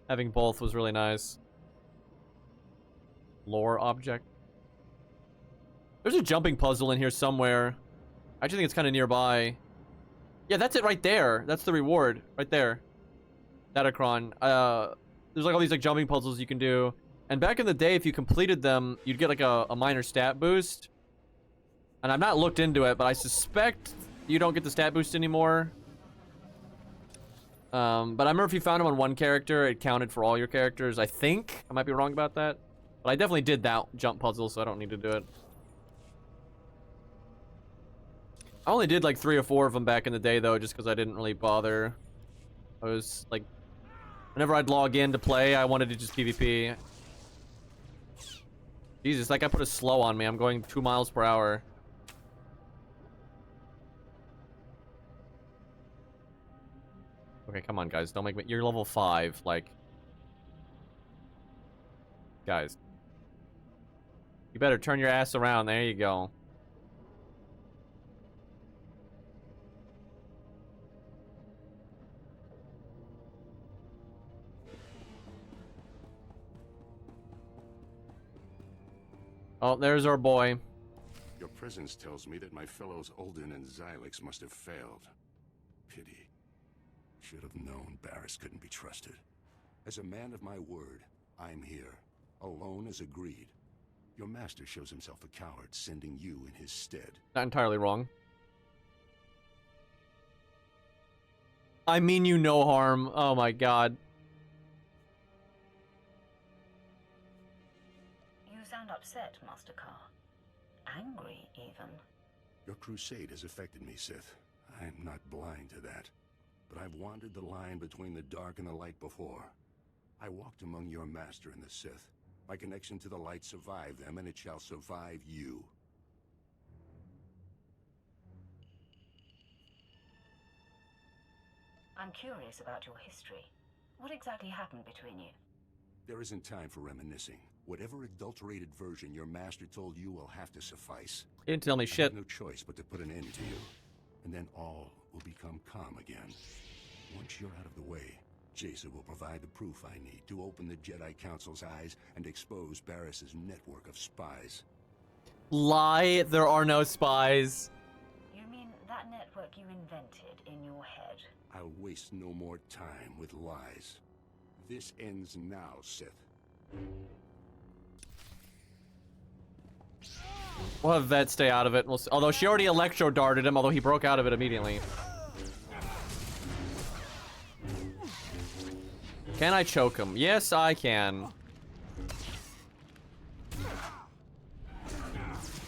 having both was really nice. Lore object. There's a jumping puzzle in here somewhere. I actually think it's kind of nearby. Yeah, that's it right there. That's the reward. Right there. Datacron. There's, like, all these, like, jumping puzzles you can do. And back in the day, if you completed them, you'd get, like, a minor stat boost. And I've not looked into it, but I suspect you don't get the stat boost anymore. But I remember if you found them on one character, it counted for all your characters, I think. I might be wrong about that. But I definitely did that jump puzzle, so I don't need to do it. I only did, like, 3 or 4 of them back in the day, though, just because I didn't really bother. I was, like... Whenever I'd log in to play, I wanted to just PvP. Jesus, that guy put a slow on me. I'm going 2 miles per hour. Okay, come on, guys. Don't make me... You're level 5, like... Guys. You better turn your ass around. There you go. Oh, there's our boy. Your presence tells me that my fellows Ulden and Xylix must have failed. Pity. Should have known Barris couldn't be trusted. As a man of my word, I'm here. Alone as agreed. Your master shows himself a coward, sending you in his stead. Not entirely wrong. I mean you no harm. Oh my god. You sound upset, Master Carr. Angry, even. Your crusade has affected me, Sith. I'm not blind to that. But I've wandered the line between the dark and the light before. I walked among your master and the Sith. My connection to the light survived them, and it shall survive you. I'm curious about your history. What exactly happened between you? There isn't time for reminiscing. Whatever adulterated version your master told you will have to suffice. He didn't tell me I shit. have no choice but to put an end to you. And then all will become calm again. Once you're out of the way, Jason will provide the proof I need to open the Jedi Council's eyes and expose Barris's network of spies. Lie, there are no spies. You mean that network you invented in your head? I'll waste no more time with lies. This ends now, Sith. We'll have Vet stay out of it. We'll see. Although she already electro darted him, although he broke out of it immediately. Can I choke him? Yes, I can.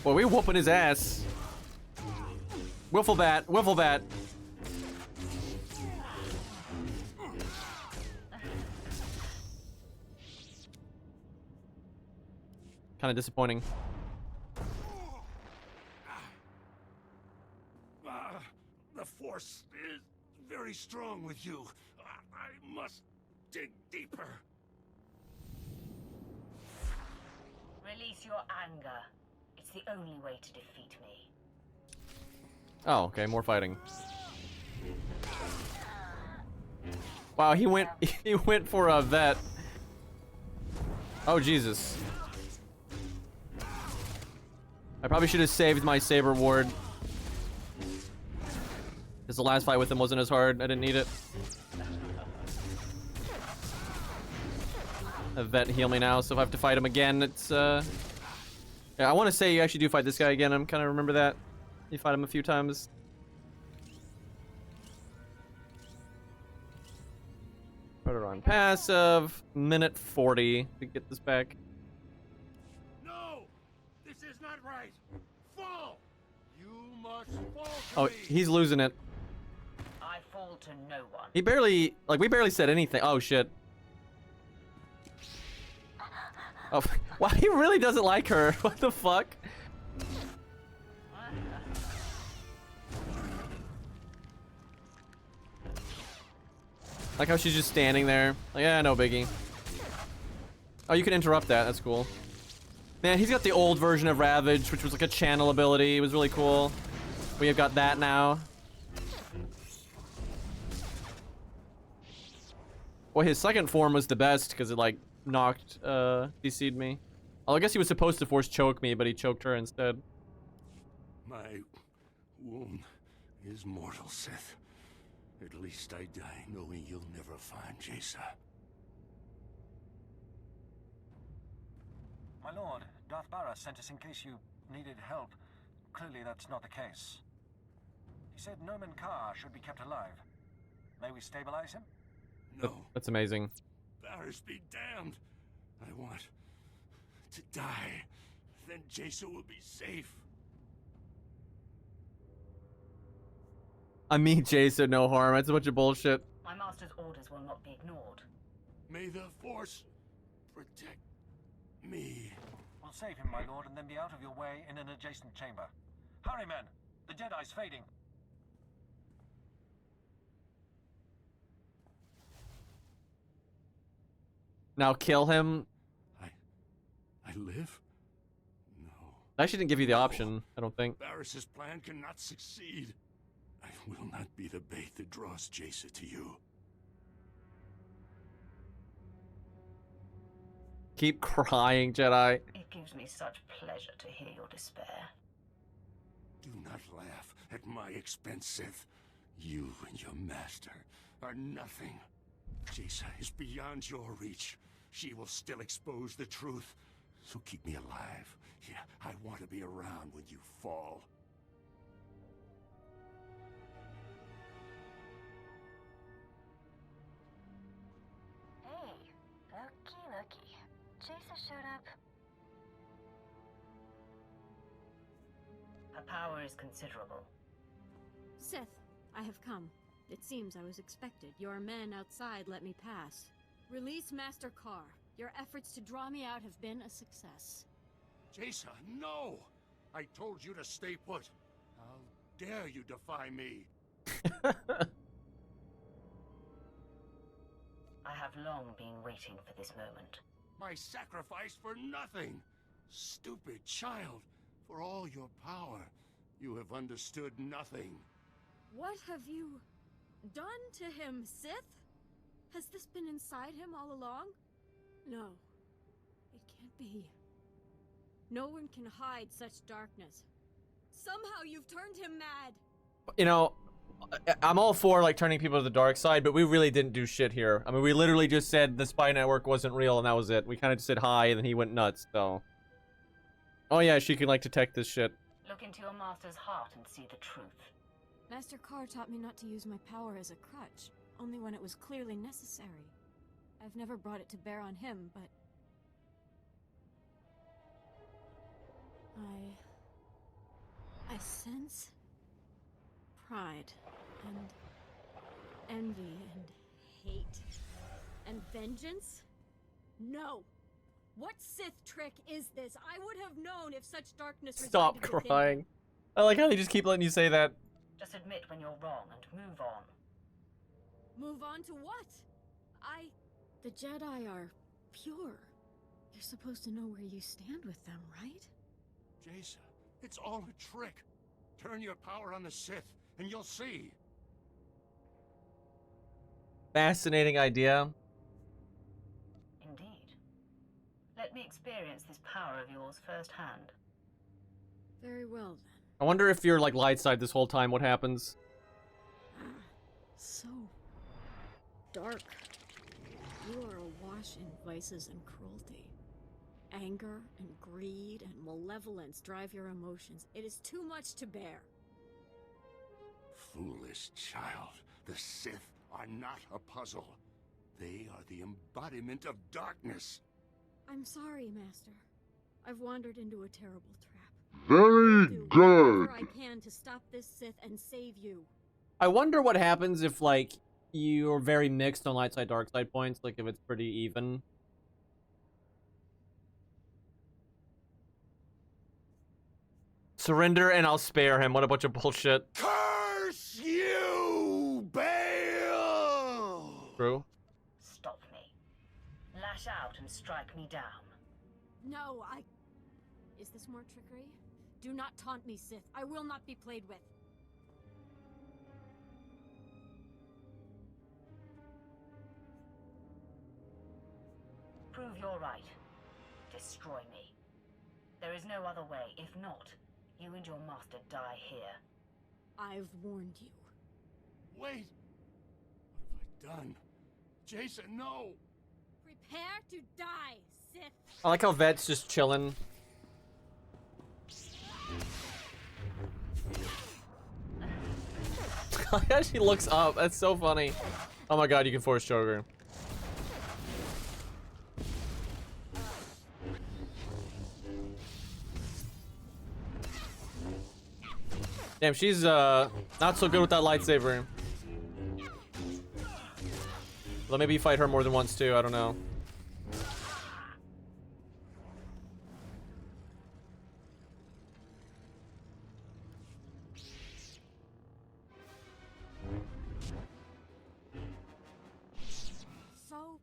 Boy, we whooping his ass. Wiffle bat, wiffle bat. Kind of disappointing. The Force is very strong with you. I must dig deeper. Release your anger. It's the only way to defeat me. Oh, okay, more fighting. Wow, he went for a vet. Oh Jesus. I probably should have saved my saber ward. Because the last fight with him wasn't as hard. I didn't need it. A vet heal me now, so if I have to fight him again, it's yeah, I want to say you actually do fight this guy again. I'm kind of remember that. You fight him a few times. Put it on passive. Minute 40 to get this back. No! This is not right! Fall! You must fall to Oh, me! he's losing it. I fall to no one. He barely, like, we barely said anything. Oh, shit. Oh, wow, he really doesn't like her. What the fuck? Like how she's just standing there. Like, yeah, no biggie. Oh, you can interrupt that. That's cool. Man, he's got the old version of Ravage, which was like a channel ability. It was really cool. We have got that now. Well, his second form was the best because it like knocked, DC'd me. Oh, I guess he was supposed to force choke me, but he choked her instead. My wound is mortal, Sith. At least I die knowing you'll never find Jason. My lord, Darth Barras sent us in case you needed help. Clearly that's not the case. He said Noman Carr should be kept alive. May we stabilize him? No. That's amazing. Barris be damned. I want to die. Then Jason will be safe. I mean, Jason, no harm. That's a bunch of bullshit. My master's orders will not be ignored. May the Force protect me. We'll save him, my lord, and then be out of your way in an adjacent chamber. Hurry, men! The Jedi's fading. Now kill him. I live? I actually didn't give you the option, I don't think. Barris's plan cannot succeed. I will not be the bait that draws Jason to you. Keep crying, Jedi. It gives me such pleasure to hear your despair. Do not laugh at my expense, Sith. You and your master are nothing. Jason is beyond your reach. She will still expose the truth. So keep me alive. Yeah, I want to be around when you fall. Hey, looky. Jason showed up. Her power is considerable. Sith, I have come. It seems I was expected. Your men outside let me pass. Release Master Carr. Your efforts to draw me out have been a success. Jason, no! I told you to stay put. How dare you defy me? I have long been waiting for this moment. My sacrifice for nothing! Stupid child! For all your power, you have understood nothing. What have you done to him, Sith? Has this been inside him all along? No. It can't be. No one can hide such darkness. Somehow you've turned him mad. You know, I'm all for like turning people to the dark side, but we really didn't do shit here. I mean, we literally just said the spy network wasn't real and that was it. We kind of just said hi and then he went nuts, so. Oh yeah, she can like detect this shit. Look into your master's heart and see the truth. Master Carr taught me not to use my power as a crutch, only when it was clearly necessary. I've never brought it to bear on him, but... I sense pride and envy and hate and vengeance? No! What Sith trick is this? I would have known if such darkness Stop resided within crying. him. I like how they just keep letting you say that. Just admit when you're wrong and move on. Move on to what? The Jedi are pure. You're supposed to know where you stand with them, right? Jason, it's all a trick. Turn your power on the Sith, and you'll see. Fascinating idea. Indeed. Let me experience this power of yours firsthand. Very well, then. I wonder if you're like light side this whole time, what happens? So dark. You are awash in vices and cruelty. Anger and greed and malevolence drive your emotions. It is too much to bear. Foolish child. The Sith are not a puzzle. They are the embodiment of darkness. I'm sorry, Master. I've wandered into a terrible trap. Very good. Whatever I can to stop this Sith and save you. I wonder what happens if like you're very mixed on light side dark side points, like if it's pretty even. Surrender and I'll spare him. What a bunch of bullshit. Curse you, Bail! True. Stop me. Lash out and strike me down. No, Is this more trickery? Do not taunt me, Sith. I will not be played with. Prove you're right. Destroy me. There is no other way. If not, you and your master die here. I've warned you. Wait! What have I done? Jason, no! Prepare to die, Sith! I like how Vet's just chilling. She looks up. That's so funny. Oh my god, you can force choke her. Damn, she's not so good with that lightsaber. Well, maybe you fight her more than once too, I don't know. So,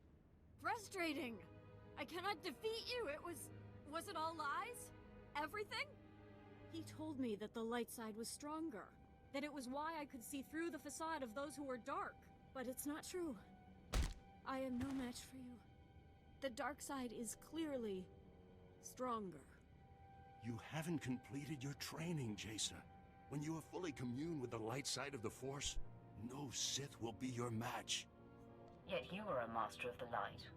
frustrating. I cannot defeat you. Was it all lies? Everything? He told me that the light side was stronger, that it was why I could see through the facade of those who were dark. But it's not true. I am no match for you. The dark side is clearly stronger. You haven't completed your training, Jason. When you have fully communed with the light side of the Force, no Sith will be your match. Yet you were a master of the light.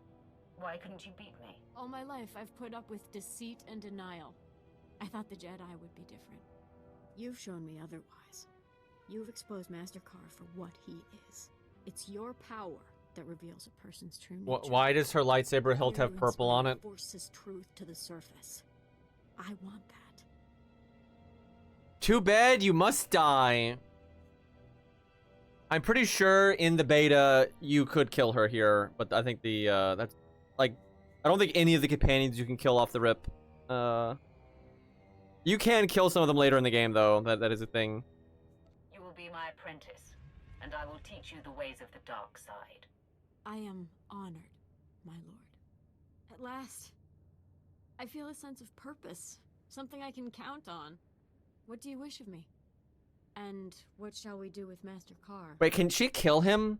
Why couldn't you beat me? All my life, I've put up with deceit and denial. I thought the Jedi would be different. You've shown me otherwise. You've exposed Master Carr for what he is. It's your power that reveals a person's true nature. Why does her lightsaber hilt have purple on it? Forces truth to the surface. I want that. Too bad you must die. I'm pretty sure in the beta you could kill her here, but I think the that's like I don't think any of the companions you can kill off the rip. You can kill some of them later in the game though. That is a thing. You will be my apprentice, and I will teach you the ways of the dark side. I am honored, my lord. At last, I feel a sense of purpose, something I can count on. What do you wish of me? And what shall we do with Master Carr? Wait, can she kill him?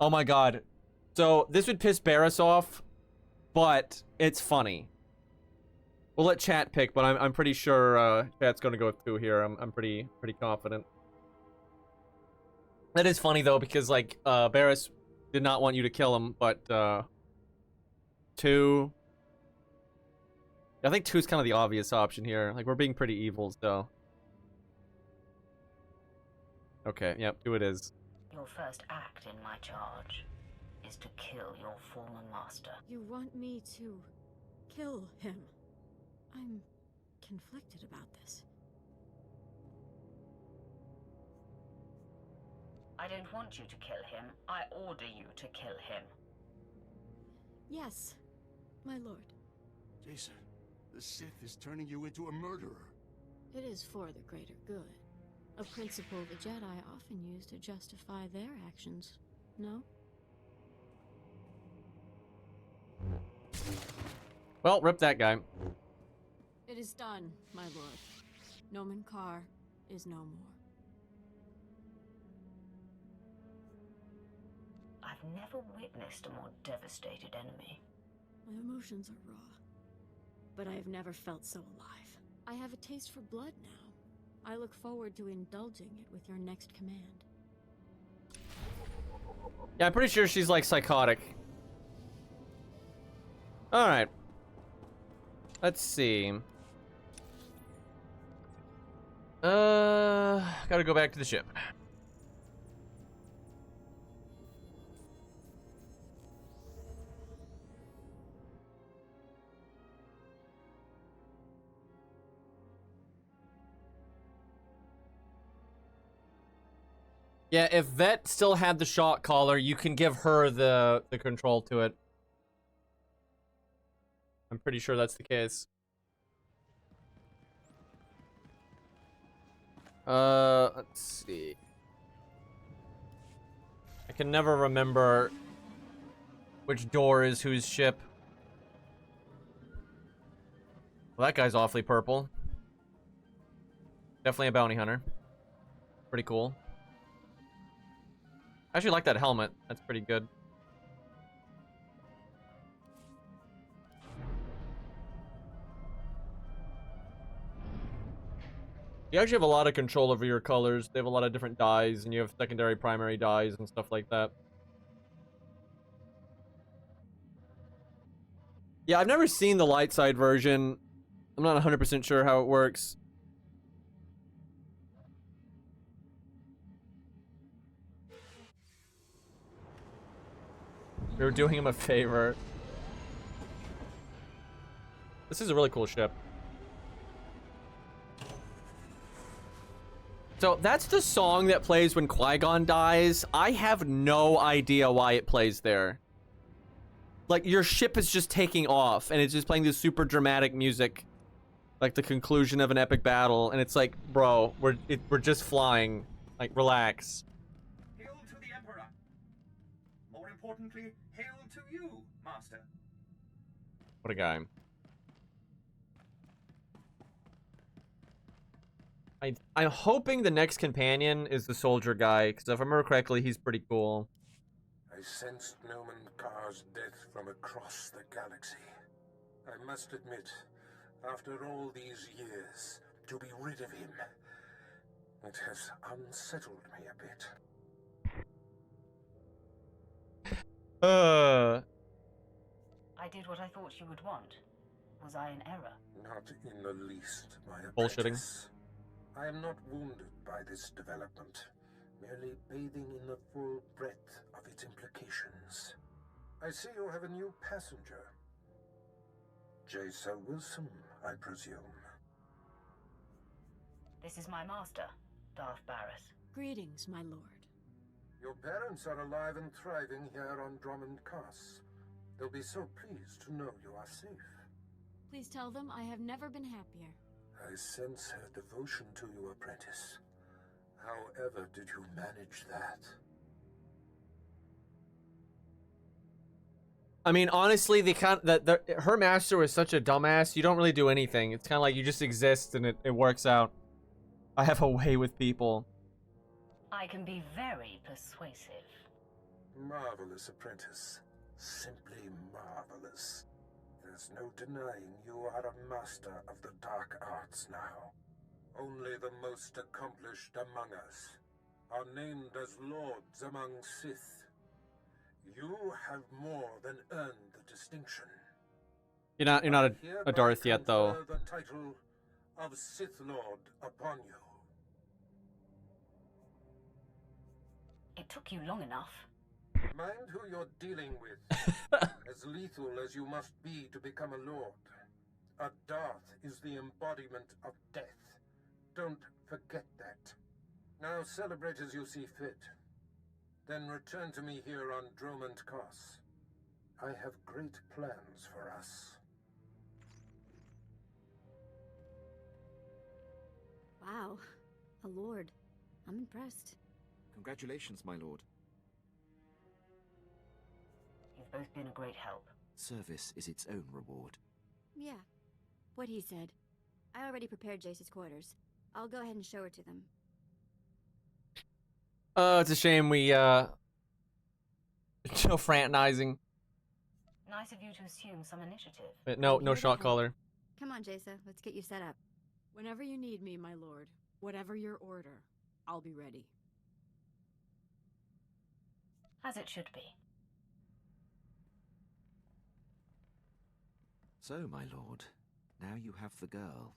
Oh my god. So, this would piss Barris off, but it's funny. We'll let chat pick, but I'm pretty sure chat's gonna go with 2 here. I'm pretty confident. That is funny though, because like Barris did not want you to kill him, but 2. I think 2 is kind of the obvious option here. Like we're being pretty evil, so. Okay, yep, 2 it is. Your first act in my charge is to kill your former master. You want me to kill him? I'm conflicted about this. I don't want you to kill him. I order you to kill him. Yes, my lord. Jason, the Sith is turning you into a murderer. It is for the greater good. A principle the Jedi often use to justify their actions, no? Well, rip that guy. It is done, my lord. Nomen Carr is no more. I've never witnessed a more devastated enemy. My emotions are raw, but I have never felt so alive. I have a taste for blood now. I look forward to indulging it with your next command. Yeah, I'm pretty sure she's like psychotic. Alright. Let's see. Gotta go back to the ship. Yeah, if Vet still had the shot collar, you can give her the control to it. I'm pretty sure that's the case. Let's see. I can never remember which door is whose ship. Well, that guy's awfully purple. Definitely a bounty hunter. Pretty cool. I actually like that helmet. That's pretty good. You actually have a lot of control over your colors. They have a lot of different dyes, and you have secondary, primary dyes, and stuff like that. Yeah, I've never seen the light side version. I'm not 100% sure how it works. We were doing him a favor. This is a really cool ship. So that's the song that plays when Qui-Gon dies. I have no idea why it plays there. Like, your ship is just taking off, and it's just playing this super dramatic music. Like the conclusion of an epic battle, and it's like, bro, we're just flying. Like, relax. Hail to the Emperor! more importantly, hail to you, Master. What a guy. I'm hoping the next companion is the soldier guy, because if I remember correctly, he's pretty cool. I sensed Noman Carr's death from across the galaxy. I must admit, after all these years, to be rid of him, it has unsettled me a bit. I did what I thought you would want. Was I in error? Not in the least, my Bullshitting. apprentice. I am not wounded by this development, merely bathing in the full breadth of its implications. I see you have a new passenger. Jason Wilson, I presume. This is my master, Darth Barris. Greetings, my lord. Your parents are alive and thriving here on Drummond Cass. They'll be so pleased to know you are safe. Please tell them I have never been happier. I sense her devotion to you, apprentice. However did you manage that? I mean, honestly, her master was such a dumbass. You don't really do anything. It's kind of like you just exist and it works out. I have a way with people. I can be very persuasive. Marvelous, apprentice. Simply marvelous. There's no denying you are a master of the dark arts now. Only the most accomplished among us are named as lords among Sith. You have more than earned the distinction. You're not a Darth yet, though. The title of Sith Lord upon you. It took you long enough. Mind who you're dealing with. As lethal as you must be to become a lord. A Darth is the embodiment of death. Don't forget that. Now celebrate as you see fit. Then return to me here on Drummond Cass. I have great plans for us. Wow, a lord. I'm impressed. Congratulations, my lord. You've both been a great help. Service is its own reward. Yeah, what he said. I already prepared Jace's quarters. I'll go ahead and show her to them. It's a shame we, no fraternizing. Nice of you to assume some initiative. But no shot caller. Come on, Jace, let's get you set up. Whenever you need me, my lord. Whatever your order, I'll be ready. As it should be. So, my lord, now you have the girl.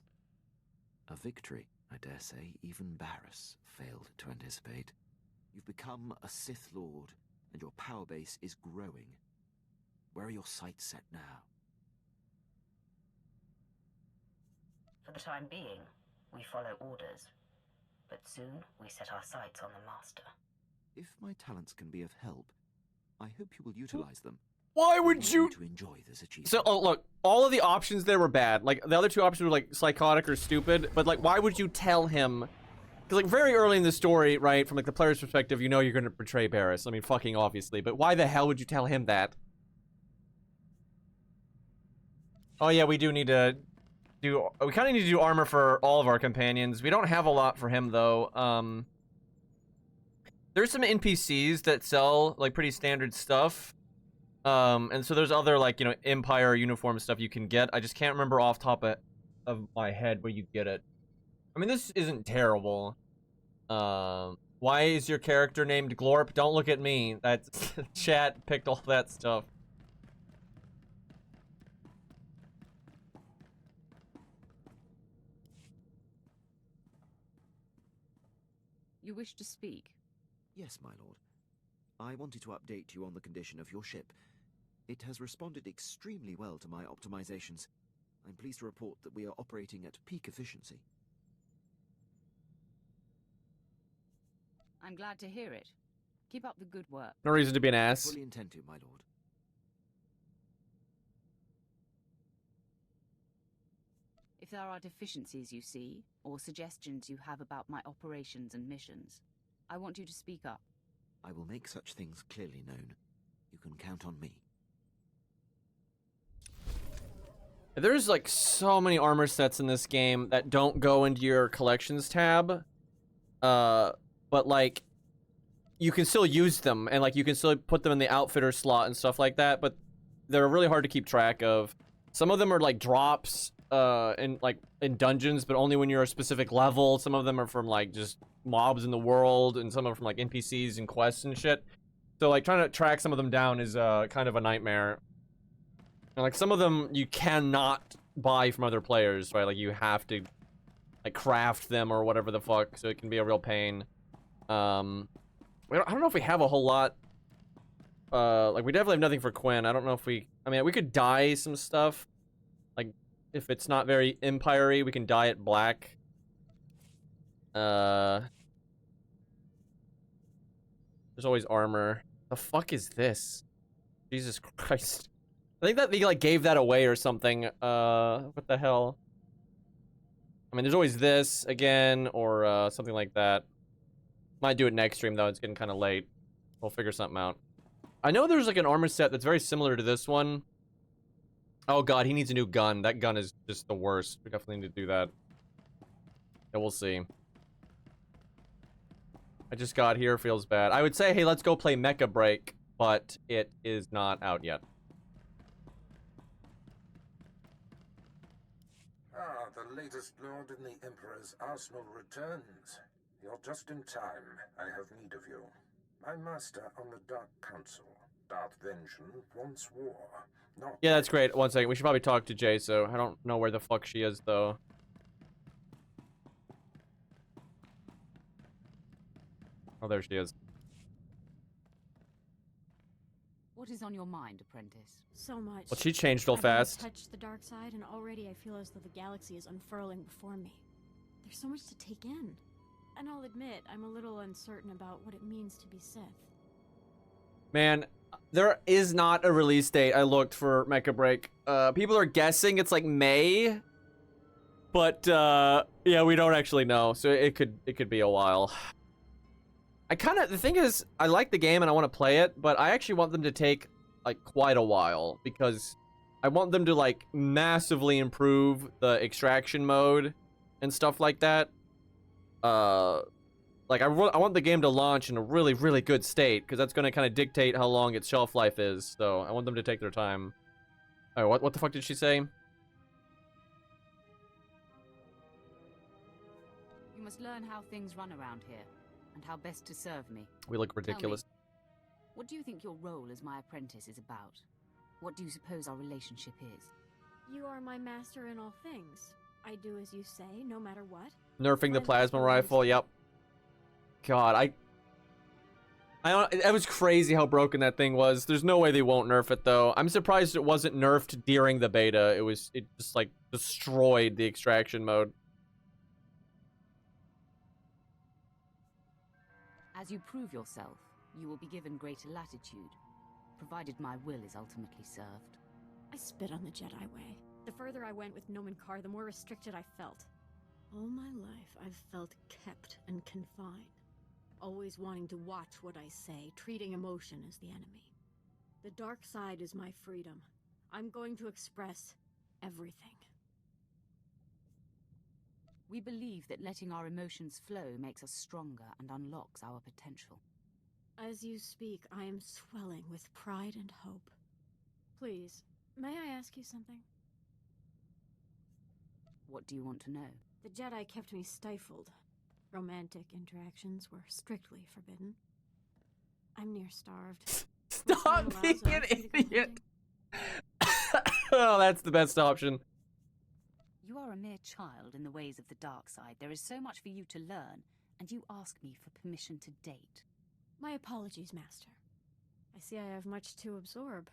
A victory, I dare say, even Barris failed to anticipate. You've become a Sith Lord, and your power base is growing. Where are your sights set now? For the time being, we follow orders. But soon, we set our sights on the Master. If my talents can be of help, I hope you will utilize them. Why would you to enjoy this achievement? So, look, all of the options there were bad. Like, the other two options were, like, psychotic or stupid. But, like, why would you tell him? Because, like, very early in the story, right, from, like, the player's perspective, you know you're going to betray Barris. I mean, fucking obviously. But why the hell would you tell him that? Oh, yeah, we do need to do... We kind of need to do armor for all of our companions. We don't have a lot for him, though. There's some NPCs that sell, like, pretty standard stuff. And so there's other, like, you know, Empire uniform stuff you can get. I just can't remember off top of my head where you get it. I mean, this isn't terrible. Why is your character named Glorp? Don't look at me. That's chat picked all that stuff. You wish to speak? Yes, my lord. I wanted to update you on the condition of your ship. It has responded extremely well to my optimizations. I'm pleased to report that we are operating at peak efficiency. I'm glad to hear it. Keep up the good work. No reason to be an ass. I fully intend to, my lord. If there are deficiencies you see, or suggestions you have about my operations and missions, I want you to speak up. I will make such things clearly known. You can count on me. There's like so many armor sets in this game that don't go into your collections tab. But like you can still use them and like you can still put them in the outfitter slot and stuff like that, but they're really hard to keep track of. Some of them are like drops in dungeons, but only when you're a specific level. Some of them are from like just mobs in the world, and some are from like NPCs and quests and shit. So like trying to track some of them down is kind of a nightmare. And like some of them you cannot buy from other players, right? Like you have to like craft them or whatever the fuck, so it can be a real pain. I don't know if we have a whole lot. Like we definitely have nothing for Quinn. I don't know if we, I mean, we could dye some stuff. Like if it's not very empire-y, we can dye it black. There's always armor. The fuck is this? Jesus Christ. I think that they like gave that away or something. What the hell? I mean, there's always this again, or something like that. Might do it next stream though. It's getting kind of late. We'll figure something out. I know there's like an armor set that's very similar to this one. Oh god, he needs a new gun. That gun is just the worst. We definitely need to do that. Yeah, we'll see. I just got here, feels bad. I would say, hey, let's go play Mecha Break, but it is not out yet. Ah, the latest lord in the Emperor's arsenal returns. You're just in time. I have need of you. My master on the Dark Council, Darth Vengeance, wants war. Not Yeah, that's great. One second. We should probably talk to Jay, so I don't know where the fuck she is, though. Oh, there she is. What is on your mind, apprentice? So much. Well, she changed real I've only fast. touched the dark side, and already I feel as though the galaxy is unfurling before me. There's so much to take in. And I'll admit, I'm a little uncertain about what it means to be Sith. Man, there is not a release date. I looked for Mecha Break. People are guessing it's like May. But, yeah, we don't actually know. So it could be a while. The thing is, I like the game and I want to play it, but I actually want them to take, like, quite a while. Because I want them to, like, massively improve the extraction mode and stuff like that. Like, I want the game to launch in a really, really good state, because that's going to kind of dictate how long its shelf life is, so I want them to take their time. Alright, what the fuck did she say? You must learn how things run around here, and how best to serve me. We look ridiculous. Tell me, what do you think your role as my apprentice is about? What do you suppose our relationship is? You are my master in all things. I do as you say, no matter what. Nerfing the plasma rifle, yep. God, I don't, it was crazy how broken that thing was. There's no way they won't nerf it, though. I'm surprised it wasn't nerfed during the beta. It just, like, destroyed the extraction mode. As you prove yourself, you will be given greater latitude, provided my will is ultimately served. I spit on the Jedi way. The further I went with Nomen Karr, the more restricted I felt. All my life, I've felt kept and confined. Always wanting to watch what I say, treating emotion as the enemy. The dark side is my freedom. I'm going to express everything. We believe that letting our emotions flow makes us stronger and unlocks our potential. As you speak, I am swelling with pride and hope. Please, may I ask you something? What do you want to know? The Jedi kept me stifled. Romantic interactions were strictly forbidden. I'm near starved. Stop being an idiot! Oh, that's the best option. You are a mere child in the ways of the dark side. There is so much for you to learn, and you ask me for permission to date. My apologies, Master. I see I have much to absorb.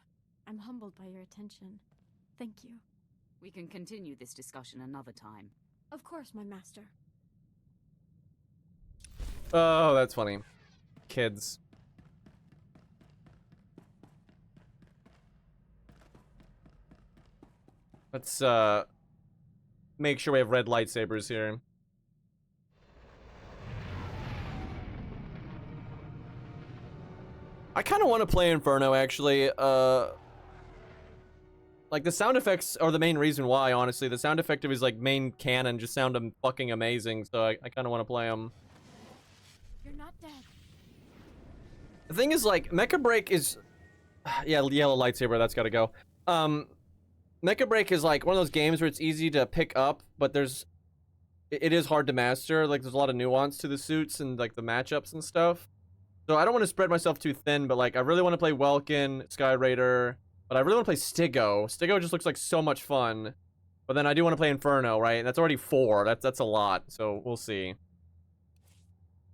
I'm humbled by your attention. Thank you. We can continue this discussion another time. Of course, my master. Oh, that's funny. Kids. Let's, make sure we have red lightsabers here. I kind kind of want to play Inferno, actually. Like, the sound effects are the main reason why, honestly. The sound effect of his, like, main cannon just sound fucking amazing, so I kind of want to play him. You're not dead. The thing is, like, Mecha Break is... Yeah, yellow lightsaber, that's gotta go. Mecha Break is, like, one of those games where it's easy to pick up, but there's... It is hard to master. Like, there's a lot of nuance to the suits and, like, the matchups and stuff. So I don't want to spread myself too thin, but, like, I really want to play Welkin, Sky Raider... But I really want to play Stigo. Stigo just looks like so much fun. But then I do want to play Inferno, right? That's already 4. That's a lot. So we'll see.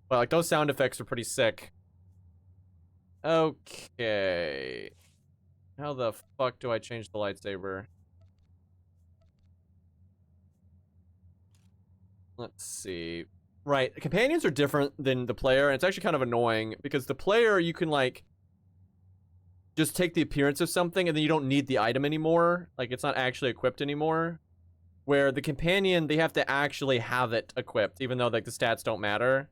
But like those sound effects are pretty sick. Okay. How the fuck do I change the lightsaber? Let's see. Right, companions are different than the player, and it's actually kind of annoying because the player you can like just take the appearance of something and then you don't need the item anymore. Like, it's not actually equipped anymore. Where the companion, they have to actually have it equipped, even though, like, the stats don't matter.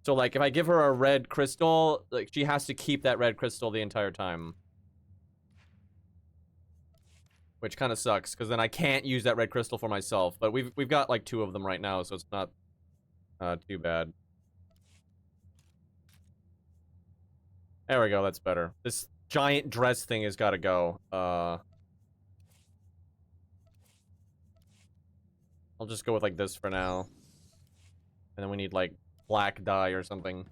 So, like, if I give her a red crystal, like, she has to keep that red crystal the entire time. Which kind of sucks, because then I can't use that red crystal for myself. But we've got, like, 2 of them right now, so it's not too bad. There we go, that's better. This giant dress thing has got to go. I'll just go with like this for now. And then we need like black dye or something.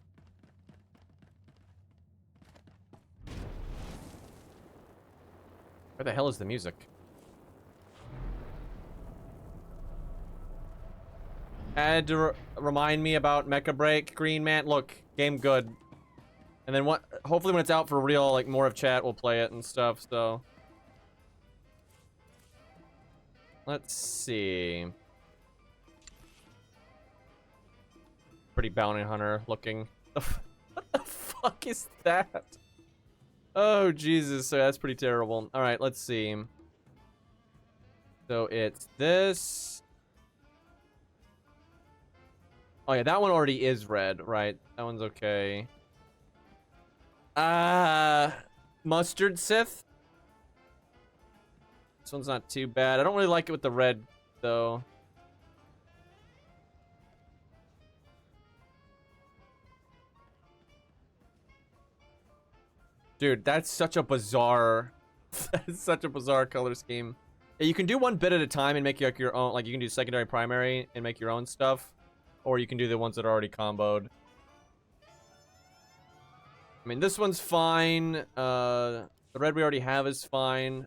Where the hell is the music? Had to remind me about Mecha Break, Green Man. Look, game good. And then what? Hopefully, when it's out for real, like more of chat will play it and stuff. So, let's see. Pretty bounty hunter looking. What the fuck is that? Oh Jesus! So that's pretty terrible. All right, let's see. So it's this. Oh yeah, that one already is red, right? That one's okay. Mustard Sith. This one's not too bad. I don't really like it with the red, though. Dude, that's such a bizarre... That's such a bizarre color scheme. Yeah, you can do one bit at a time and make like your own... Like, you can do secondary, primary, and make your own stuff. Or you can do the ones that are already comboed. I mean, this one's fine. The red we already have is fine.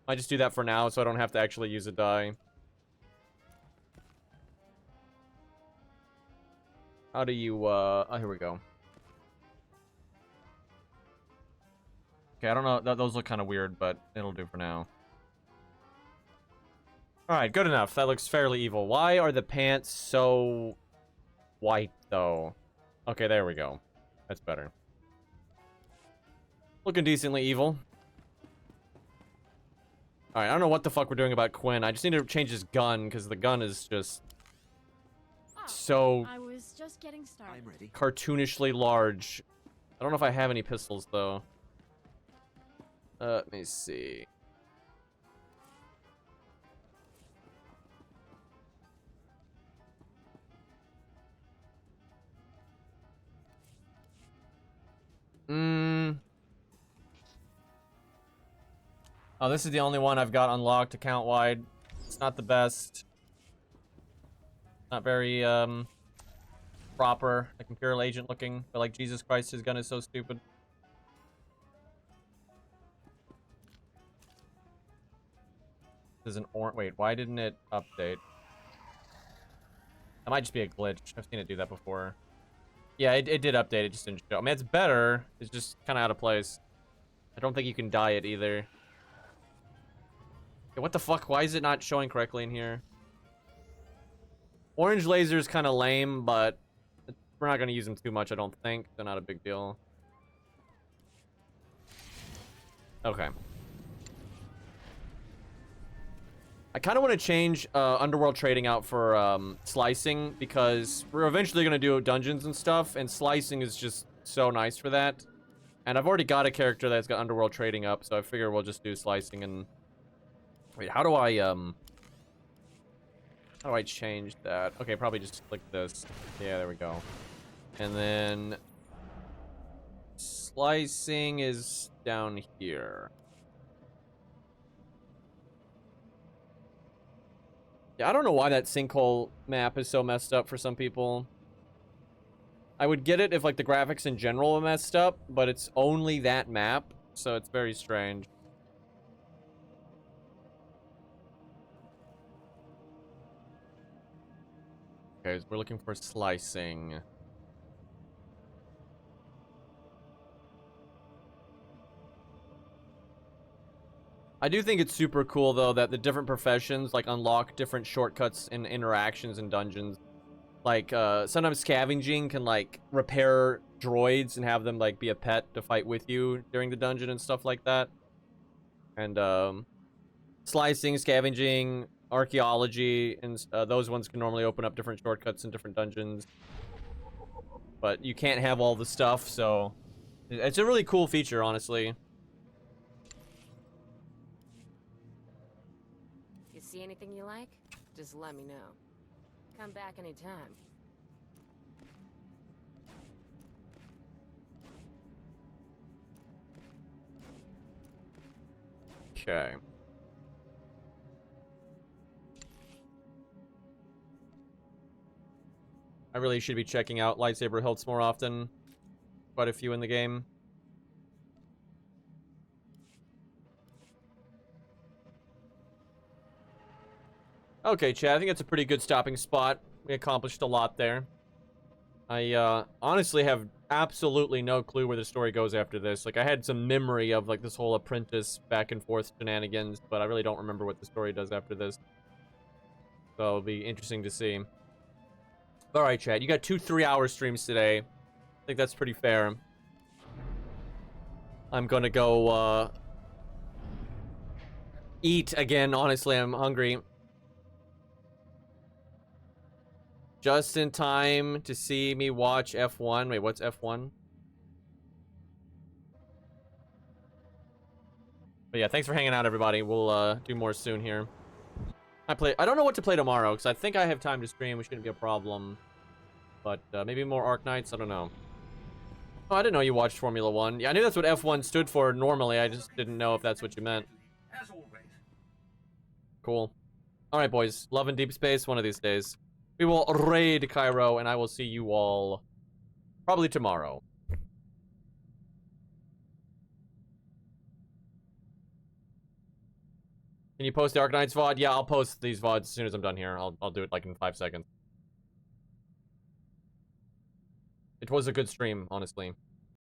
I just do that for now, so I don't have to actually use a die. How do you, oh, here we go. Okay, I don't know. Those look kind of weird, but it'll do for now. Alright, good enough. That looks fairly evil. Why are the pants so white, though? Okay, there we go. That's better. Looking decently evil. Alright, I don't know what the fuck we're doing about Quinn. I just need to change his gun, because the gun is just... so... I was just getting started. I'm ready. Cartoonishly large. I don't know if I have any pistols, though. Let me see. Oh, this is the only one I've got unlocked account-wide. It's not the best. Not very, proper. Like Imperial Agent looking. But like, Jesus Christ, his gun is so stupid. This is an orange... Wait, why didn't it update? That might just be a glitch. I've seen it do that before. Yeah, it did update. It just didn't show. I mean, it's better. It's just kind of out of place. I don't think you can dye it either. Okay, what the fuck? Why is it not showing correctly in here? Orange laser is kind of lame, but we're not going to use them too much, I don't think. They're not a big deal. Okay. I kind of want to change Underworld Trading out for Slicing, because we're eventually going to do dungeons and stuff, and Slicing is just so nice for that. And I've already got a character that's got underworld trading up, so I figure we'll just do slicing and... Wait, how do I change that? Okay, probably just click this. Yeah, there we go. And then... Slicing is down here. Yeah, I don't know why that sinkhole map is so messed up for some people. I would get it if, like, the graphics in general were messed up, but it's only that map, so it's very strange. Okay, so we're looking for slicing. I do think it's super cool, though, that the different professions, like, unlock different shortcuts and interactions in dungeons. Like, sometimes scavenging can, like, repair droids and have them, like, be a pet to fight with you during the dungeon and stuff like that. And, slicing, scavenging, archaeology, and those ones can normally open up different shortcuts in different dungeons. But you can't have all the stuff, so... It's a really cool feature, honestly. You see anything you like? Just let me know. Come back anytime. Okay. I really should be checking out lightsaber hilts more often. Quite a few in the game. Okay, Chad, I think that's a pretty good stopping spot. We accomplished a lot there. I, honestly have absolutely no clue where the story goes after this. Like, I had some memory of, like, this whole apprentice back and forth shenanigans, but I really don't remember what the story does after this. So it'll be interesting to see. Alright, Chad, you got 2 3-hour streams today. I think that's pretty fair. I'm gonna go, eat again. Honestly, I'm hungry. Just in time to see me watch F1. Wait, what's F1? But yeah, thanks for hanging out, everybody. We'll do more soon here. I don't know what to play tomorrow, because I think I have time to stream, which shouldn't be a problem. But maybe more Arc Knights, I don't know. Oh, I didn't know you watched Formula 1. Yeah, I knew that's what F1 stood for normally, I just didn't know if that's what you meant. As always. Cool. Alright, boys. Love in deep space one of these days. We will raid Cairo, and I will see you all probably tomorrow. Can you post the Arc Knights VOD? Yeah, I'll post these VODs as soon as I'm done here. I'll do it like in 5 seconds. It was a good stream, honestly.